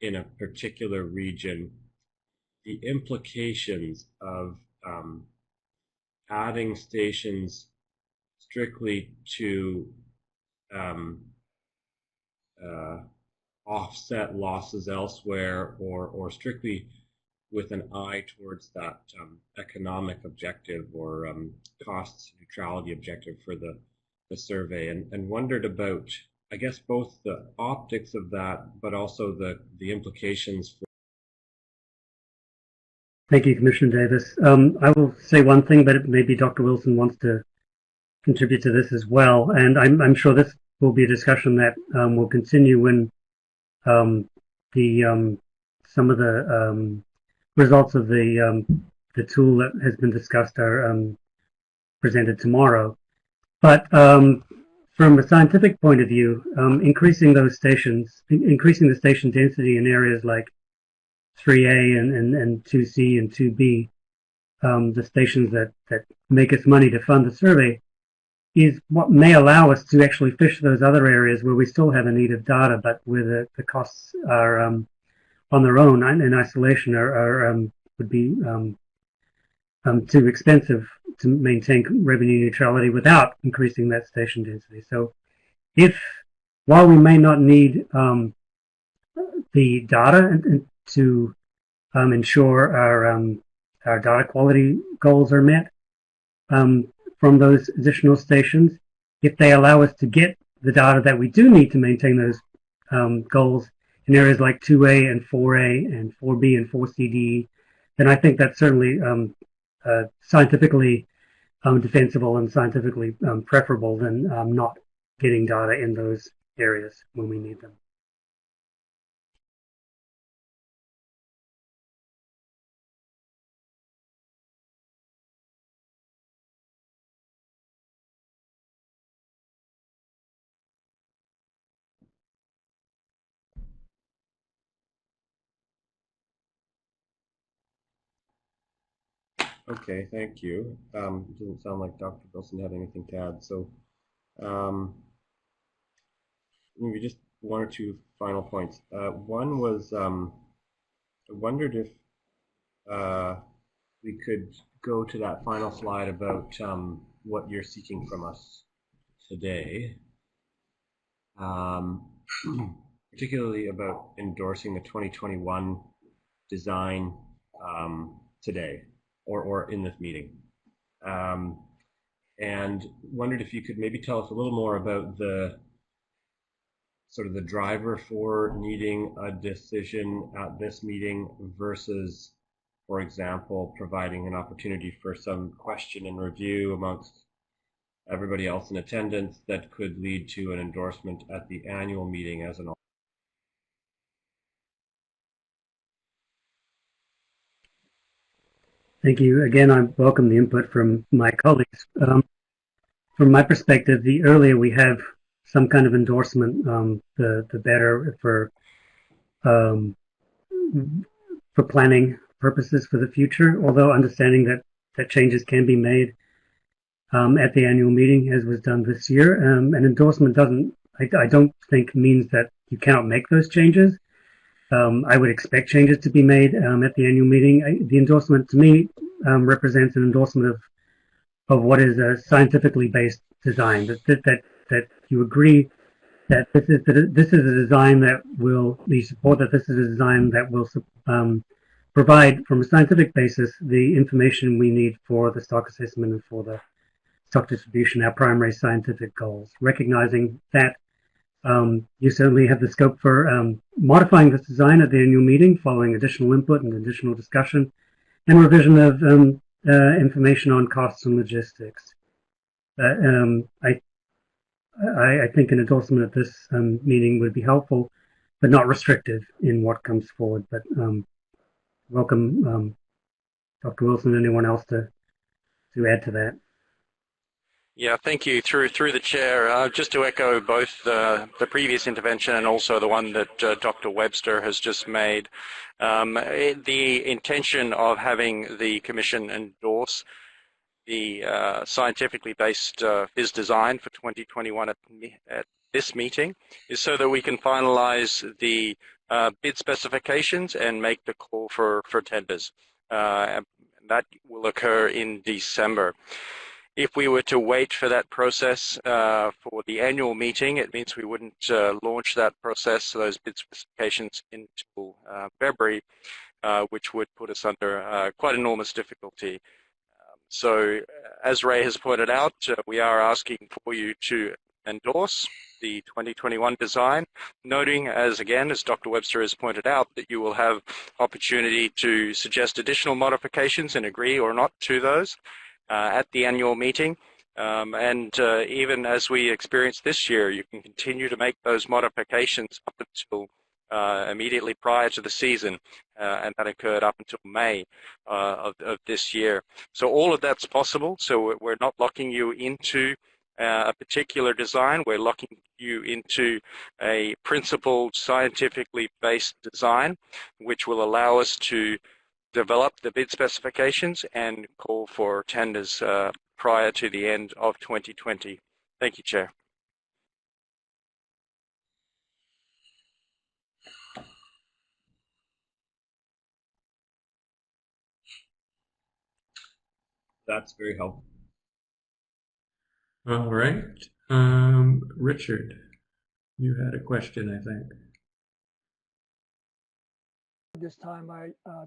in a particular region, the implications of adding stations strictly to offset losses elsewhere, or strictly with an eye towards that economic objective or cost neutrality objective for the survey, and wondered about, I guess, both the optics of that, but also the implications for. Thank you, Commissioner Davis. I will say one thing, but maybe Dr. Wilson wants to contribute to this as well. And I'm sure this will be a discussion that will continue when some of the results of the tool that has been discussed are presented tomorrow. But from a scientific point of view, increasing the station density in areas like 3A and 2C and 2B, the stations that make us money to fund the survey, is what may allow us to actually fish those other areas where we still have a need of data, but where the costs are on their own in isolation would be too expensive to maintain revenue neutrality without increasing that station density. So while we may not need the data to ensure our data quality goals are met from those additional stations, if they allow us to get the data that we do need to maintain those goals in areas like 2A and 4A and 4B and 4CD, then I think that's certainly scientifically defensible and scientifically preferable than not getting data in those areas when we need them. Okay, thank you. It doesn't sound like Dr. Wilson had anything to add, so maybe just one or two final points. One was, I wondered if we could go to that final slide about what you're seeking from us today, particularly about endorsing the 2021 design today, or in this meeting. And wondered if you could maybe tell us a little more about the sort of the driver for needing a decision at this meeting versus, for example, providing an opportunity for some question and review amongst everybody else in attendance that could lead to an endorsement at the annual meeting as an. Thank you. Again, I welcome the input from my colleagues. From my perspective, the earlier we have some kind of endorsement, the better for planning purposes for the future, although understanding that changes can be made at the annual meeting, as was done this year. An endorsement I don't think means that you cannot make those changes. I would expect changes to be made at the annual meeting. The endorsement, to me, represents an endorsement of what is a scientifically based design. That you agree that this is a design that will, you support that this is a design that will provide, from a scientific basis, the information we need for the stock assessment and for the stock distribution, our primary scientific goals. Recognizing that You certainly have the scope for modifying this design at the annual meeting following additional input and additional discussion and revision of information on costs and logistics. I think an endorsement at this meeting would be helpful, but not restrictive in what comes forward. But welcome, Dr. Wilson, and anyone else to add to that. Yeah, thank you. Through the chair, just to echo both the previous intervention and also the one that Dr. Webster has just made, the intention of having the Commission endorse the scientifically based phys design for 2021 at this meeting is so that we can finalize the bid specifications and make the call for tenders. That will occur in December. If we were to wait for that process for the annual meeting, it means we wouldn't launch that process, those bid specifications, until February, which would put us under quite enormous difficulty. So, as Ray has pointed out, we are asking for you to endorse the 2021 design, noting, as Dr. Webster has pointed out, that you will have opportunity to suggest additional modifications and agree or not to those at the annual meeting. And even as we experienced this year, you can continue to make those modifications up until immediately prior to the season, and that occurred up until May of this year. So all of that's possible. So we're not locking you into a particular design. We're locking you into a principled, scientifically based design, which will allow us to develop the bid specifications and call for tenders prior to the end of 2020. Thank you, Chair. That's very helpful. All right. Richard, you had a question, I think. This time,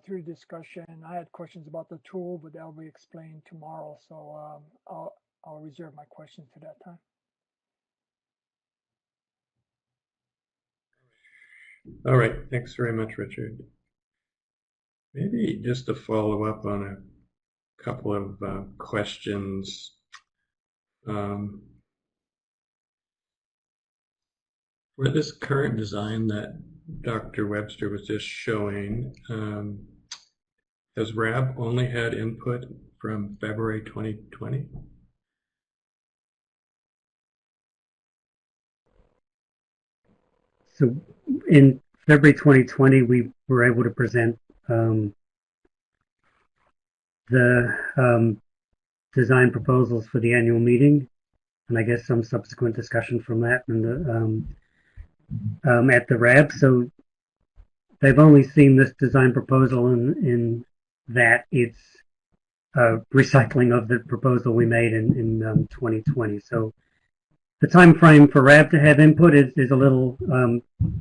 through discussion, I had questions about the tool, but that'll be explained tomorrow. So I'll reserve my questions to that time. All right. Thanks very much, Richard. Maybe just to follow up on a couple of questions. For this current design that Dr. Webster was just showing, has RAB only had input from February 2020? So in February 2020, we were able to present the design proposals for the annual meeting, and I guess some subsequent discussion from that and at the RAB. So they've only seen this design proposal in that it's recycling of the proposal we made in 2020. So the time frame for RAB to have input is a little,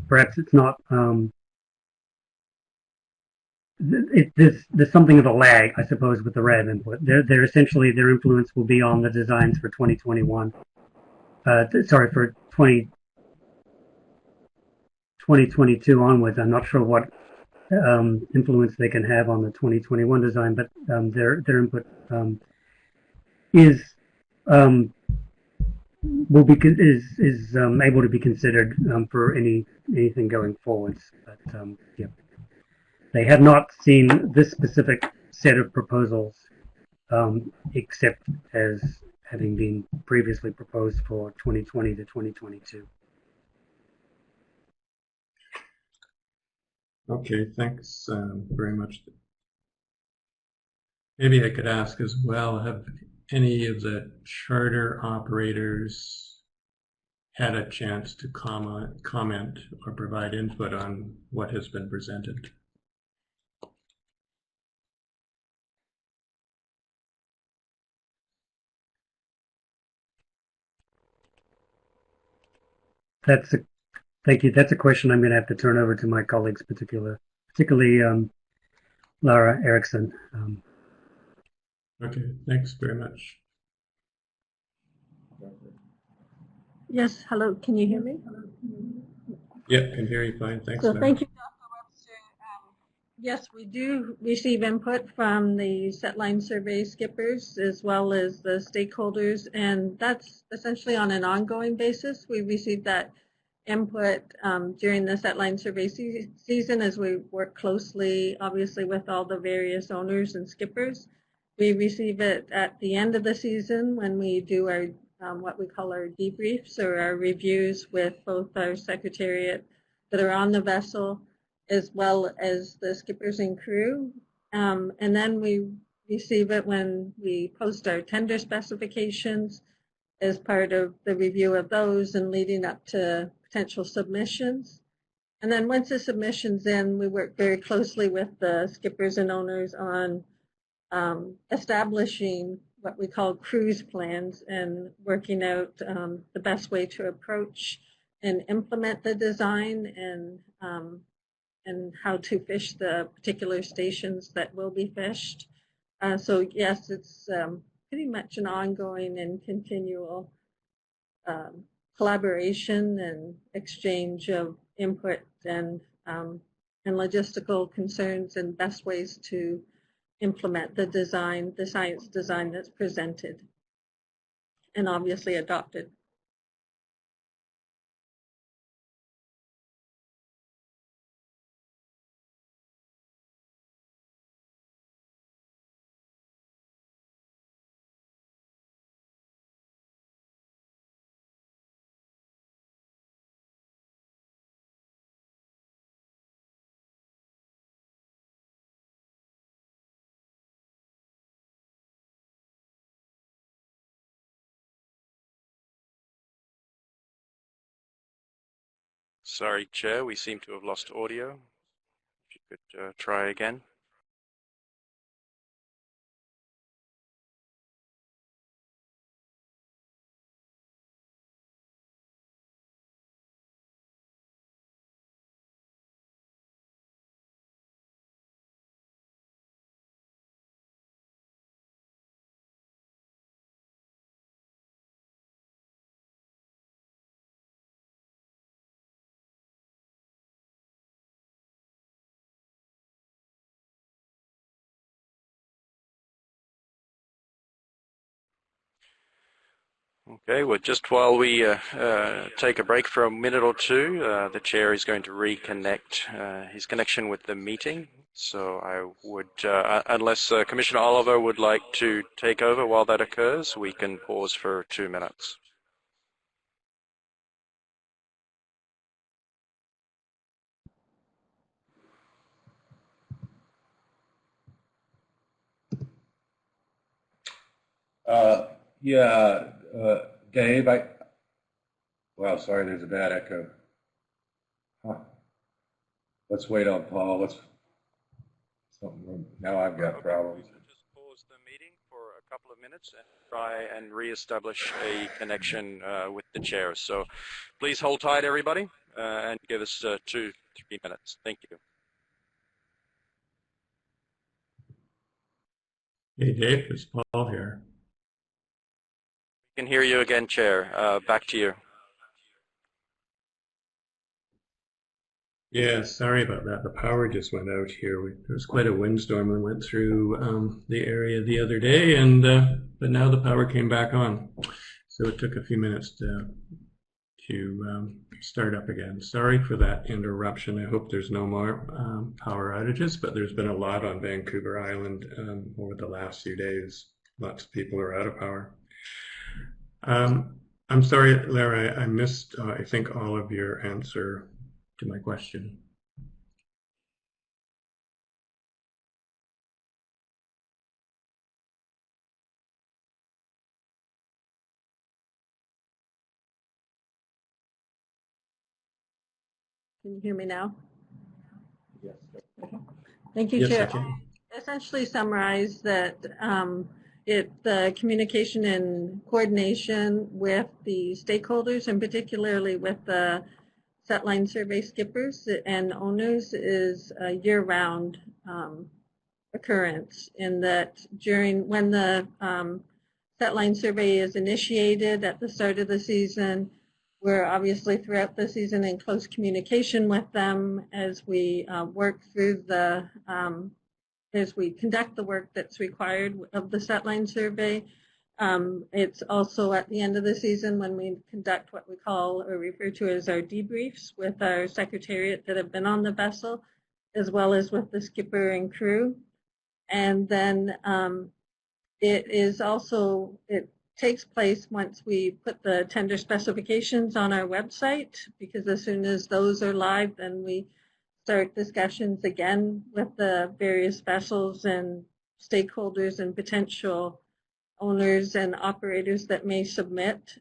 perhaps it's not, there's something of a lag, I suppose, with the RAB input. They're essentially, their influence will be on the designs for 2021. For 2022 onwards. I'm not sure what influence they can have on the 2021 design, but their input is able to be considered for anything going forwards. But yeah, they have not seen this specific set of proposals, except as having been previously proposed for 2020 to 2022. Okay, thanks very much. Maybe I could ask as well, have any of the charter operators had a chance to comment or provide input on what has been presented? Thank you. That's a question I'm going to have to turn over to my colleagues, particularly Lara Erickson. Okay, thanks very much. Yes, hello, can you hear me? Yep, can hear you fine. Thanks, So Larry. thank you, Dr. Webster. Yes, we do receive input from the setline survey skippers as well as the stakeholders, and that's essentially on an ongoing basis. We receive that input during the setline survey season as we work closely, obviously, with all the various owners and skippers. We receive it at the end of the season when we do our what we call our debriefs or our reviews with both our secretariat that are on the vessel as well as the skippers and crew. And then we receive it when we post our tender specifications as part of the review of those and leading up to potential submissions. And then once the submission's in, we work very closely with the skippers and owners on establishing what we call cruise plans and working out the best way to approach and implement the design and how to fish the particular stations that will be fished. So yes, it's pretty much an ongoing and continual collaboration and exchange of input and logistical concerns and best ways to implement the design, the science design that's presented and obviously adopted. Sorry, Chair, we seem to have lost audio. If you could try again. Okay, well, just while we take a break for a minute or two, the chair is going to reconnect his connection with the meeting. So I would, unless Commissioner Oliver would like to take over while that occurs, we can pause for 2 minutes. Dave, well, sorry, there's a bad echo. Huh. Let's wait on Paul. Now I've got problems. Just pause the meeting for a couple of minutes and try and reestablish a connection with the chair. So please hold tight, everybody, and give us 2-3 minutes. Thank you. Hey, Dave, it's Paul here. We can hear you again, Chair. Back to you. Yeah, sorry about that. The power just went out here. There was quite a windstorm that went through the area the other day, and but now the power came back on. So it took a few minutes to start up again. Sorry for that interruption. I hope there's no more power outages, but there's been a lot on Vancouver Island over the last few days. Lots of people are out of power. I'm sorry, Larry, I missed, I think, all of your answer to my question. Can you hear me now? Yes. Thank you, Yes, Chair. I can. Essentially summarize that the communication and coordination with the stakeholders, and particularly with the setline survey skippers and owners, is a year-round occurrence, in that when the setline survey is initiated at the start of the season, We're obviously throughout the season in close communication with them as we work through as we conduct the work that's required of the setline survey. It's also at the end of the season when we conduct what we call or refer to as our debriefs with our secretariat that have been on the vessel, as well as with the skipper and crew. And then it takes place once we put the tender specifications on our website, because as soon as those are live, then we start discussions again with the various vessels and stakeholders and potential owners and operators that may submit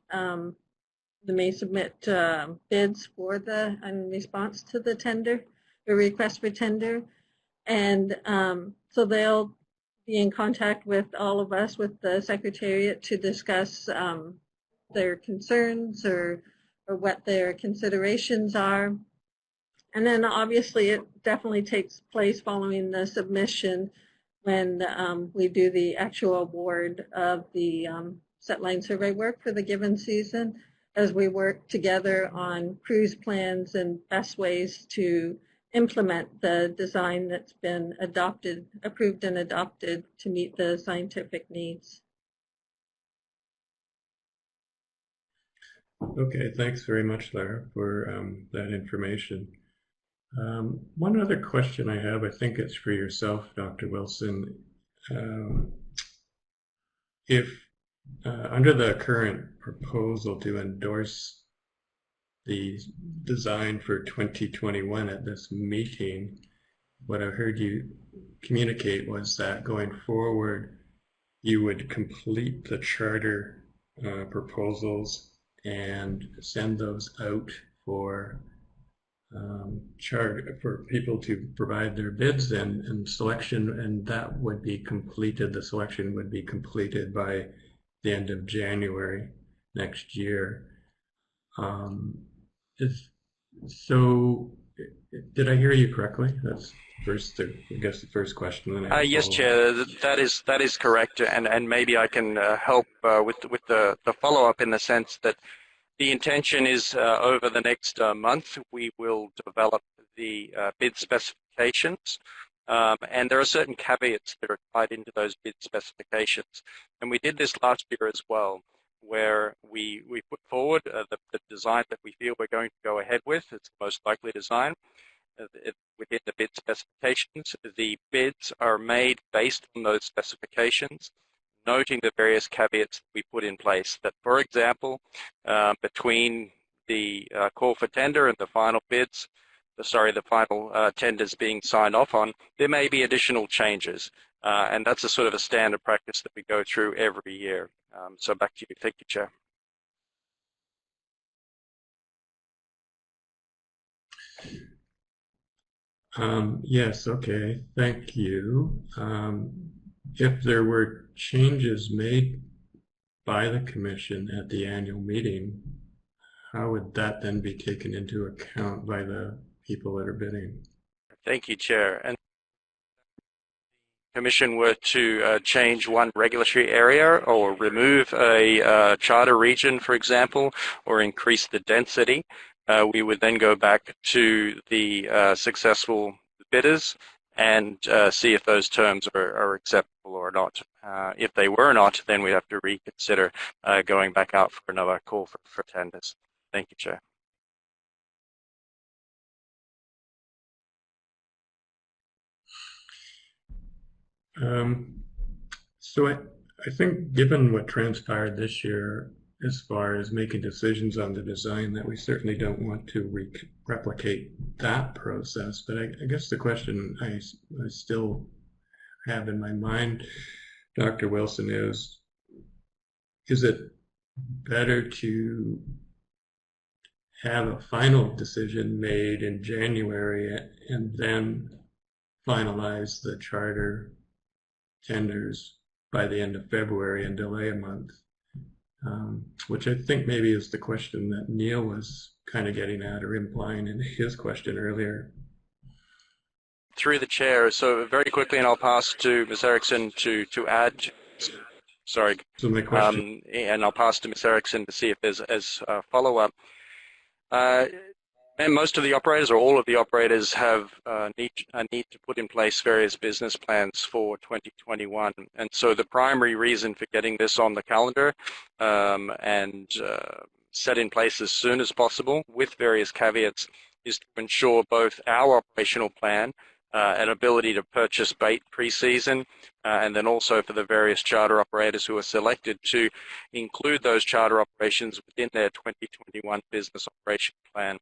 bids for in response to the tender, the request for tender. And so they'll be in contact with all of us, with the Secretariat, to discuss their concerns or what their considerations are. And then obviously it definitely takes place following the submission when we do the actual award of the setline survey work for the given season, as we work together on cruise plans and best ways to implement the design that's been approved and adopted to meet the scientific needs. Okay, thanks very much, Lara, for that information. One other question I have, I think it's for yourself, Dr. Wilson. If under the current proposal to endorse the design for 2021 at this meeting, what I heard you communicate was that going forward, you would complete the charter proposals and send those out for people to provide their bids and selection, and that would be completed, the selection would be completed by the end of January next year. So did I hear you correctly? That's first, I guess, the first question. Yes, Chair, that is correct, and maybe I can help with the follow-up, in the sense that the intention is over the next month we will develop the bid specifications, and there are certain caveats that are tied into those bid specifications. And we did this last year as well, where we put forward the design that we feel we're going to go ahead with. It's the most likely design. Within the bid specifications, the bids are made based on those specifications, noting the various caveats we put in place. That, for example, between the call for tender and the final bids, the final tenders being signed off on, there may be additional changes. And that's a sort of a standard practice that we go through every year. So back to you. Thank you, Chair. Yes, okay, thank you. If there were changes made by the Commission at the annual meeting, how would that then be taken into account by the people that are bidding? Thank you, Chair. And the Commission were to change one regulatory area or remove a charter region, for example, or increase the density, we would then go back to the successful bidders and see if those terms are acceptable or not. If they were not, then we'd have to reconsider going back out for another call for tenders. Thank you, Chair. So I think, given what transpired this year, as far as making decisions on the design, that we certainly don't want to replicate that process. But I guess the question I still have in my mind, Dr. Wilson, is it better to have a final decision made in January and then finalize the charter tenders by the end of February and delay a month? Which I think maybe is the question that Neil was kind of getting at or implying in his question earlier. Through the Chair, so very quickly, and I'll pass to Ms. Erickson to add. Sorry. So my question. And I'll pass to Ms. Erickson to see if there's a follow-up. And most of the operators, or all of the operators, have need to put in place various business plans for 2021. And so the primary reason for getting this on the calendar and set in place as soon as possible, with various caveats, is to ensure both our operational plan, an ability to purchase bait pre-season, and then also for the various charter operators who are selected to include those charter operations within their 2021 business operation plan.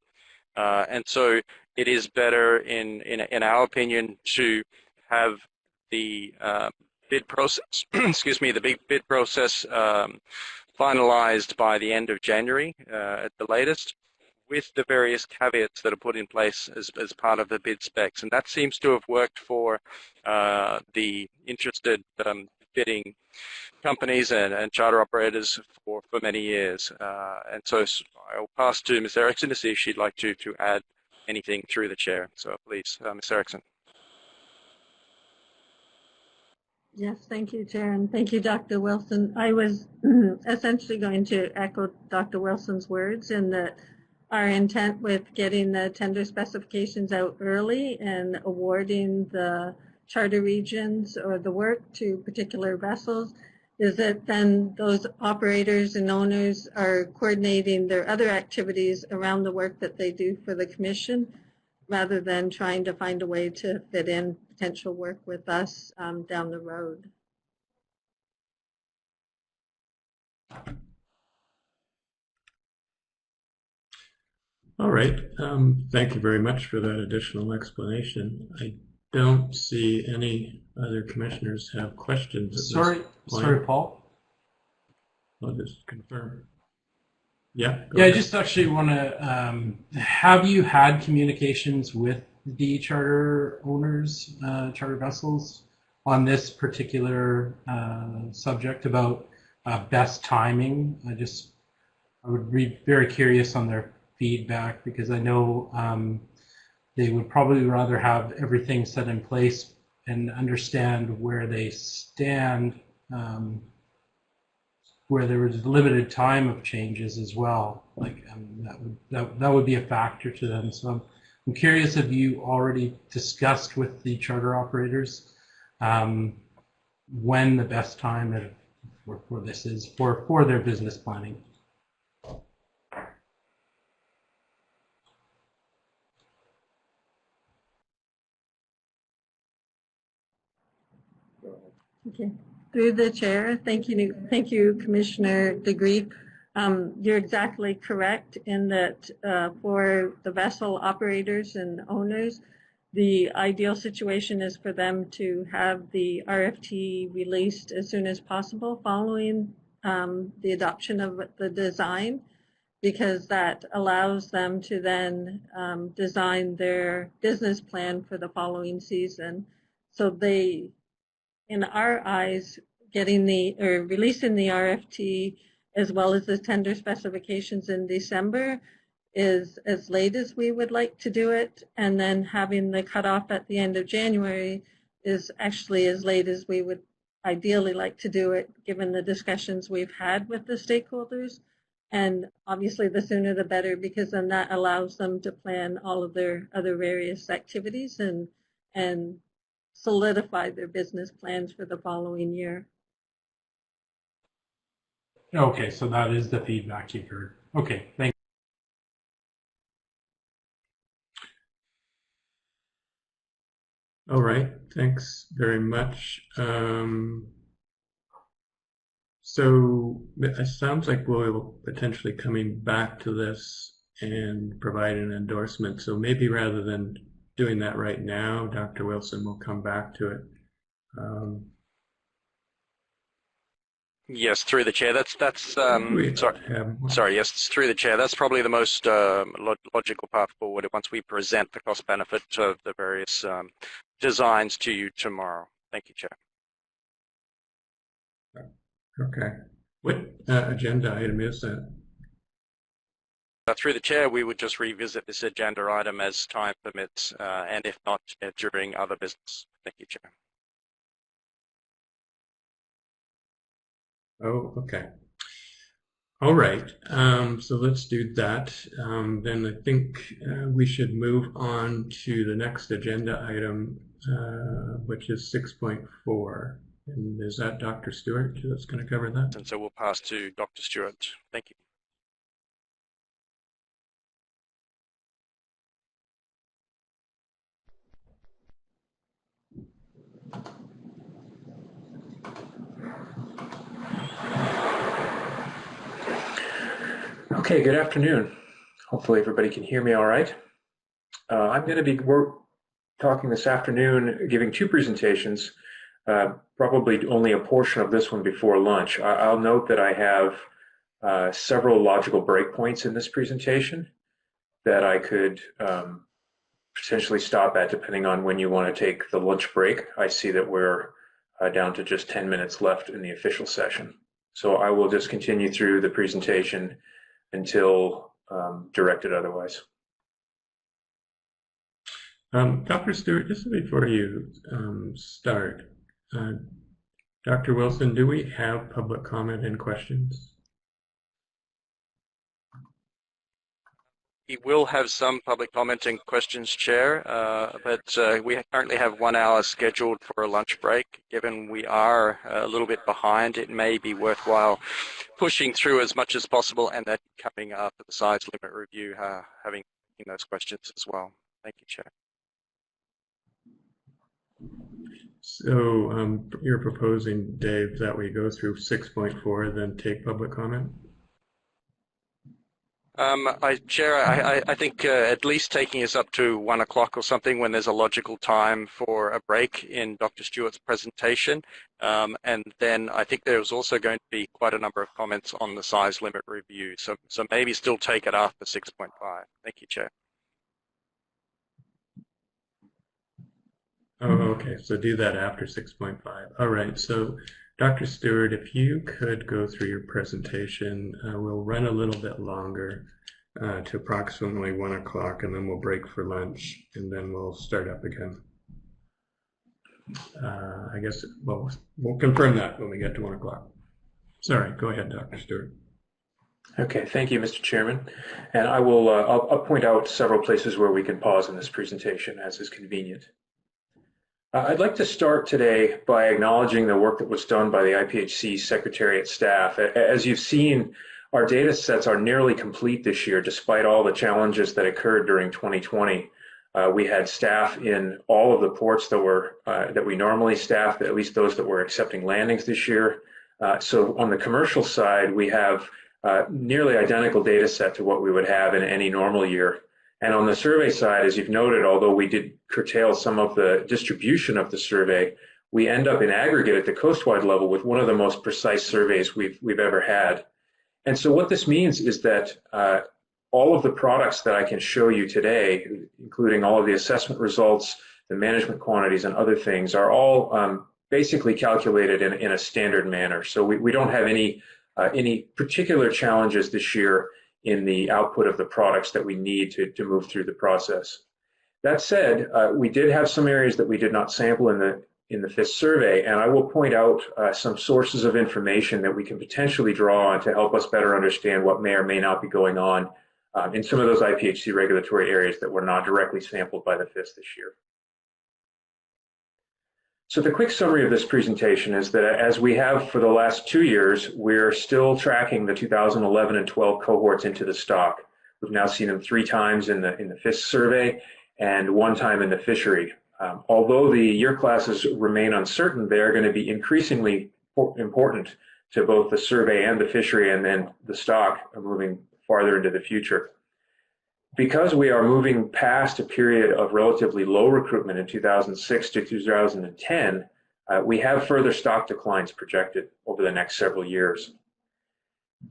And so it is better, in our opinion, to have the bid process, excuse me, the big bid process finalized by the end of January at the latest, with the various caveats that are put in place as part of the bid specs. And that seems to have worked for the interested bidding companies and charter operators for many years. And so I'll pass to Ms. Erickson to see if she'd like to add anything through the chair. So please, Ms. Erickson. Yes, thank you, Chair, and thank you, Dr. Wilson. I was essentially going to echo Dr. Wilson's words in that our intent with getting the tender specifications out early and awarding the charter regions or the work to particular vessels is that then those operators and owners are coordinating their other activities around the work that they do for the commission, rather than trying to find a way to fit in potential work with us down the road. All right. Thank you very much for that additional explanation. I don't see any other commissioners have questions. Sorry, Paul. I'll just confirm. Yeah. Yeah, I just actually want to, have you had communications with the charter owners, charter vessels, on this particular subject about best timing? I would be very curious on their feedback, because I know they would probably rather have everything set in place and understand where they stand, where there was limited time of changes as well. Like that would be a factor to them. So I'm curious if you already discussed with the charter operators when the best time for this is for their business planning. Okay. Through the chair, thank you, Commissioner DeGreep. You're exactly correct in that for the vessel operators and owners, the ideal situation is for them to have the RFT released as soon as possible following the adoption of the design, because that allows them to then design their business plan for the following season. So they, in our eyes, releasing the RFT as well as the tender specifications in December is as late as we would like to do it, and then having the cutoff at the end of January is actually as late as we would ideally like to do it, given the discussions we've had with the stakeholders. And obviously the sooner the better, because then that allows them to plan all of their other various activities and solidify their business plans for the following year. Okay, so that is the feedback you've heard. Okay, thank you. All right, thanks very much. So it sounds like we'll potentially coming back to this and provide an endorsement. So maybe rather than doing that right now, Dr. Wilson will come back to it. Yes, through the chair. Sorry. Yes, through the chair. That's probably the most logical path forward once we present the cost benefit of the various designs to you tomorrow. Thank you, Chair. Okay. What agenda item is that? Through the chair, we would just revisit this agenda item as time permits, and if not, during other business. Thank you, Chair. Oh, okay. All right, so let's do that. Then I think we should move on to the next agenda item, which is 6.4. And is that Dr. Stewart that's going to cover that? And so we'll pass to Dr. Stewart. Thank you. Okay, good afternoon. Hopefully everybody can hear me all right. I'm going to be talking this afternoon, giving two presentations, probably only a portion of this one before lunch. I'll note that I have several logical breakpoints in this presentation that I could potentially stop at depending on when you want to take the lunch break. I see that we're down to just 10 minutes left in the official session. So I will just continue through the presentation until directed otherwise. Dr. Stewart, just before you start, Dr. Wilson, do we have public comment and questions? We will have some public comment and questions, Chair, but we currently have 1 hour scheduled for a lunch break. Given we are a little bit behind, it may be worthwhile pushing through as much as possible and then coming after the size limit review, having those questions as well. Thank you, Chair. So you're proposing, Dave, that we go through 6.4, then take public comment? Chair, I think at least taking us up to 1 o'clock or something when there's a logical time for a break in Dr. Stewart's presentation. And then I think there's also going to be quite a number of comments on the size limit review. So maybe still take it after 6.5. Thank you, Chair. Oh, okay. So do that after 6.5. All right. So Dr. Stewart, if you could go through your presentation, we'll run a little bit longer to approximately 1 o'clock, and then we'll break for lunch, and then we'll start up again. I guess, well, we'll confirm that when we get to 1 o'clock. Sorry, go ahead, Dr. Stewart. Okay, thank you, Mr. Chairman. And I will, I'll point out several places where we can pause in this presentation as is convenient. I'd like to start today by acknowledging the work that was done by the IPHC Secretariat staff. As you've seen, our data sets are nearly complete this year, despite all the challenges that occurred during 2020. We had staff in all of the ports that we normally staff, at least those that were accepting landings this year. So on the commercial side, we have nearly identical data set to what we would have in any normal year. And on the survey side, as you've noted, although we did curtail some of the distribution of the survey, we end up in aggregate at the coastwide level with one of the most precise surveys we've ever had. And so what this means is that all of the products that I can show you today, including all of the assessment results, the management quantities, and other things, are all basically calculated in a standard manner. So we don't have any particular challenges this year in the output of the products that we need to move through the process. That said, we did have some areas that we did not sample in the FIS survey, and I will point out some sources of information that we can potentially draw on to help us better understand what may or may not be going on in some of those IPHC regulatory areas that were not directly sampled by the FIS this year. So the quick summary of this presentation is that as we have for the last 2 years, we're still tracking the 2011 and 12 cohorts into the stock. We've now seen them 3 times in the FIS survey and 1 time in the fishery. Although the year classes remain uncertain, they are going to be increasingly important to both the survey and the fishery, and then the stock moving farther into the future. Because we are moving past a period of relatively low recruitment in 2006 to 2010, we have further stock declines projected over the next several years.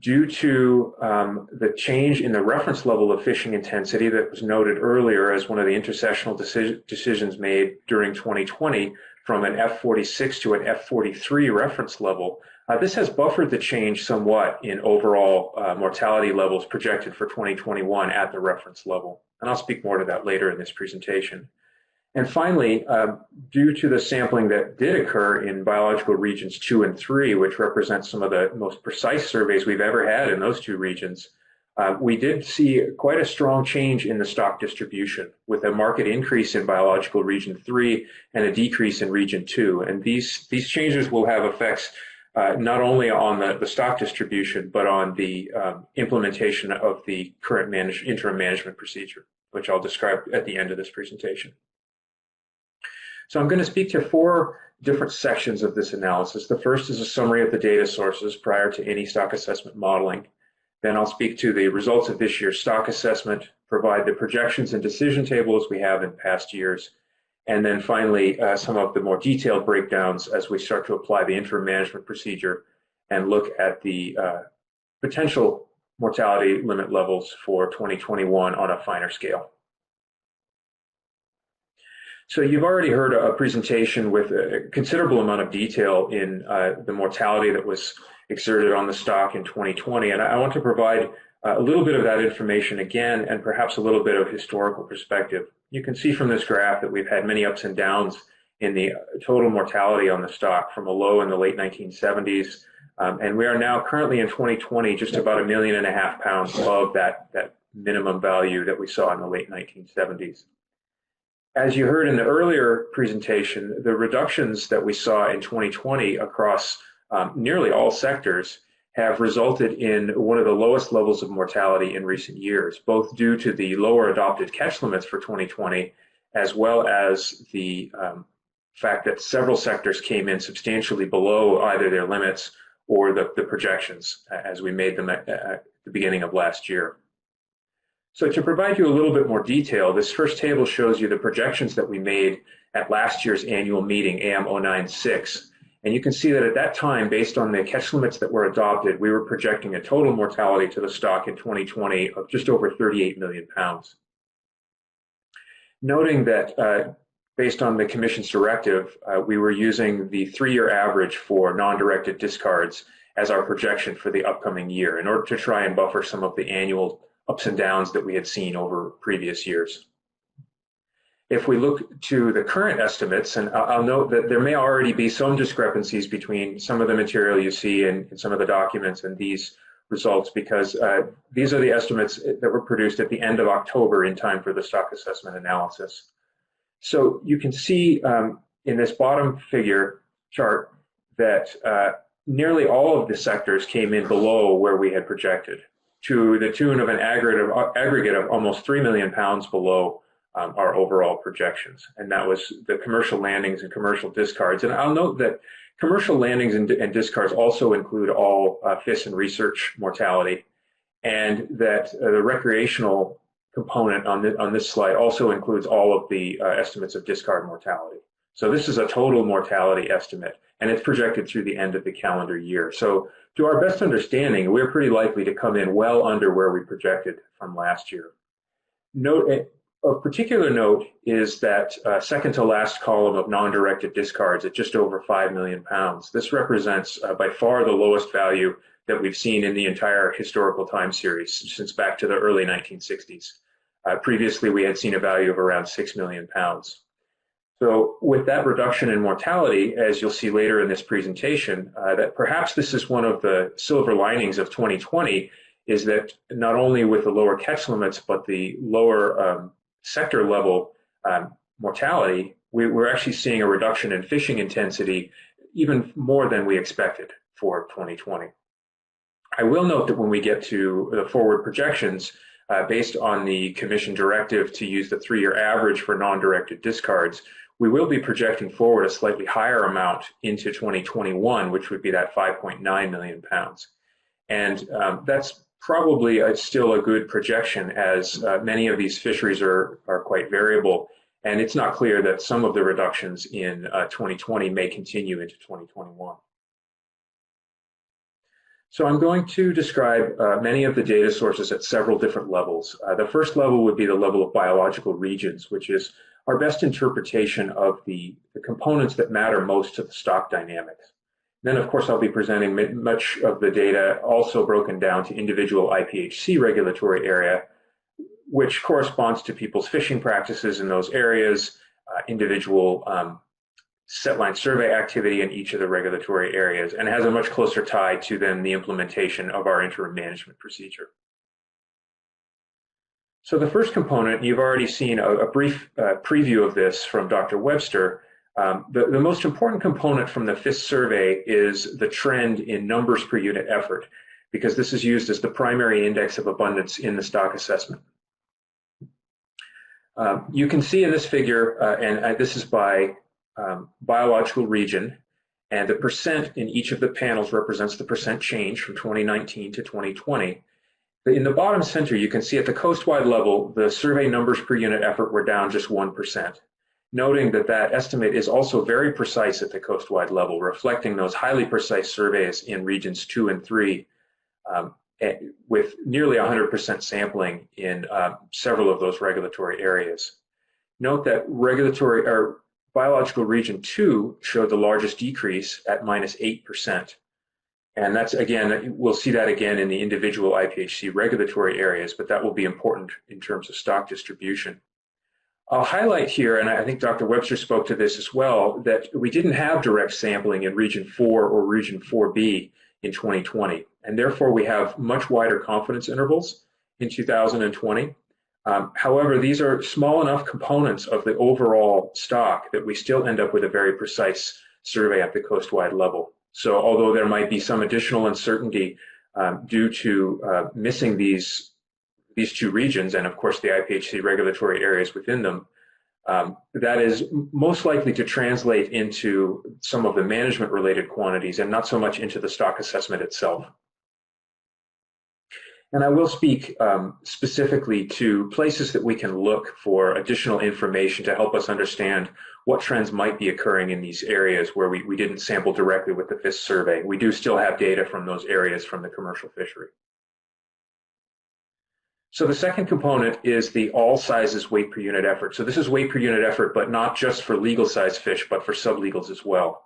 Due to the change in the reference level of fishing intensity that was noted earlier as one of the intersessional decisions made during 2020 from an F46 to an F43 reference level, this has buffered the change somewhat in overall mortality levels projected for 2021 at the reference level. And I'll speak more to that later in this presentation. And finally, due to the sampling that did occur in biological regions 2 and 3, which represent some of the most precise surveys we've ever had in those two regions, we did see quite a strong change in the stock distribution, with a marked increase in biological region 3 and a decrease in region 2. And these changes will have effects not only on the stock distribution, but on the implementation of the current interim management procedure, which I'll describe at the end of this presentation. So I'm going to speak to 4 different sections of this analysis. The first is a summary of the data sources prior to any stock assessment modeling. Then I'll speak to the results of this year's stock assessment, provide the projections and decision tables we have in past years, and then finally some of the more detailed breakdowns as we start to apply the interim management procedure and look at the potential mortality limit levels for 2021 on a finer scale. So you've already heard a presentation with a considerable amount of detail in the mortality that was exerted on the stock in 2020, and I want to provide a little bit of that information again, and perhaps a little bit of historical perspective. You can see from this graph that we've had many ups and downs in the total mortality on the stock, from a low in the late 1970s, and we are now currently in 2020 just about 1.5 million pounds above that minimum value that we saw in the late 1970s. As you heard in the earlier presentation, the reductions that we saw in 2020 across nearly all sectors have resulted in one of the lowest levels of mortality in recent years, both due to the lower adopted catch limits for 2020, as well as the fact that several sectors came in substantially below either their limits or the projections as we made them at the beginning of last year. So to provide you a little bit more detail, this first table shows you the projections that we made at last year's annual meeting, IM096. And you can see that at that time, based on the catch limits that were adopted, we were projecting a total mortality to the stock in 2020 of just over 38 million pounds. Noting that based on the Commission's directive, we were using the 3-year average for non-directed discards as our projection for the upcoming year in order to try and buffer some of the annual ups and downs that we had seen over previous years. If we look to the current estimates, and I'll note that there may already be some discrepancies between some of the material you see in some of the documents and these results, because these are the estimates that were produced at the end of October in time for the stock assessment analysis. So you can see in this bottom figure chart that nearly all of the sectors came in below where we had projected, to the tune of an aggregate of almost 3 million pounds below our overall projections. And that was the commercial landings and commercial discards. And I'll note that commercial landings and discards also include all FIS and research mortality, and that the recreational component on this slide also includes all of the estimates of discard mortality. So this is a total mortality estimate, and it's projected through the end of the calendar year. So to our best understanding, we're pretty likely to come in well under where we projected from last year. Of particular note is that second to last column of non-directed discards at just over 5 million pounds. This represents by far the lowest value that we've seen in the entire historical time series since back to the early 1960s. Previously, we had seen a value of around 6 million pounds. So with that reduction in mortality, as you'll see later in this presentation, that perhaps this is one of the silver linings of 2020, is that not only with the lower catch limits, but the lower sector level mortality, we're actually seeing a reduction in fishing intensity, even more than we expected for 2020. I will note that when we get to the forward projections, based on the Commission directive to use the 3-year average for non-directed discards, we will be projecting forward a slightly higher amount into 2021, which would be that 5.9 million pounds. And that's probably still a good projection, as many of these fisheries are quite variable, and it's not clear that some of the reductions in 2020 may continue into 2021. So I'm going to describe many of the data sources at several different levels. The first level would be the level of biological regions, which is our best interpretation of the components that matter most to the stock dynamics. Then, of course, I'll be presenting much of the data also broken down to individual IPHC regulatory area, which corresponds to people's fishing practices in those areas, individual set line survey activity in each of the regulatory areas, and has a much closer tie to then the implementation of our interim management procedure. So the first component, you've already seen a brief preview of this from Dr. Webster. The most important component from the FIS survey is the trend in numbers per unit effort, because this is used as the primary index of abundance in the stock assessment. You can see in this figure, and this is by biological region, and the percent in each of the panels represents the percent change from 2019 to 2020. In the bottom center, you can see at the coast-wide level, the survey numbers per unit effort were down just 1%, noting that that estimate is also very precise at the coast-wide level, reflecting those highly precise surveys in regions 2 and 3, with nearly 100% sampling in several of those regulatory areas. Note that biological region 2 showed the largest decrease at -8%. And that's, again, we'll see that again in the individual IPHC regulatory areas, but that will be important in terms of stock distribution. I'll highlight here, and I think Dr. Webster spoke to this as well, that we didn't have direct sampling in region 4 or region 4B in 2020, and therefore we have much wider confidence intervals in 2020. However, these are small enough components of the overall stock that we still end up with a very precise survey at the coast-wide level. So although there might be some additional uncertainty due to missing these two regions, and of course the IPHC regulatory areas within them, that is most likely to translate into some of the management-related quantities and not so much into the stock assessment itself. And I will speak specifically to places that we can look for additional information to help us understand what trends might be occurring in these areas where we didn't sample directly with the FIS survey. We do still have data from those areas from the commercial fishery. So the second component is the all sizes weight per unit effort. So this is weight per unit effort, but not just for legal size fish, but for sublegals as well.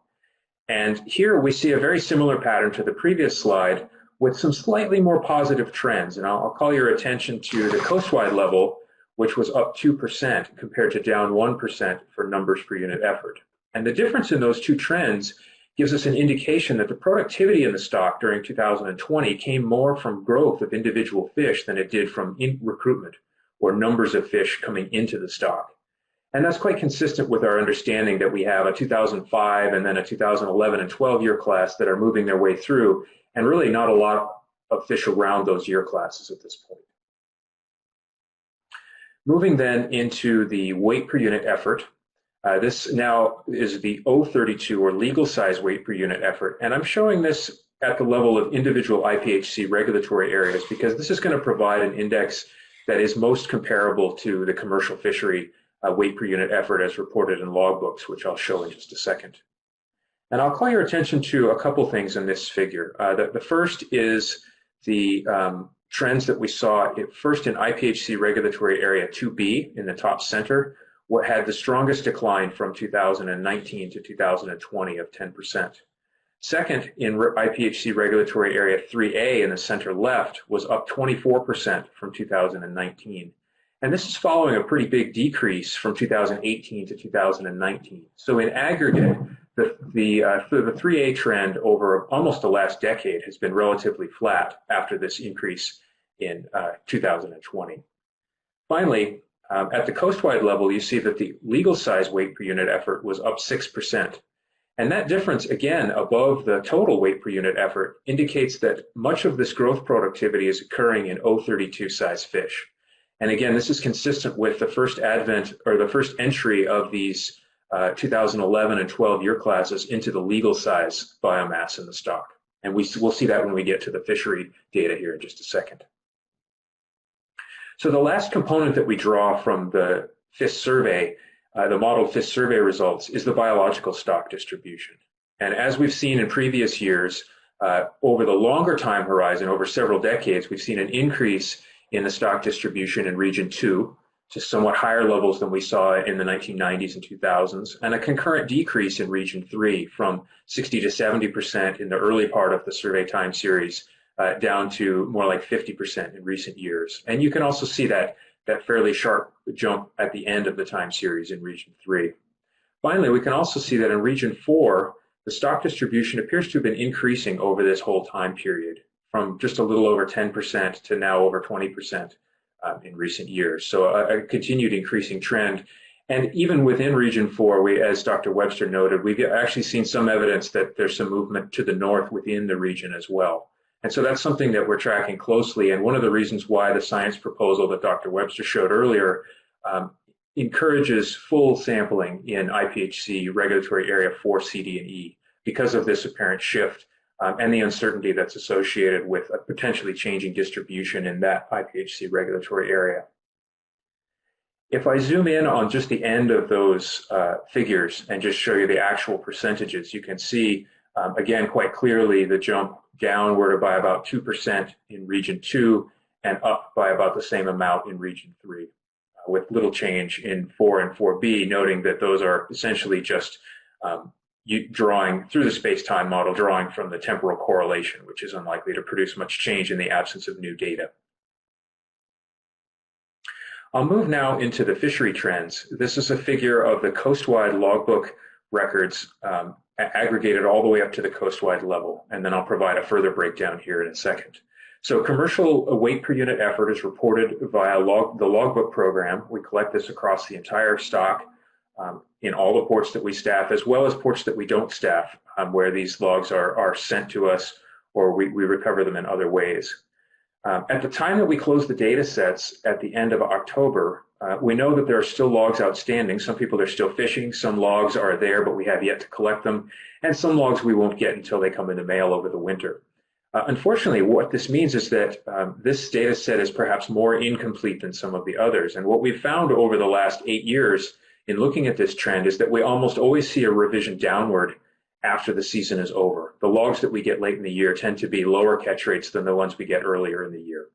And here we see a very similar pattern to the previous slide, with some slightly more positive trends. And I'll call your attention to the coastwide level, which was up 2% compared to down 1% for numbers per unit effort. And the difference in those two trends gives us an indication that the productivity in the stock during 2020 came more from growth of individual fish than it did from recruitment or numbers of fish coming into the stock. And that's quite consistent with our understanding that we have a 2005 and then a 2011 and 12 year class that are moving their way through, and really not a lot of fish around those year classes at this point. Moving then into the weight per unit effort, this now is the O32 or legal size weight per unit effort, and I'm showing this at the level of individual IPHC regulatory areas because this is going to provide an index that is most comparable to the commercial fishery weight per unit effort as reported in logbooks, which I'll show in just a second. And I'll call your attention to a couple things in this figure. The first is the trends that we saw first in IPHC regulatory area 2B in the top center, what had the strongest decline from 2019 to 2020 of 10%. Second, in IPHC regulatory area 3A in the center left was up 24% from 2019. And this is following a pretty big decrease from 2018 to 2019. So in aggregate, the 3A trend over almost the last decade has been relatively flat after this increase in 2020. Finally, at the coastwide level, you see that the legal size weight per unit effort was up 6%. And that difference, again, above the total weight per unit effort, indicates that much of this growth productivity is occurring in O32 size fish. And again, this is consistent with the first advent or the first entry of these 2011 and 12 year classes into the legal size biomass in the stock. And we'll see that when we get to the fishery data here in just a second. So the last component that we draw from the FIS survey, the modeled FIS survey results, is the biological stock distribution. And as we've seen in previous years, over the longer time horizon, over several decades, we've seen an increase in the stock distribution in region 2 to somewhat higher levels than we saw in the 1990s and 2000s, and a concurrent decrease in region 3 from 60 to 70% in the early part of the survey time series down to more like 50% in recent years. And you can also see that that fairly sharp jump at the end of the time series in region 3. Finally, we can also see that in region 4, the stock distribution appears to have been increasing over this whole time period, from just a little over 10% to now over 20% in recent years. So a continued increasing trend. And even within region 4, as Dr. Webster noted, we've actually seen some evidence that there's some movement to the north within the region as well. And so that's something that we're tracking closely. And one of the reasons why the science proposal that Dr. Webster showed earlier encourages full sampling in IPHC regulatory area 4, C, D, and E because of this apparent shift and the uncertainty that's associated with a potentially changing distribution in that IPHC regulatory area. If I zoom in on just the end of those figures and just show you the actual percentages, you can see, again, quite clearly the jump downward by about 2% in region 2 and up by about the same amount in region 3, with little change in 4 and 4B, noting that those are essentially just drawing through the space-time model, drawing from the temporal correlation, which is unlikely to produce much change in the absence of new data. I'll move now into the fishery trends. This is a figure of the coastwide logbook records aggregated all the way up to the coastwide level, and then I'll provide a further breakdown here in a second. So commercial weight per unit effort is reported via the logbook program. We collect this across the entire stock in all the ports that we staff, as well as ports that we don't staff, where these logs are sent to us or we recover them in other ways. At the time that we close the data sets at the end of October, we know that there are still logs outstanding. Some people are still fishing, some logs are there, but we have yet to collect them, and some logs we won't get until they come in the mail over the winter. Unfortunately, what this means is that this data set is perhaps more incomplete than some of the others. And what we've found over the last 8 years in looking at this trend is that we almost always see a revision downward after the season is over. The logs that we get late in the year tend to be lower catch rates than the ones we get earlier in the year.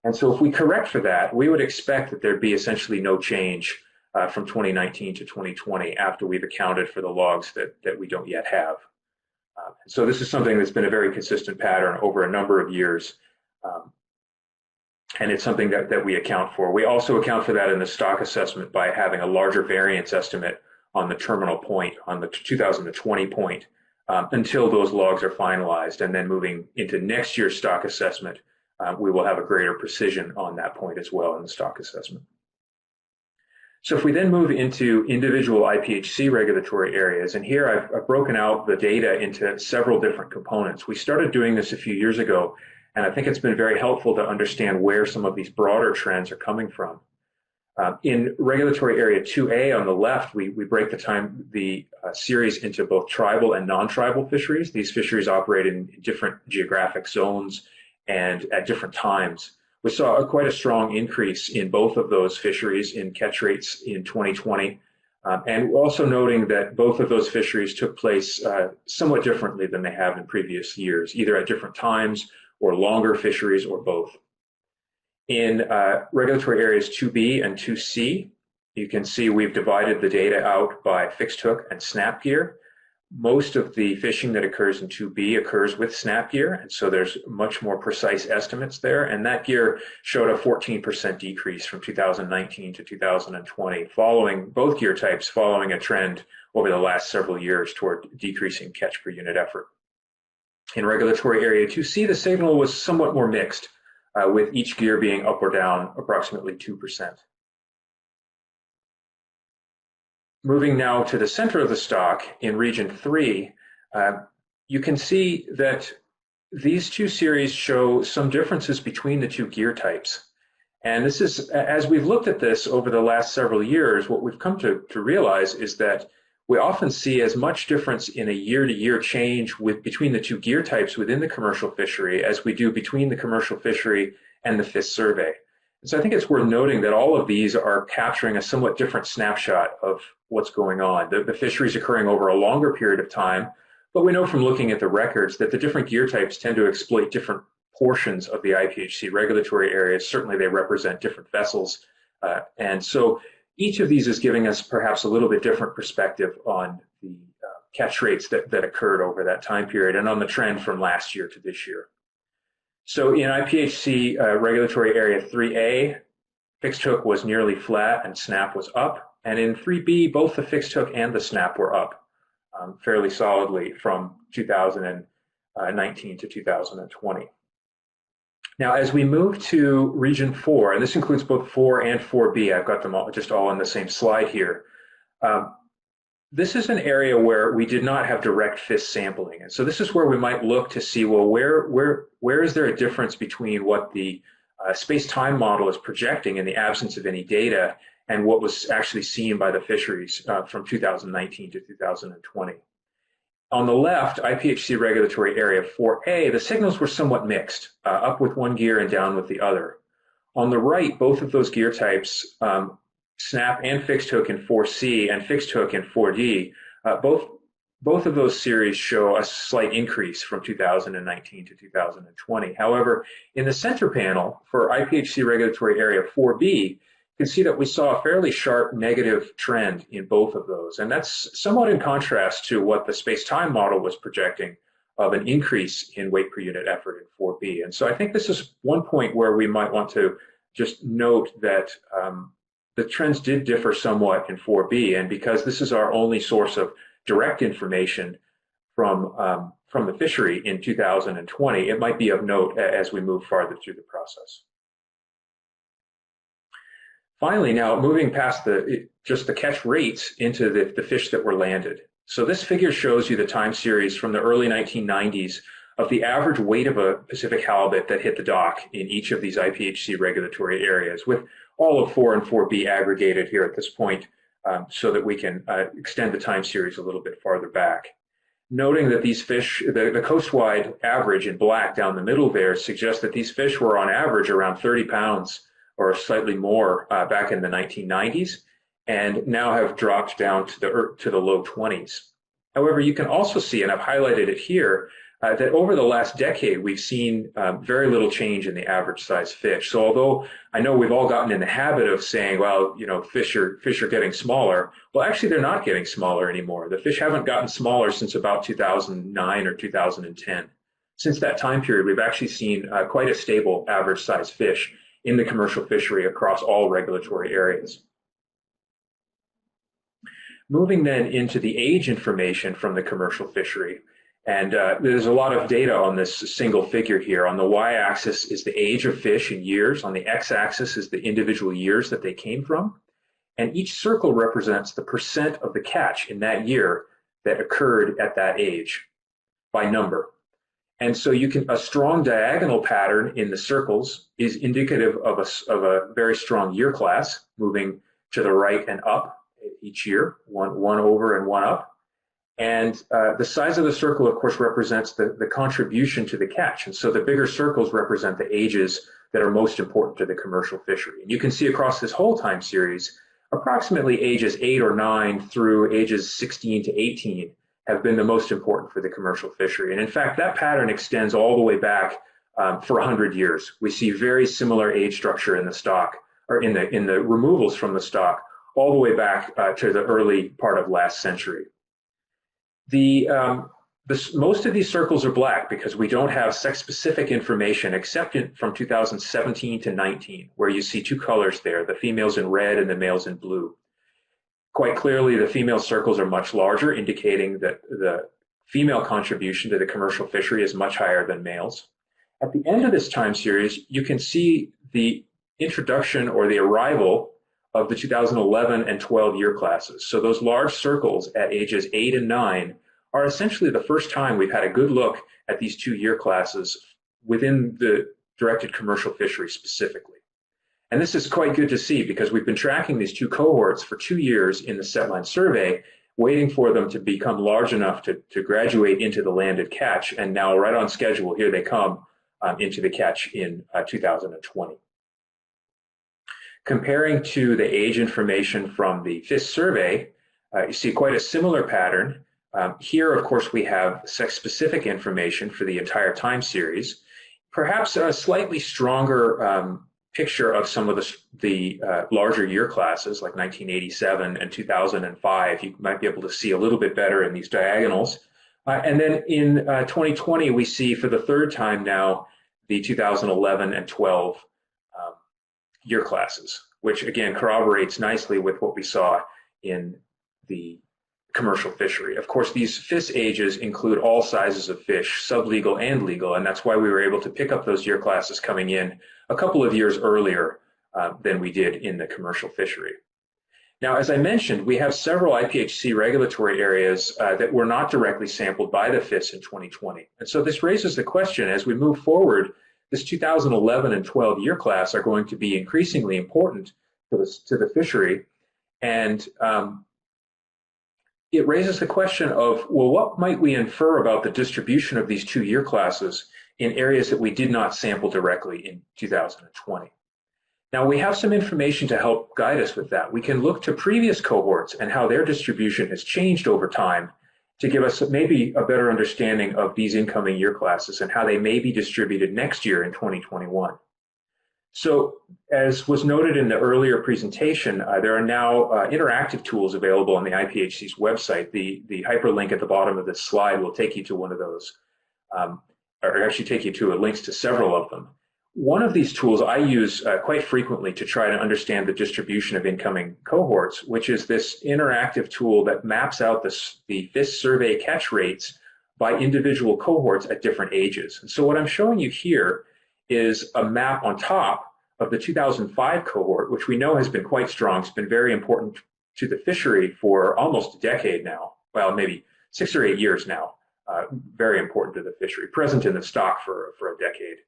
And so if we correct for that, we would expect that there'd be essentially no change from 2019 to 2020 after we've accounted for the logs that we don't yet have. So this is something that's been a very consistent pattern over a number of years, and it's something that we account for. We also account for that in the stock assessment by having a larger variance estimate on the terminal point, on the 2020 point, until those logs are finalized, and then moving into next year's stock assessment, we will have a greater precision on that point as well in the stock assessment. So if we then move into individual IPHC regulatory areas, and here I've broken out the data into several different components. We started doing this a few years ago, and I think it's been very helpful to understand where some of these broader trends are coming from. In regulatory area 2A on the left, we break the series into both tribal and non-tribal fisheries. These fisheries operate in different geographic zones and at different times. We saw quite a strong increase in both of those fisheries in catch rates in 2020, and also noting that both of those fisheries took place somewhat differently than they have in previous years, either at different times or longer fisheries or both. In regulatory areas 2B and 2C, you can see we've divided the data out by fixed hook and snap gear. Most of the fishing that occurs in 2B occurs with snap gear, and so there's much more precise estimates there, and that gear showed a 14% decrease from 2019 to 2020, following both gear types, following a trend over the last several years toward decreasing catch per unit effort. In regulatory area 2C, the signal was somewhat more mixed, with each gear being up or down approximately 2%. Moving now to the center of the stock in region 3, you can see that these two series show some differences between the two gear types. And this is, as we've looked at this over the last several years, what we've come to realize is that we often see as much difference in a year-to-year change between the two gear types within the commercial fishery as we do between the commercial fishery and the FIS survey. And so I think it's worth noting that all of these are capturing a somewhat different snapshot of what's going on. The fishery is occurring over a longer period of time, but we know from looking at the records that the different gear types tend to exploit different portions of the IPHC regulatory areas. Certainly they represent different vessels. And so each of these is giving us perhaps a little bit different perspective on the catch rates that occurred over that time period and on the trend from last year to this year. So in IPHC regulatory area 3A, fixed hook was nearly flat and snap was up. And in 3B, both the fixed hook and the snap were up fairly solidly from 2019 to 2020. Now, as we move to region 4, and this includes both 4 and 4B, I've got them all, just all on the same slide here. This is an area where we did not have direct FIS sampling. And so this is where we might look to see, well, where is there a difference between what the space-time model is projecting in the absence of any data and what was actually seen by the fisheries from 2019 to 2020. On the left, IPHC regulatory area 4A, the signals were somewhat mixed, up with one gear and down with the other. On the right, both of those gear types, snap and fixed hook in 4C and fixed hook in 4D, both of those series show a slight increase from 2019 to 2020. However, in the center panel for IPHC regulatory area 4B, you can see that we saw a fairly sharp negative trend in both of those. And that's somewhat in contrast to what the space-time model was projecting of an increase in weight per unit effort in 4B. And so I think this is one point where we might want to just note that the trends did differ somewhat in 4B. And because this is our only source of direct information from the fishery in 2020, it might be of note as we move farther through the process. Finally, now moving past just the catch rates into the fish that were landed. So this figure shows you the time series from the early 1990s of the average weight of a Pacific halibut that hit the dock in each of these IPHC regulatory areas, with all of 4 and 4B aggregated here at this point so that we can extend the time series a little bit farther back. Noting that these fish, the coastwide average in black down the middle there suggests that these fish were on average around 30 pounds or slightly more back in the 1990s, and now have dropped down to the low 20s. However, you can also see, and I've highlighted it here, that over the last decade, we've seen very little change in the average size fish. So although I know we've all gotten in the habit of saying, well, you know, fish are getting smaller, well, actually, they're not getting smaller anymore. The fish haven't gotten smaller since about 2009 or 2010. Since that time period, we've actually seen quite a stable average size fish in the commercial fishery across all regulatory areas. Moving then into the age information from the commercial fishery, and there's a lot of data on this single figure here. On the y-axis is the age of fish in years. On the x-axis is the individual years that they came from. And each circle represents the percent of the catch in that year that occurred at that age by number. And so a strong diagonal pattern in the circles is indicative of a very strong year class, moving to the right and up each year, one over and one up. And the size of the circle, of course, represents the contribution to the catch. And so the bigger circles represent the ages that are most important to the commercial fishery. And you can see across this whole time series, approximately ages 8 or 9 through ages 16 to 18 have been the most important for the commercial fishery. And in fact, that pattern extends all the way back for 100 years. We see very similar age structure in the stock, or in the removals from the stock, all the way back to the early part of last century. Most of these circles are black because we don't have sex-specific information except from 2017 to 19, where you see two colors there, the females in red and the males in blue. Quite clearly, the female circles are much larger, indicating that the female contribution to the commercial fishery is much higher than males. At the end of this time series, you can see the introduction or the arrival of the 2011 and 12 year classes. So those large circles at ages 8 and 9 are essentially the first time we've had a good look at these 2 year classes within the directed commercial fishery specifically. And this is quite good to see because we've been tracking these 2 cohorts for 2 years in the setline survey, waiting for them to become large enough to graduate into the landed catch. And now right on schedule, here they come into the catch in 2020. Comparing to the age information from the FIS survey, you see quite a similar pattern. Here, of course, we have sex-specific information for the entire time series. Perhaps a slightly stronger picture of some of the larger year classes, like 1987 and 2005. You might be able to see a little bit better in these diagonals. And then in 2020, we see for the third time now the 2011 and 12 year classes. which again corroborates nicely with what we saw in the commercial fishery. Of course, these FIS ages include all sizes of fish, sublegal and legal, and that's why we were able to pick up those year classes coming in a couple of years earlier than we did in the commercial fishery. Now, as I mentioned, we have several IPHC regulatory areas that were not directly sampled by the FIS in 2020. And so this raises the question, as we move forward, this 2011 and 12 year class are going to be increasingly important to the fishery. And it raises the question of, well, what might we infer about the distribution of these 2 year classes in areas that we did not sample directly in 2020? Now, we have some information to help guide us with that. We can look to previous cohorts and how their distribution has changed over time to give us maybe a better understanding of these incoming year classes and how they may be distributed next year in 2021. So, as was noted in the earlier presentation, there are now interactive tools available on the IPHC's website. The hyperlink at the bottom of this slide will take you to one of those, or actually take you to links to several of them. One of these tools I use quite frequently to try to understand the distribution of incoming cohorts, which is this interactive tool that maps out the FIS survey catch rates by individual cohorts at different ages. And so what I'm showing you here is a map on top of the 2005 cohort, which we know has been quite strong. It's been very important to the fishery for almost a decade now, well, maybe 6 or 8 years now, very important to the fishery, present in the stock for a decade.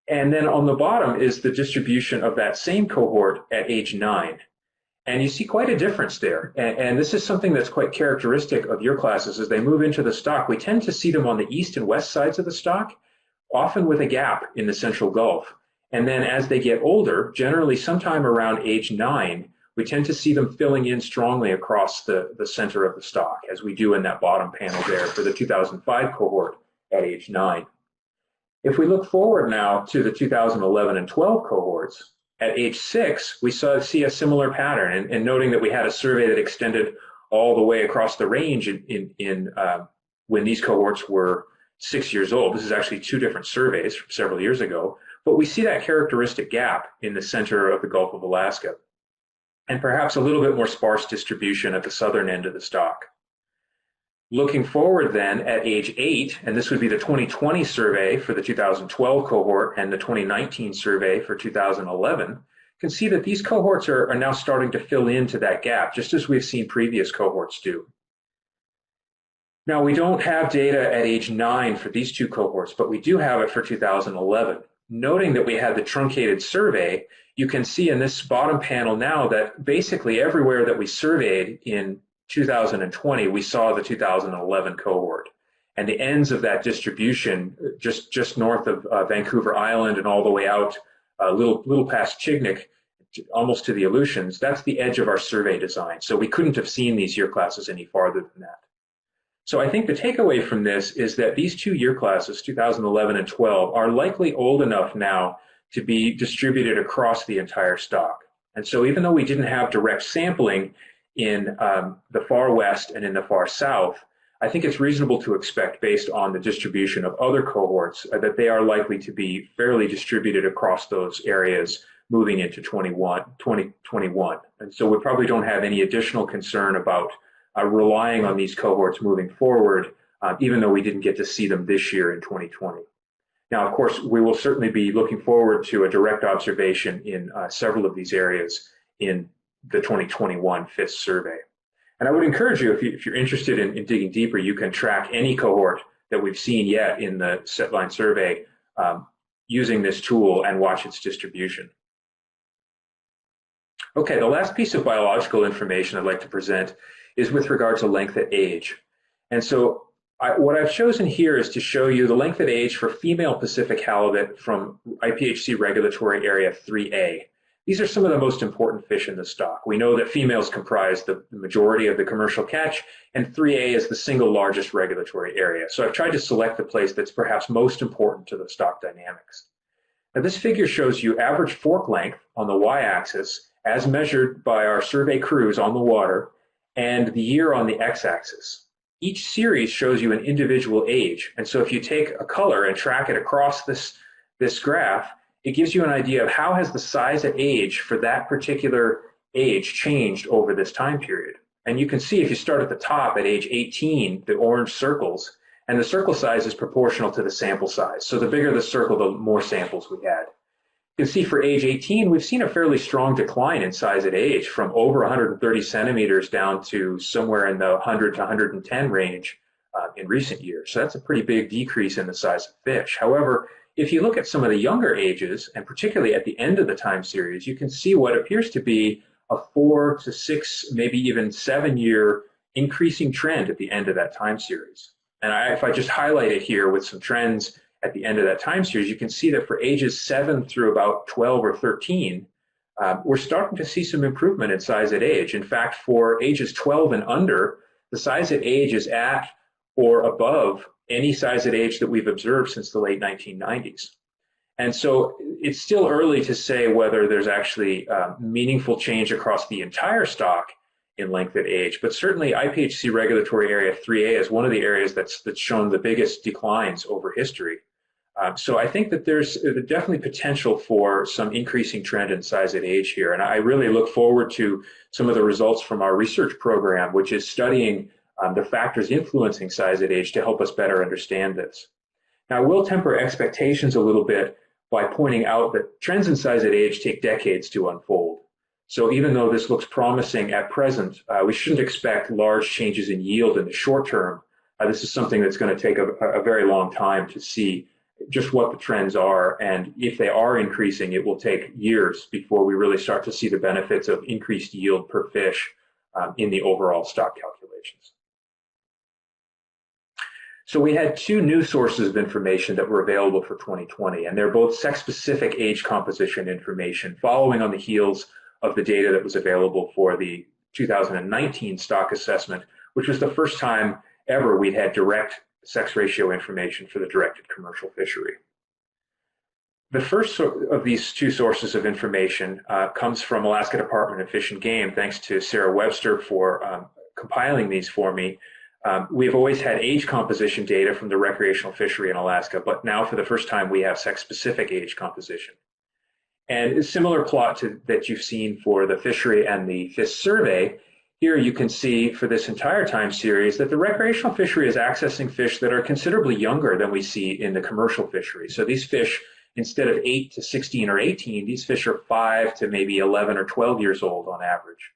And then on the bottom is the distribution of that same cohort at age 9. And you see quite a difference there. And this is something that's quite characteristic of year classes. As they move into the stock, we tend to see them on the east and west sides of the stock, often with a gap in the central Gulf. And then as they get older, generally sometime around age 9, we tend to see them filling in strongly across the center of the stock, as we do in that bottom panel there for the 2005 cohort at age 9. If we look forward now to the 2011 and 12 cohorts, at age 6, we see a similar pattern, and noting that we had a survey that extended all the way across the range when these cohorts were 6 years old. This is actually 2 different surveys from several years ago, but we see that characteristic gap in the center of the Gulf of Alaska, and perhaps a little bit more sparse distribution at the southern end of the stock. Looking forward then at age 8, and this would be the 2020 survey for the 2012 cohort and the 2019 survey for 2011, you can see that these cohorts are now starting to fill into that gap, just as we've seen previous cohorts do. Now, we don't have data at age 9 for these 2 cohorts, but we do have it for 2011. Noting that we had the truncated survey, you can see in this bottom panel now that basically everywhere that we surveyed in 2020, we saw the 2011 cohort. And the ends of that distribution, just north of Vancouver Island and all the way out a little past Chignik, almost to the Aleutians, that's the edge of our survey design. So we couldn't have seen these year classes any farther than that. So I think the takeaway from this is that these 2 year classes, 2011 and 12, are likely old enough now to be distributed across the entire stock. And so even though we didn't have direct sampling in the far west and in the far south, I think it's reasonable to expect, based on the distribution of other cohorts, that they are likely to be fairly distributed across those areas moving into 2021. And so we probably don't have any additional concern about relying on these cohorts moving forward, even though we didn't get to see them this year in 2020. Now, of course, we will certainly be looking forward to a direct observation in several of these areas in the 2021 FIS survey. And I would encourage you, if you're interested in digging deeper, you can track any cohort that we've seen yet in the setline survey using this tool and watch its distribution. Okay, the last piece of biological information I'd like to present is with regard to length at age. And so what I've chosen here is to show you the length at age for female Pacific halibut from IPHC Regulatory Area 3A. These are some of the most important fish in the stock. We know that females comprise the majority of the commercial catch, and 3A is the single largest regulatory area. So I've tried to select the place that's perhaps most important to the stock dynamics. Now, this figure shows you average fork length on the y-axis as measured by our survey crews on the water, and the year on the x-axis. Each series shows you an individual age, and so if you take a color and track it across this graph, it gives you an idea of how has the size at age for that particular age changed over this time period. And you can see if you start at the top at age 18, the orange circles, and the circle size is proportional to the sample size. So the bigger the circle, the more samples we had. You can see for age 18, we've seen a fairly strong decline in size at age from over 130 centimeters down to somewhere in the 100 to 110 range in recent years. So that's a pretty big decrease in the size of fish. However, if you look at some of the younger ages, and particularly at the end of the time series, you can see what appears to be a 4 to 6, maybe even 7-year increasing trend at the end of that time series. And if I just highlight it here with some trends at the end of that time series, you can see that for ages 7 through about 12 or 13, we're starting to see some improvement in size at age. In fact, for ages 12 and under, the size at age is at or above any size at age that we've observed since the late 1990s. And so it's still early to say whether there's actually meaningful change across the entire stock in length at age, but certainly IPHC regulatory area 3A is one of the areas that's shown the biggest declines over history. So I think that there's definitely potential for some increasing trend in size at age here. And I really look forward to some of the results from our research program, which is studying the factors influencing size at age to help us better understand this. Now, I will temper expectations a little bit by pointing out that trends in size at age take decades to unfold. So even though this looks promising at present, we shouldn't expect large changes in yield in the short term. This is something that's going to take a very long time to see just what the trends are. And if they are increasing, it will take years before we really start to see the benefits of increased yield per fish in the overall stock calculations. So we had 2 new sources of information that were available for 2020, and they're both sex-specific age composition information following on the heels of the data that was available for the 2019 stock assessment, which was the first time ever we'd had direct sex ratio information for the directed commercial fishery. The first of these 2 sources of information comes from Alaska Department of Fish and Game, thanks to Sarah Webster for compiling these for me. We've always had age composition data from the recreational fishery in Alaska, but now for the first time we have sex-specific age composition. And a similar plot that you've seen for the fishery and the fish survey, here you can see for this entire time series that the recreational fishery is accessing fish that are considerably younger than we see in the commercial fishery. So these fish, instead of 8 to 16 or 18, these fish are 5 to maybe 11 or 12 years old on average.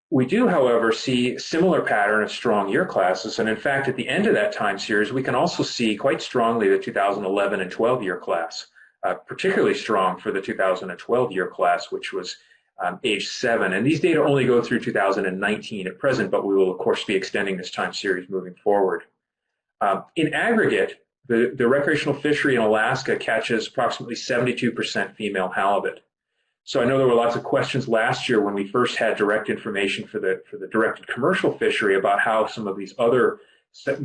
We do, however, see a similar pattern of strong year classes, and in fact, at the end of that time series, we can also see quite strongly the 2011 and 12 year class, particularly strong for the 2012 year class, which was age 7. And these data only go through 2019 at present, but we will, of course, be extending this time series moving forward. In aggregate, the recreational fishery in Alaska catches approximately 72% female halibut. So I know there were lots of questions last year when we first had direct information for the directed commercial fishery about how some of these other sector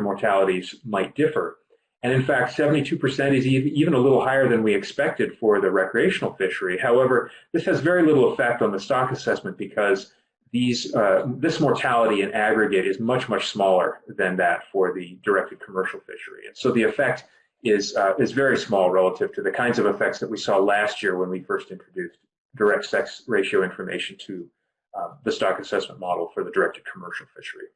mortalities might differ. And in fact, 72% is even a little higher than we expected for the recreational fishery. However, this has very little effect on the stock assessment because this mortality in aggregate is much, much smaller than that for the directed commercial fishery. And so the effect is very small relative to the kinds of effects that we saw last year when we first introduced direct sex ratio information to the stock assessment model for the directed commercial fishery.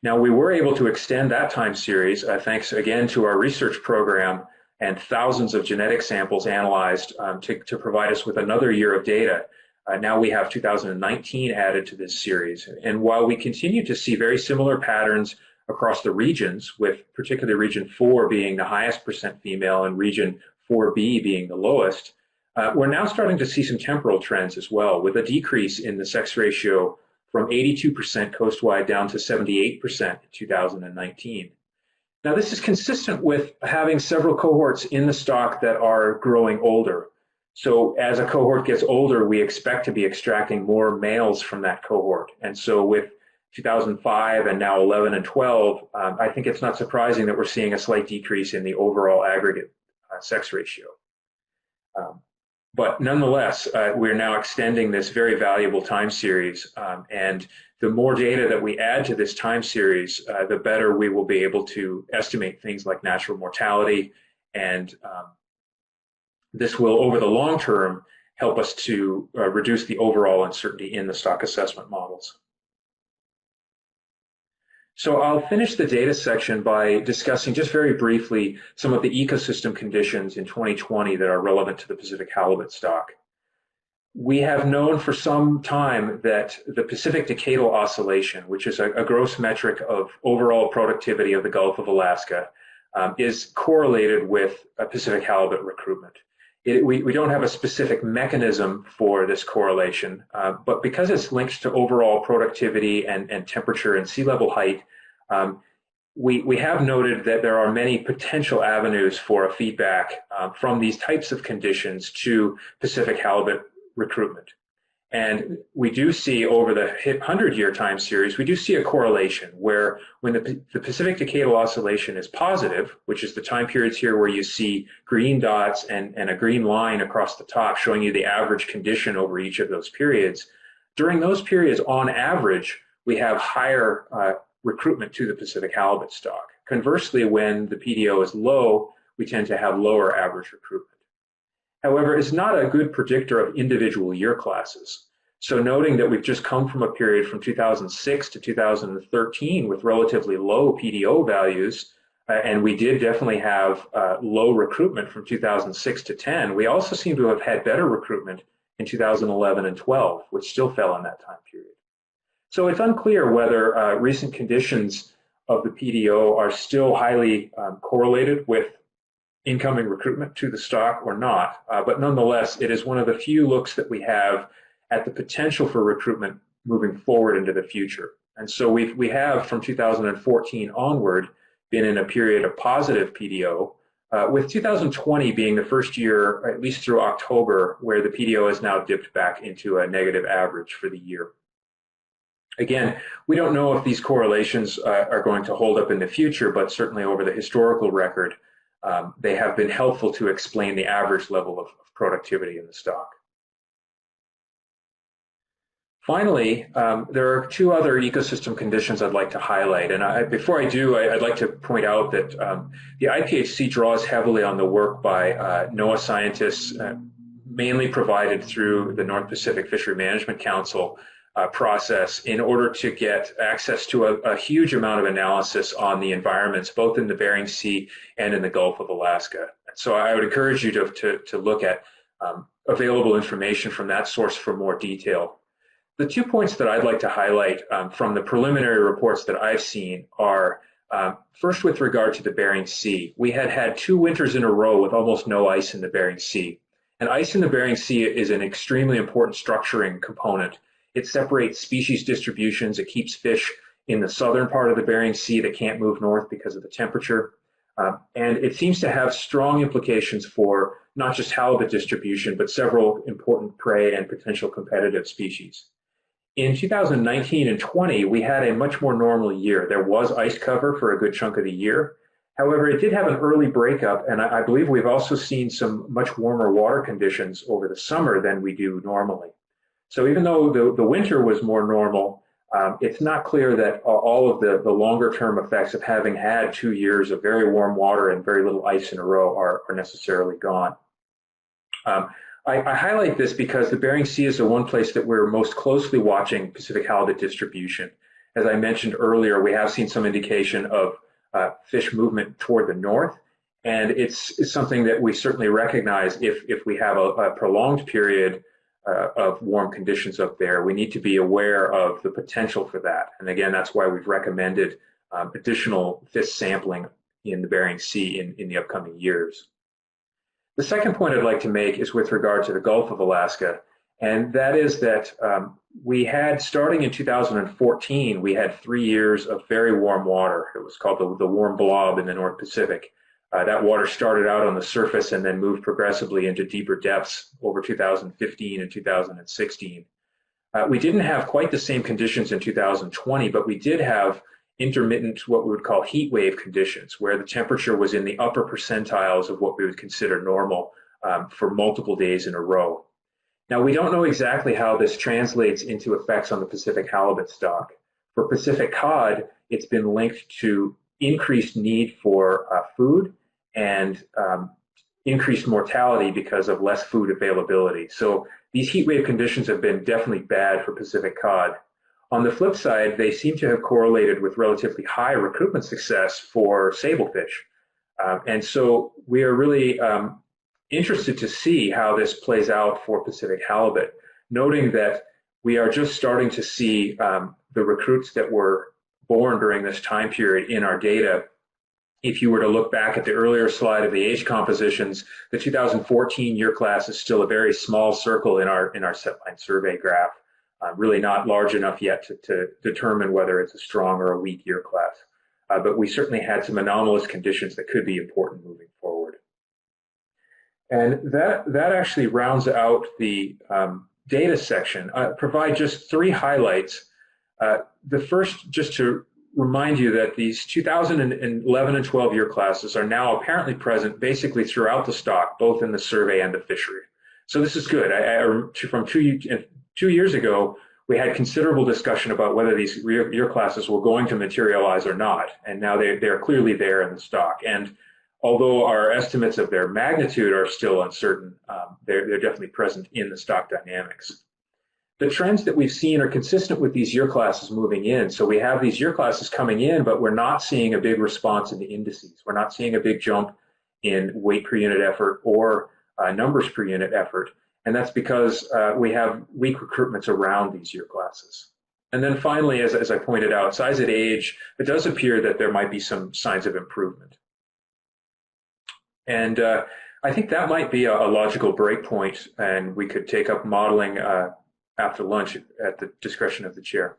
Now, we were able to extend that time series thanks again to our research program and thousands of genetic samples analyzed to provide us with another year of data. Now we have 2019 added to this series. And while we continue to see very similar patterns across the regions, with particularly region 4 being the highest percent female and region 4B being the lowest, we're now starting to see some temporal trends as well, with a decrease in the sex ratio from 82% coastwide down to 78% in 2019. Now, this is consistent with having several cohorts in the stock that are growing older. So as a cohort gets older, we expect to be extracting more males from that cohort. And so with 2005 and now 11 and 12, I think it's not surprising that we're seeing a slight decrease in the overall aggregate sex ratio. But nonetheless, we're now extending this very valuable time series, and the more data that we add to this time series, the better we will be able to estimate things like natural mortality And this will, over the long term, help us to reduce the overall uncertainty in the stock assessment models. So I'll finish the data section by discussing just very briefly some of the ecosystem conditions in 2020 that are relevant to the Pacific halibut stock. We have known for some time that the Pacific Decadal Oscillation, which is a gross metric of overall productivity of the Gulf of Alaska, is correlated with Pacific halibut recruitment. We don't have a specific mechanism for this correlation, but because it's linked to overall productivity and temperature and sea level height, we have noted that there are many potential avenues for a feedback from these types of conditions to Pacific halibut recruitment. And we do see over the 100-year time series, we do see a correlation where when the Pacific Decadal Oscillation is positive, which is the time periods here where you see green dots and a green line across the top showing you the average condition over each of those periods, during those periods, on average, we have higher recruitment to the Pacific halibut stock. Conversely, when the PDO is low, we tend to have lower average recruitment. However, it's not a good predictor of individual year classes. So noting that we've just come from a period from 2006 to 2013 with relatively low PDO values, and we did definitely have low recruitment from 2006 to 10, we also seem to have had better recruitment in 2011 and 12, which still fell in that time period. So it's unclear whether recent conditions of the PDO are still highly correlated with incoming recruitment to the stock or not, but nonetheless, it is one of the few looks that we have at the potential for recruitment moving forward into the future. And so we have, from 2014 onward, been in a period of positive PDO, with 2020 being the first year, at least through October, where the PDO has now dipped back into a negative average for the year. Again, we don't know if these correlations are going to hold up in the future, but certainly over the historical record, they have been helpful to explain the average level of productivity in the stock. Finally, there are two other ecosystem conditions I'd like to highlight. And before I do, I'd like to point out that the IPHC draws heavily on the work by NOAA scientists, mainly provided through the North Pacific Fishery Management Council process in order to get access to a huge amount of analysis on the environments, both in the Bering Sea and in the Gulf of Alaska. So I would encourage you to look at available information from that source for more detail. The 2 points that I'd like to highlight from the preliminary reports that I've seen are, first with regard to the Bering Sea. We had 2 winters in a row with almost no ice in the Bering Sea. And ice in the Bering Sea is an extremely important structuring component. It separates species distributions. It keeps fish in the southern part of the Bering Sea that can't move north because of the temperature. And it seems to have strong implications for not just halibut distribution, but several important prey and potential competitive species. In 2019 and 20, we had a much more normal year. There was ice cover for a good chunk of the year. However, it did have an early breakup, and I believe we've also seen some much warmer water conditions over the summer than we do normally. So even though the winter was more normal, it's not clear that all of the longer-term effects of having had 2 years of very warm water and very little ice in a row are necessarily gone. I highlight this because the Bering Sea is the one place that we're most closely watching Pacific halibut distribution. As I mentioned earlier, we have seen some indication of fish movement toward the north, and it's something that we certainly recognize if we have a prolonged period of warm conditions up there. We need to be aware of the potential for that. And again, that's why we've recommended additional fish sampling in the Bering Sea in the upcoming years. The second point I'd like to make is with regard to the Gulf of Alaska, and that is that we had, starting in 2014, we had 3 years of very warm water. It was called the warm blob in the North Pacific. That water started out on the surface and then moved progressively into deeper depths over 2015 and 2016. We didn't have quite the same conditions in 2020, but we did have intermittent, what we would call heat wave conditions, where the temperature was in the upper percentiles of what we would consider normal for multiple days in a row. Now, we don't know exactly how this translates into effects on the Pacific halibut stock. For Pacific cod, it's been linked to increased need for food and increased mortality because of less food availability. So these heat wave conditions have been definitely bad for Pacific cod. On the flip side, they seem to have correlated with relatively high recruitment success for sablefish. And so we are really interested to see how this plays out for Pacific halibut, noting that we are just starting to see the recruits that were born during this time period in our data. If you were to look back at the earlier slide of the age compositions, the 2014 year class is still a very small circle in our setline survey graph, really not large enough yet to determine whether it's a strong or a weak year class. But we certainly had some anomalous conditions that could be important moving forward. And that actually rounds out the data section. Provide just 3 highlights. The first, just to remind you that these 2011 and 12 year classes are now apparently present basically throughout the stock, both in the survey and the fishery. So this is good. From 2 years ago, we had considerable discussion about whether these year classes were going to materialize or not, and now they're clearly there in the stock. And although our estimates of their magnitude are still uncertain, they're definitely present in the stock dynamics. The trends that we've seen are consistent with these year classes moving in. So we have these year classes coming in, but we're not seeing a big response in the indices. We're not seeing a big jump in weight per unit effort or numbers per unit effort. And that's because we have weak recruitments around these year classes. And then finally, as I pointed out, size at age, it does appear that there might be some signs of improvement. And I think that might be a logical break point, and we could take up modeling after lunch at the discretion of the chair.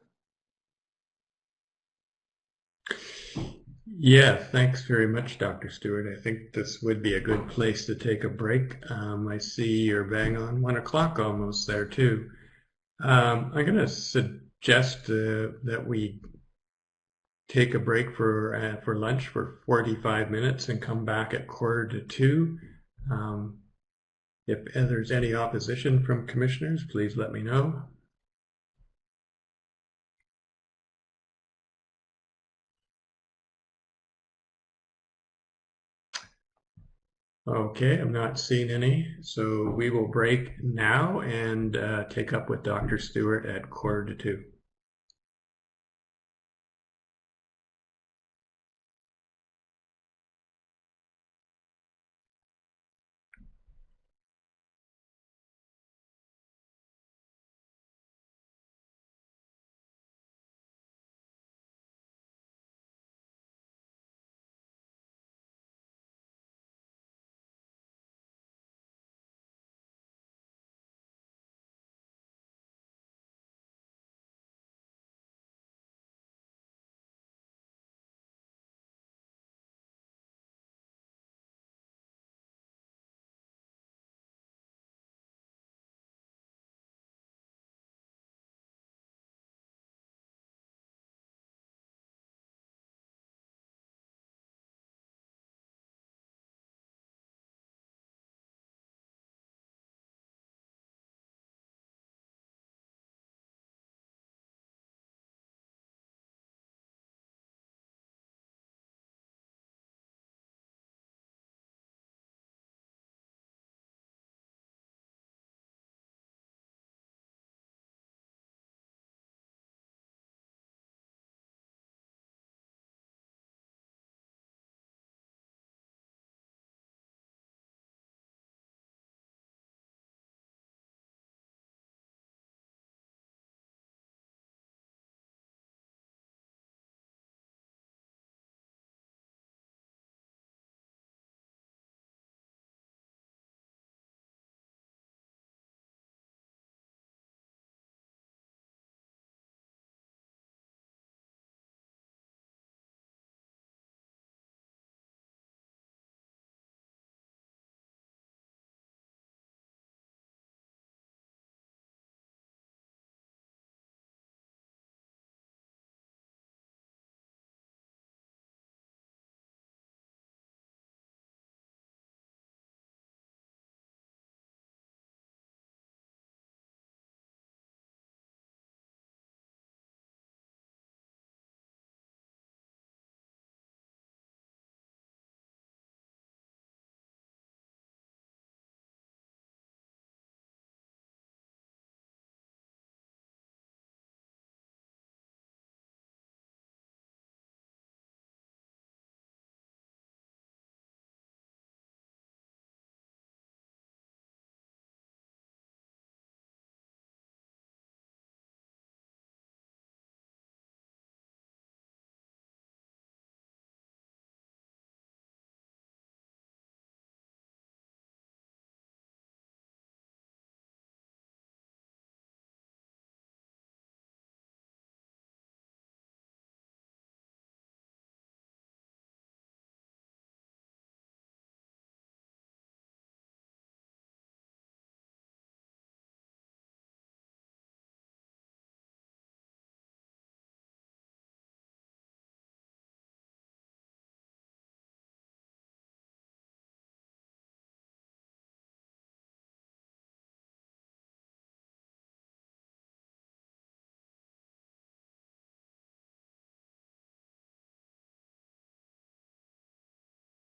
Yeah, thanks very much, Dr. Stewart. I think this would be a good place to take a break. I see you're bang on 1 o'clock almost there too. I'm going to suggest that we take a break for lunch for 45 minutes and come back at 1:45. If there's any opposition from commissioners, please let me know. Okay, I'm not seeing any, so we will break now and take up with Dr. Stewart at 1:45.